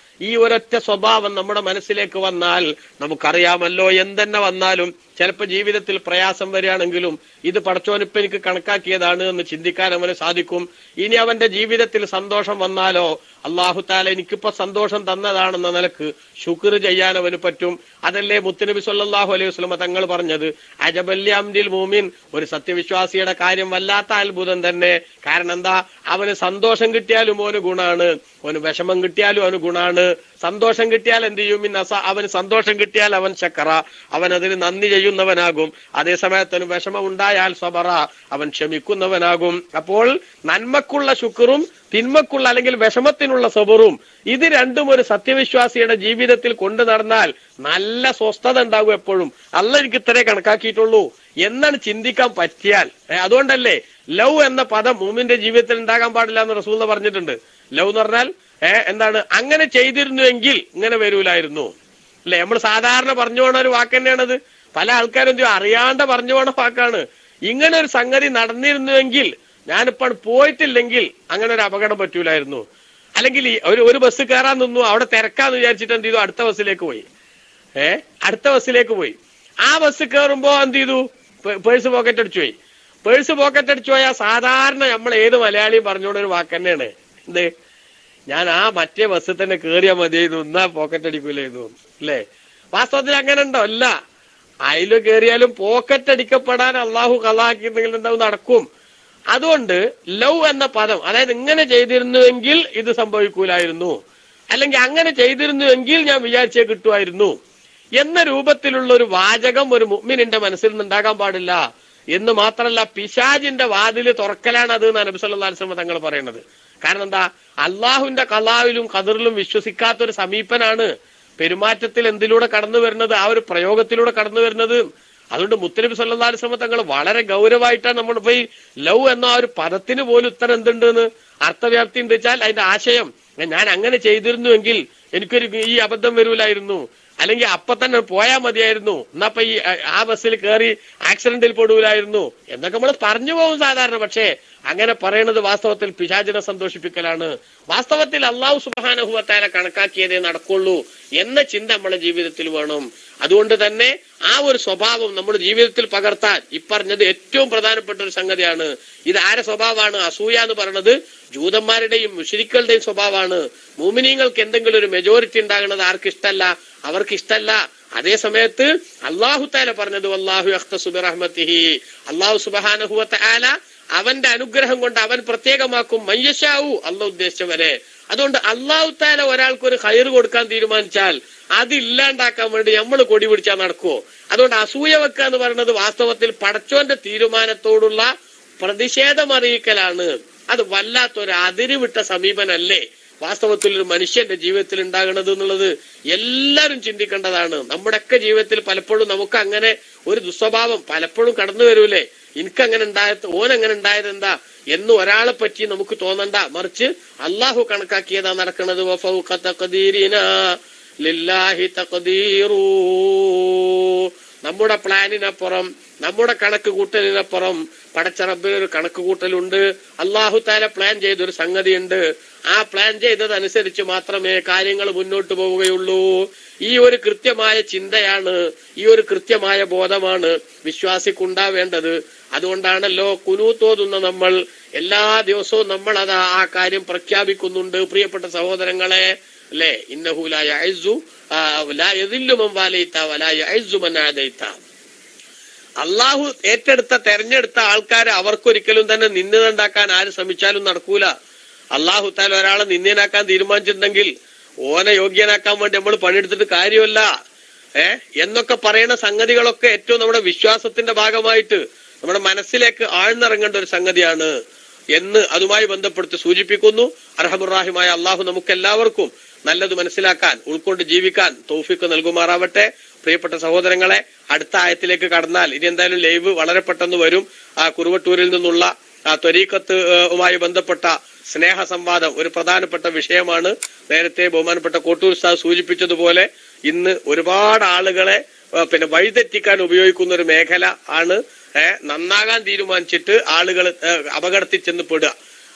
ഈ ഒരൊറ്റ സ്വഭാവം നമ്മുടെ മനസ്സിലേക്ക് വന്നാൽ നമുക്കറിയാമല്ലോ, എന്തെന്നെ വന്നാലും ചിലപ്പോൾ ജീവിതത്തിൽ പ്രയാസം വരികയാണെങ്കിലും ഇത് പടച്ചോനിപ്പ് എനിക്ക് കണക്കാക്കിയതാണ് എന്ന് ചിന്തിക്കാൻ അവന് സാധിക്കും. ഇനി അവന്റെ ജീവിതത്തിൽ സന്തോഷം വന്നാലോ, അള്ളാഹു തആല എനിക്കിപ്പോ സന്തോഷം തന്നതാണെന്ന നിലക്ക് ശുക്ർ ചെയ്യാൻ അവന് പറ്റും. അതല്ലേ മുത്തുനബി സല്ലല്ലാഹു അലൈഹി വസല്ലം തങ്ങൾ പറഞ്ഞത്, അജബല്ലി അംദിൽ മൂമിൻ, ഒരു സത്യവിശ്വാസിയുടെ കാര്യം വല്ലാത്ത അത്ഭുതം തന്നെ. കാരണം എന്താ, അവന് സന്തോഷം കിട്ടിയാലും അവന് ഗുണാണ്, അവന് വിഷമം കിട്ടിയാലും അവന് ഗുണാണ്, സന്തോഷം കിട്ടിയാൽ എന്ത് ചെയ്യും? അവന് സന്തോഷം കിട്ടിയാൽ അവൻ ശക്കറ, അവൻ അതിന് നന്ദി ചെയ്യുന്നവനാകും. അതേസമയത്തിന് വിഷമം ഉണ്ടായാൽ സബറ, അവൻ ക്ഷമിക്കുന്നവനാകും. അപ്പോൾ നന്മക്കുള്ള ശുക്റും തിന്മക്കുള്ള അല്ലെങ്കിൽ വിഷമത്തിനുള്ള സബറും ഇത് രണ്ടും ഒരു സത്യവിശ്വാസിയുടെ ജീവിതത്തിൽ കൊണ്ടു നടന്നാൽ നല്ല സ്വസ്ഥത ഉണ്ടാകും. എപ്പോഴും അല്ല എനിക്ക് ഇത്രേ കണക്കാക്കിയിട്ടുള്ളൂ എന്നാണ് ചിന്തിക്കാൻ പറ്റിയാൽ. അതുകൊണ്ടല്ലേ ലവ് എന്ന പദം മുഅ്മിന്റെ ജീവിതത്തിൽ ഉണ്ടാകാൻ പാടില്ല എന്ന് റസൂൽ പറഞ്ഞിട്ടുണ്ട്. ലവ് എന്ന് പറഞ്ഞാൽ എന്താണ്? അങ്ങനെ ചെയ്തിരുന്നുവെങ്കിൽ ഇങ്ങനെ വരൂലായിരുന്നു അല്ലെ? നമ്മൾ സാധാരണ പറഞ്ഞു പോണ ഒരു വാക്ക് തന്നെയാണത്. പല ആൾക്കാരും എന്ത് അറിയാണ്ട് പറഞ്ഞു പോണ വാക്കാണ്. ഇങ്ങനെ ഒരു സംഗതി നടന്നിരുന്നുവെങ്കിൽ, ഞാനിപ്പോൾ പോയിട്ടില്ലെങ്കിൽ അങ്ങനെ ഒരു അപകടം പറ്റൂലായിരുന്നു. അല്ലെങ്കിൽ ഒരു ബസ് കയറാൻ നിന്നു, അവിടെ തിരക്കാന്ന് വിചാരിച്ചിട്ട് എന്ത് ചെയ്തു? അടുത്ത ബസ്സിലേക്ക് പോയി. അടുത്ത ബസ്സിലേക്ക് പോയി. ആ ബസ് കയറുമ്പോ എന്ത് ചെയ്തു? പേഴ്സ് പോക്കറ്റ് അടിച്ചു പോയി. പേഴ്സ് പോക്കറ്റ് അടിച്ചു പോയാൽ സാധാരണ നമ്മൾ ഏത് മലയാളിയും പറഞ്ഞോണ്ട് ഒരു വാക്ക് തന്നെയാണ് എന്ത്? ഞാൻ ആ മറ്റേ ബസ്സിൽ തന്നെ കേറിയാൽ മതിയായിരുന്നു, എന്നാ പോക്കറ്റ് അടിക്കൂലായിരുന്നു അല്ലേ? വാസ്തവത്തിൽ അങ്ങനെ ഉണ്ടോ? അല്ല. അതിൽ കയറിയാലും പോക്കറ്റ് അടിക്കപ്പെടാൻ അള്ളാഹു കളാക്കിയെന്തെങ്കിലും എന്താവും നടക്കും. അതുകൊണ്ട് ലവ് എന്ന പദം, അതായത് ഇങ്ങനെ ചെയ്തിരുന്നുവെങ്കിൽ ഇത് സംഭവിക്കൂലായിരുന്നു, അല്ലെങ്കിൽ അങ്ങനെ ചെയ്തിരുന്നുവെങ്കിൽ ഞാൻ വിചാരിച്ചേ കിട്ടുമായിരുന്നു എന്ന രൂപത്തിലുള്ള ഒരു വാചകം ഒരു മുഅ്മിനിന്റെ മനസ്സിൽ നിന്നുണ്ടാകാൻ പാടില്ല. എന്ന് മാത്രമല്ല, പിശാചിന്റെ വാതില് തുറക്കലാണ് അത് എന്ന് നബി സല്ലല്ലാഹു അലൈഹി വസല്ലം തങ്ങൾ പറയുന്നത്. കാരണം എന്താ? അള്ളാഹുവിന്റെ ഖലാവിലും ഖദറിലും വിശ്വസിക്കാത്തൊരു സമീപനാണ് പെരുമാറ്റത്തിൽ എന്തിലൂടെ കടന്നു വരുന്നത്, ആ ഒരു പ്രയോഗത്തിലൂടെ കടന്നു വരുന്നത്. അതുകൊണ്ട് മുത്തനബി സല്ലല്ലാഹു അലൈഹി വസല്ലം തങ്ങൾ വളരെ ഗൗരവമായിട്ടാണ് നമ്മൾ ഇപ്പൊ ഈ ലവ് എന്ന ആ ഒരു പദത്തിന് പോലും ഉത്തരം എന്തുണ്ടെന്ന് അർത്ഥവ്യാപ്തി ഉണ്ട് വെച്ചാൽ അതിന്റെ ആശയം, ഞാൻ അങ്ങനെ ചെയ്തിരുന്നുവെങ്കിൽ എനിക്കൊരു ഈ അബദ്ധം വരൂലായിരുന്നു, അല്ലെങ്കിൽ അപ്പൊ തന്നെ പോയാൽ മതിയായിരുന്നു, എന്നപ്പൊ ഈ ആ ബസ്സിൽ കയറി ആക്സിഡന്റിൽ പെടൂലായിരുന്നു എന്നൊക്കെ നമ്മൾ പറഞ്ഞു പോകും സാധാരണ. പക്ഷേ അങ്ങനെ പറയുന്നത് വാസ്തവത്തിൽ പിശാചിനെ സന്തോഷിപ്പിക്കലാണ്. വാസ്തവത്തിൽ അല്ലാഹു സുബ്ഹാനഹു വ തആല കണക്കാക്കിയതേ നടക്കുള്ളൂ എന്ന ചിന്ത നമ്മുടെ ജീവിതത്തിൽ വേണം. അതുകൊണ്ട് തന്നെ ആ ഒരു സ്വഭാവം നമ്മുടെ ജീവിതത്തിൽ പകർത്താൻ ഇപ്പറഞ്ഞത് ഏറ്റവും പ്രധാനപ്പെട്ട ഒരു സംഗതിയാണ്. ഇത് ആരെ സ്വഭാവമാണ്? അസൂയ എന്ന് പറയുന്നത് ജൂതന്മാരുടെയും മുശ്രിക്കുകളുടെയും സ്വഭാവമാണ്. മുഅ്മിനീങ്ങൾക്ക് എന്തെങ്കിലും ഒരു മെജോറിറ്റി ഉണ്ടാകുന്നത് ആർക്കിഷ്ടല്ല? അവർക്കിഷ്ടല്ല. അതേ സമയത്ത് അല്ലാഹു തആല പറഞ്ഞത് വല്ലാഹു യഖ്തസു ബിറഹ്മതിഹി, അല്ലാഹു സുബ്ഹാനഹു വ തആല അവന്റെ അനുഗ്രഹം കൊണ്ട് അവൻ പ്രത്യേകമാക്കും മയ്യശാവു, അള്ളാഹു ഉദ്ദേശിച്ചവരെ. അതുകൊണ്ട് അല്ലാഹു തആല ഒരാൾക്ക് ഒരു ഖൈർ കൊടുക്കാൻ തീരുമാനിച്ചാൽ അത് ഇല്ലാണ്ടാക്കാൻ വേണ്ടി നമ്മൾ കൊടി പിടിച്ചാൽ നടക്കുവോ? അതുകൊണ്ട് അസൂയ വെക്കുക എന്ന് പറയുന്നത് വാസ്തവത്തിൽ പടച്ചോന്റെ തീരുമാനത്തോടുള്ള പ്രതിഷേധം അറിയിക്കലാണ്. അത് വല്ലാത്തൊരു അതിരുവിട്ട സമീപനല്ലേ വാസ്തവത്തിൽ ഒരു മനുഷ്യന്റെ ജീവിതത്തിൽ ഉണ്ടാകുന്നത് എന്നുള്ളത് എല്ലാവരും ചിന്തിക്കേണ്ടതാണ്. നമ്മുടെയൊക്കെ ജീവിതത്തിൽ പലപ്പോഴും നമുക്ക് അങ്ങനെ ഒരു ദുസ്വഭാവം പലപ്പോഴും കടന്നു വരൂലേ? എനിക്കങ്ങനെ ഉണ്ടായത്, ഓനങ്ങനെ ഉണ്ടായത് എന്താ എന്ന് ഒരാളെ പറ്റി നമുക്ക് തോന്നണ്ട. മറിച്ച് അള്ളാഹു കണക്കാക്കിയതാ നടക്കുന്നത്. വഫൗഖ തഖ്ദീരിനാ ലില്ലാഹി തഖ്ദീറു, നമ്മുടെ പ്ലാനിനപ്പുറം, നമ്മുടെ കണക്ക് കൂട്ടലിനപ്പുറം പടച്ച റബ്ബിന് ഒരു കണക്ക് കൂട്ടലുണ്ട്. അല്ലാഹു തആല പ്ലാൻ ചെയ്തൊരു സംഗതിയുണ്ട്. ആ പ്ലാൻ ചെയ്തതനുസരിച്ച് മാത്രമേ കാര്യങ്ങൾ മുന്നോട്ട് പോവുകയുള്ളൂ. ഈ ഒരു കൃത്യമായ ചിന്തയാണ്, ഈ ഒരു കൃത്യമായ ബോധമാണ് വിശ്വാസിക്കുണ്ടാവേണ്ടത്. അതുകൊണ്ടാണല്ലോ ഖുനൂത്ത് ഓതുന്ന നമ്മൾ എല്ലാ ദിവസവും നമ്മൾ അത് ആ കാര്യം പ്രഖ്യാപിക്കുന്നുണ്ട്. പ്രിയപ്പെട്ട സഹോദരങ്ങളെ, അല്ലെ? ഇന്നഹു ലാ യഅ്സു ലാ യദില്ലു മൻ വാലൈത വലാ യഅ്സു മൻ ആദൈത. അള്ളാഹു തെരഞ്ഞെടുത്ത ആൾക്കാരെ അവർക്കൊരിക്കലും തന്നെ നിന്ദയുണ്ടാക്കാൻ ആര് ശ്രമിച്ചാലും നടക്കൂല. അള്ളാഹു തആല ഒരാളെ നിന്ദനാക്കാൻ തീരുമാനിച്ചിട്ടുണ്ടെങ്കിൽ ഓനെ യോഗ്യനാക്കാൻ വേണ്ടി നമ്മൾ പണിയെടുത്തിട്ട് കാര്യമല്ല. എന്നൊക്കെ പറയുന്ന സംഗതികളൊക്കെ ഏറ്റവും നമ്മുടെ വിശ്വാസത്തിന്റെ ഭാഗമായിട്ട് നമ്മുടെ മനസ്സിലേക്ക് ആഴ്ന്നിറങ്ങേണ്ട ഒരു സംഗതിയാണ് എന്ന് അതുമായി ബന്ധപ്പെടുത്തി സൂചിപ്പിക്കുന്നു. അർഹമുർ-റഹീമായ അള്ളാഹു നമുക്ക് എല്ലാവർക്കും നല്ലത് മനസ്സിലാക്കാൻ, ഉൾക്കൊണ്ട് ജീവിക്കാൻ തൗഫീഖ് നൽകുമാറാവട്ടെ. പ്രിയപ്പെട്ട സഹോദരങ്ങളെ, അടുത്ത ആയത്തിലേക്ക് കടന്നാൽ ഇനി എന്തായാലും ലൈവ് വളരെ പെട്ടെന്ന് വരും. ആ കുറുവട്ടൂരിൽ നിന്നുള്ള ത്വരീഖത്തുമായി ബന്ധപ്പെട്ട സ്നേഹ സംവാദം ഒരു പ്രധാനപ്പെട്ട വിഷയമാണ്. നേരത്തെ ബഹുമാനപ്പെട്ട കോട്ടൂർ ഉസ്താദ് സൂചിപ്പിച്ചതുപോലെ ഇന്ന് ഒരുപാട് ആളുകളെ വഴിതെറ്റിക്കാൻ ഉപയോഗിക്കുന്ന ഒരു മേഖല ആണ്. നന്നാകാൻ തീരുമാനിച്ചിട്ട് ആളുകൾ അപകടത്തിൽ ചെന്ന് പെടുക.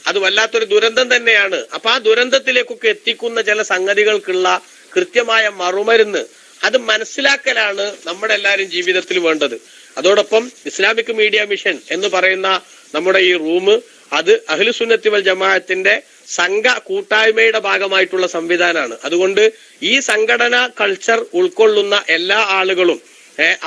അത് വല്ലാത്തൊരു ദുരന്തം തന്നെയാണ്. അപ്പൊ ആ ദുരന്തത്തിലേക്കൊക്കെ എത്തിക്കുന്ന ചില സംഗതികൾക്കുള്ള കൃത്യമായ മറുമരുന്ന് അത് മനസ്സിലാക്കലാണ് നമ്മുടെ എല്ലാവരും ജീവിതത്തിൽ വേണ്ടത്. അതോടൊപ്പം ഇസ്ലാമിക് മീഡിയ മിഷൻ എന്ന് പറയുന്ന നമ്മുടെ ഈ റൂം അത് അഹ്ലുസുന്നത്തി വൽ ജമാഅത്തിന്റെ സംഘ കൂട്ടായ്മയുടെ ഭാഗമായിട്ടുള്ള സംവിധാനമാണ്. അതുകൊണ്ട് ഈ സംഘടന കൾച്ചർ ഉൾക്കൊള്ളുന്ന എല്ലാ ആളുകളും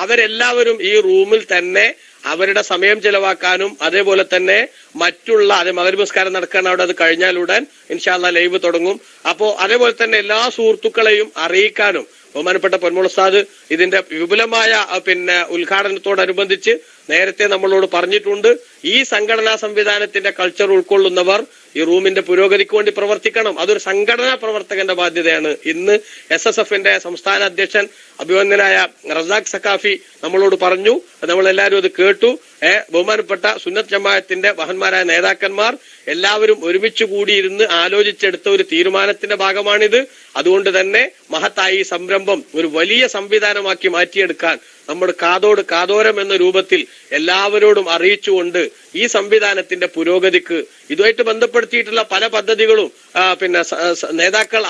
അവരെല്ലാവരും ഈ റൂമിൽ തന്നെ അവരുടെ സമയം ചെലവാക്കാനും അതേപോലെ തന്നെ മറ്റുള്ള മഗ്‌രിബ് നിസ്കാരം നടക്കാൻ അവിടെ അത് കഴിഞ്ഞാലുടൻ ഇൻഷാ അല്ലാഹ് ലൈവ് തുടങ്ങും. അപ്പോ അതേപോലെ തന്നെ എല്ലാ സുഹൃത്തുക്കളെയും അറിയിക്കാനും ബഹുമാനപ്പെട്ട പൊന്മുൾ ഉസ്താദ് ഇതിന്റെ വിപുലമായ ഉദ്ഘാടനത്തോടനുബന്ധിച്ച് നേരത്തെ നമ്മളോട് പറഞ്ഞിട്ടുണ്ട്. ഈ സംഘടനാ സംവിധാനത്തിന്റെ കൾച്ചർ ഉൾക്കൊള്ളുന്നവർ ഈ റൂമിന്റെ പുരോഗതിക്ക് വേണ്ടി പ്രവർത്തിക്കണം. അതൊരു സംഘടനാ പ്രവർത്തകന്റെ ബാധ്യതയാണ്. ഇന്ന് SSFന്റെ സംസ്ഥാന അധ്യക്ഷൻ അഭിവന്ദനായ റസാഖ് സഖാഫി നമ്മളോട് പറഞ്ഞു, നമ്മളെല്ലാവരും അത് കേട്ടു. ബഹുമാനപ്പെട്ട സുന്നത്ത് ജമാഅത്തിന്റെ മഹാന്മാരായ നേതാക്കന്മാർ എല്ലാവരും ഒരുമിച്ച് കൂടിയിരുന്ന് ആലോചിച്ചെടുത്ത ഒരു തീരുമാനത്തിന്റെ ഭാഗമാണിത്. അതുകൊണ്ട് തന്നെ മഹത്തായ ഈ സംരംഭം ഒരു വലിയ സംവിധാനമാക്കി മാറ്റിയെടുക്കാൻ നമ്മുടെ കാതോട് കാതോരം എന്ന രൂപത്തിൽ എല്ലാവരോടും അറിയിച്ചുകൊണ്ട് ഈ സംവിധാനത്തിന്റെ പുരോഗതിക്ക് ഇതുമായിട്ട് ബന്ധപ്പെടുത്തിയിട്ടുള്ള പല പദ്ധതികളും നേതാക്കൾ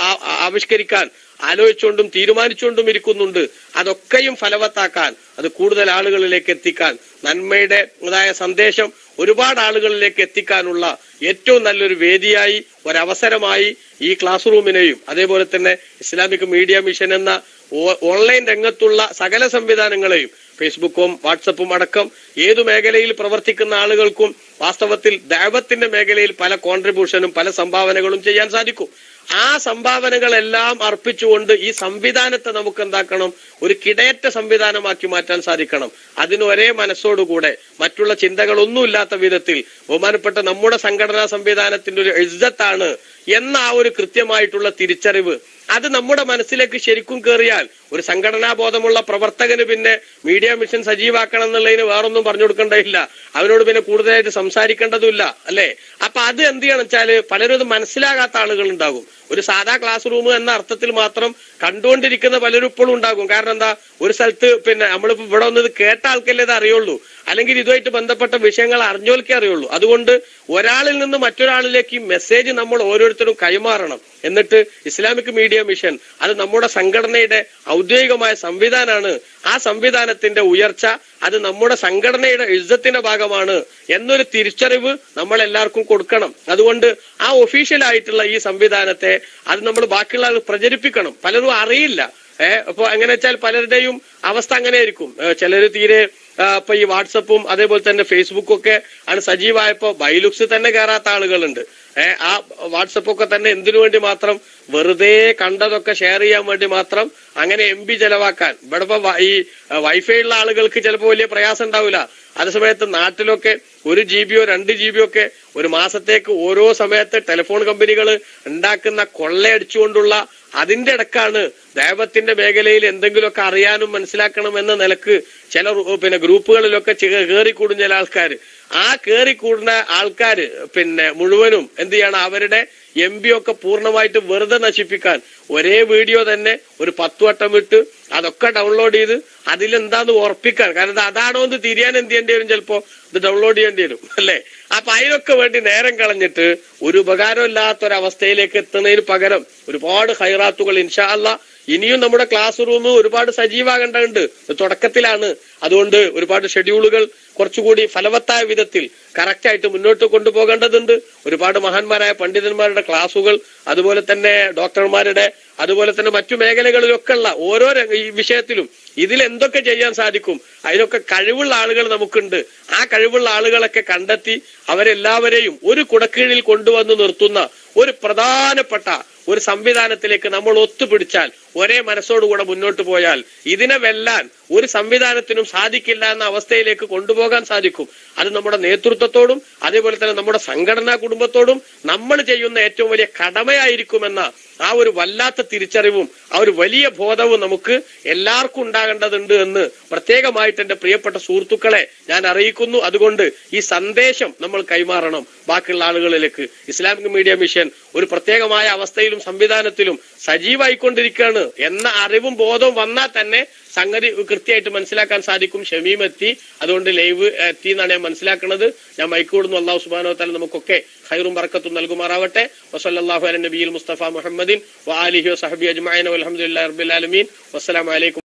ആവിഷ്കരിക്കാൻ ആലോചിച്ചുകൊണ്ടും തീരുമാനിച്ചുകൊണ്ടും ഇരിക്കുന്നുണ്ട്. അതൊക്കെയും ഫലവത്താക്കാൻ, അത് കൂടുതൽ ആളുകളിലേക്ക് എത്തിക്കാൻ, നന്മയുടെ സന്ദേശം ഒരുപാട് ആളുകളിലേക്ക് എത്തിക്കാനുള്ള ഏറ്റവും നല്ലൊരു വേദിയായി, ഒരവസരമായി ഈ ക്ലാസ് റൂമിനെയും അതേപോലെ തന്നെ ഇസ്ലാമിക് മീഡിയ മിഷൻ എന്ന ഓൺലൈൻ രംഗത്തുള്ള സകല സംവിധാനങ്ങളെയും ഫേസ്ബുക്കും വാട്സപ്പും അടക്കം ഏതു മേഖലയിൽ പ്രവർത്തിക്കുന്ന ആളുകൾക്കും വാസ്തവത്തിൽ ദഅവത്തിന്റെ മേഖലയിൽ പല കോൺട്രിബ്യൂഷനും പല സംഭാവനകളും ചെയ്യാൻ സാധിക്കും. ആ സംഭാവനകളെല്ലാം അർപ്പിച്ചുകൊണ്ട് ഈ സംവിധാനത്തെ നമുക്ക് എന്താക്കണം, ഒരു കിടയറ്റ സംവിധാനമാക്കി മാറ്റാൻ സാധിക്കണം. അതിന് ഒരേ മനസ്സോടുകൂടെ മറ്റുള്ള ചിന്തകളൊന്നുമില്ലാത്ത വിധത്തിൽ ബഹുമാനപ്പെട്ട നമ്മുടെ സംഘടനാ സംവിധാനത്തിന്റെ ഒരു ഇസ്സത്താണ് എന്ന ആ ഒരു കൃത്യമായിട്ടുള്ള തിരിച്ചറിവ് അത് നമ്മുടെ മനസ്സിലേക്ക് ശരിക്കും കയറിയാൽ ഒരു സംഘടനാ ബോധമുള്ള പ്രവർത്തകന് പിന്നെ മീഡിയ മിഷൻ സജീവാക്കണം എന്നുള്ളതിന് വേറൊന്നും പറഞ്ഞു കൊടുക്കേണ്ടതില്ല, അവനോട് പിന്നെ കൂടുതലായിട്ട് സംസാരിക്കേണ്ടതുമില്ല, അല്ലെ? അപ്പൊ അത് എന്ത് ചെയ്യണം വെച്ചാല് പലരും ഇത് മനസ്സിലാകാത്ത ആളുകൾ ഉണ്ടാകും. ഒരു സാധാ ക്ലാസ് റൂം എന്ന അർത്ഥത്തിൽ മാത്രം കണ്ടുകൊണ്ടിരിക്കുന്ന പലരും ഇപ്പോഴും ഉണ്ടാകും. കാരണം എന്താ, ഒരു സ്ഥലത്ത് നമ്മളിപ്പോ ഇവിടെ വന്നത് കേട്ട ആൾക്കല്ലേ ഇത് അറിയുള്ളൂ, അല്ലെങ്കിൽ ഇതുമായിട്ട് ബന്ധപ്പെട്ട വിഷയങ്ങൾ അറിഞ്ഞോൽക്കേ അറിയുള്ളൂ. അതുകൊണ്ട് ഒരാളിൽ നിന്ന് മറ്റൊരാളിലേക്ക് ഈ മെസ്സേജ് നമ്മൾ ഓരോരുത്തരും കൈമാറണം. എന്നിട്ട് ഇസ്ലാമിക് മീഡിയ മിഷൻ അത് നമ്മുടെ സംഘടനയുടെ ഔദ്യോഗികമായ സംവിധാനമാണ്. ആ സംവിധാനത്തിന്റെ ഉയർച്ച അത് നമ്മുടെ സംഘടനയുടെ ഇസ്സത്തിന്റെ ഭാഗമാണ് എന്നൊരു തിരിച്ചറിവ് നമ്മൾ എല്ലാവർക്കും കൊടുക്കണം. അതുകൊണ്ട് ആ ഒഫീഷ്യലായിട്ടുള്ള ഈ സംവിധാനത്തെ അത് നമ്മൾ ബാക്കിയുള്ള ആൾ പ്രചരിപ്പിക്കണം. പലരും അറിയില്ല. അപ്പൊ എങ്ങനെ വെച്ചാൽ പലരുടെയും അവസ്ഥ അങ്ങനെയായിരിക്കും. ചിലര് തീരെ ഇപ്പൊ ഈ വാട്സപ്പും അതേപോലെ തന്നെ ഫേസ്ബുക്കും ഒക്കെ ആണ് സജീവമായപ്പോ ബൈലുക്സ് തന്നെ കയറാത്ത ആളുകളുണ്ട്. ആ വാട്സപ്പൊക്കെ തന്നെ എന്തിനു വേണ്ടി മാത്രം, വെറുതെ കണ്ടതൊക്കെ ഷെയർ ചെയ്യാൻ വേണ്ടി മാത്രം അങ്ങനെ MB ചെലവാക്കാൻ. ഇവിടെ ഇപ്പൊ ഈ വൈഫൈ ഉള്ള ആളുകൾക്ക് ചിലപ്പോൾ വലിയ പ്രയാസം ഉണ്ടാവില്ല. അതേസമയത്ത് നാട്ടിലൊക്കെ 1 GB 2 GB ഒക്കെ ഒരു മാസത്തേക്ക് ഓരോ സമയത്ത് ടെലിഫോൺ കമ്പനികൾ ഉണ്ടാക്കുന്ന കൊള്ളയടിച്ചുകൊണ്ടുള്ള അതിന്റെ ഇടക്കാണ് ദൈവത്തിന്റെ മേഖലയിൽ എന്തെങ്കിലുമൊക്കെ അറിയാനും മനസ്സിലാക്കണം എന്ന നിലക്ക് ചില ഗ്രൂപ്പുകളിലൊക്കെ കയറിക്കൂടുന്ന ചില ആൾക്കാർ. ആ കയറിക്കൂടുന്ന ആൾക്കാര് മുഴുവനും എന്ത് ചെയ്യണം, അവരുടെ MB ഒക്കെ പൂർണ്ണമായിട്ട് വെറുതെ നശിപ്പിക്കാൻ ഒരേ വീഡിയോ തന്നെ ഒരു 10 വട്ടം ഇട്ട് അതൊക്കെ ഡൗൺലോഡ് ചെയ്ത് അതിലെന്താന്ന് ഉറപ്പിക്കാൻ. കാരണം അതാണോ എന്ന് തിരിയാൻ എന്ത് ചെയ്യേണ്ടി വരും, ചിലപ്പോ ഇത് ഡൗൺലോഡ് ചെയ്യേണ്ടി വരും, അല്ലെ? അപ്പൊ അതിനൊക്കെ വേണ്ടി നേരം കളഞ്ഞിട്ട് ഒരു ഉപകാരമില്ലാത്തൊരവസ്ഥയിലേക്ക് എത്തുന്നതിന് പകരം ഒരുപാട് ഹൈറാത്തുകൾ ഇൻഷാ അല്ലാഹ് ഇനിയും നമ്മുടെ ക്ലാസ് റൂം ഒരുപാട് സജീവാകേണ്ടതുണ്ട്. തുടക്കത്തിലാണ്. അതുകൊണ്ട് ഒരുപാട് ഷെഡ്യൂളുകൾ കുറച്ചുകൂടി ഫലവത്തായ വിധത്തിൽ കറക്റ്റായിട്ട് മുന്നോട്ട് കൊണ്ടുപോകേണ്ടതുണ്ട്. ഒരുപാട് മഹാന്മാരായ പണ്ഡിതന്മാരുടെ ക്ലാസുകൾ, അതുപോലെ തന്നെ ഡോക്ടർമാരുടെ, അതുപോലെ തന്നെ മറ്റു മേഖലകളിലൊക്കെ ഉള്ള ഓരോ ഈ വിഷയത്തിലും ഇതിൽ എന്തൊക്കെ ചെയ്യാൻ സാധിക്കും അതിനൊക്കെ കഴിവുള്ള ആളുകൾ നമുക്കുണ്ട്. ആ കഴിവുള്ള ആളുകളൊക്കെ കണ്ടെത്തി അവരെല്ലാവരെയും ഒരു കുടക്കീഴിൽ കൊണ്ടുവന്ന് നിർത്തുന്ന ഒരു പ്രധാനപ്പെട്ട ഒരു സംവിധാനത്തിലേക്ക് നമ്മൾ ഒത്തുപിടിച്ചാൽ, ഒരേ മനസ്സോടുകൂടെ മുന്നോട്ട് പോയാൽ ഇതിനെ വെല്ലാൻ ഒരു സംവിധാനത്തിനും സാധിക്കില്ല എന്ന അവസ്ഥയിലേക്ക് കൊണ്ടുപോകാൻ സാധിക്കും. അത് നമ്മുടെ നേതൃത്വത്തോടും അതേപോലെ തന്നെ നമ്മുടെ സംഘടനാ കുടുംബത്തോടും നമ്മൾ ചെയ്യുന്ന ഏറ്റവും വലിയ കടമയായിരിക്കുമെന്ന ആ ഒരു വല്ലാത്ത തിരിച്ചറിവും ആ ഒരു വലിയ ബോധവും നമുക്ക് എല്ലാവർക്കും ഉണ്ടാകേണ്ടതുണ്ട് എന്ന് പ്രത്യേകമായിട്ട് എന്റെ പ്രിയപ്പെട്ട സുഹൃത്തുക്കളെ ഞാൻ അറിയിക്കുന്നു. അതുകൊണ്ട് ഈ സന്ദേശം നമ്മൾ കൈമാറണം ബാക്കിയുള്ള ആളുകളിലേക്ക്. ഇസ്ലാമിക് മീഡിയ മിഷൻ ഒരു പ്രത്യേകമായ അവസ്ഥയിലും സംവിധാനത്തിലും സജീവായിക്കൊണ്ടിരിക്കുകയാണ് എന്ന അറിവും ബോധവും വന്നാൽ തന്നെ സംഗതി കൃത്യമായിട്ട് മനസ്സിലാക്കാൻ സാധിക്കും. ഷമീം എത്തി, അതുകൊണ്ട് ലൈവ് എത്തി എന്നാണ് ഞാൻ മനസ്സിലാക്കുന്നത്. ഞാൻ മൈക്കൂടുന്നു. അല്ലാഹു സുബ്ഹാനഹു വ തആല നമുക്കൊക്കെ ഖൈറും ബറക്കത്തും നൽകുമാറാവട്ടെ. വസല്ലല്ലാഹു അലാ നബിയിൽ മുസ്തഫ മുഹമ്മദിൻ വ ആലിഹി വസഹബിഹി അജ്മഈൻ വൽഹംദുലില്ലാഹി റബ്ബിൽ ആലമീൻ. വസ്സലാമു അലൈക്കും.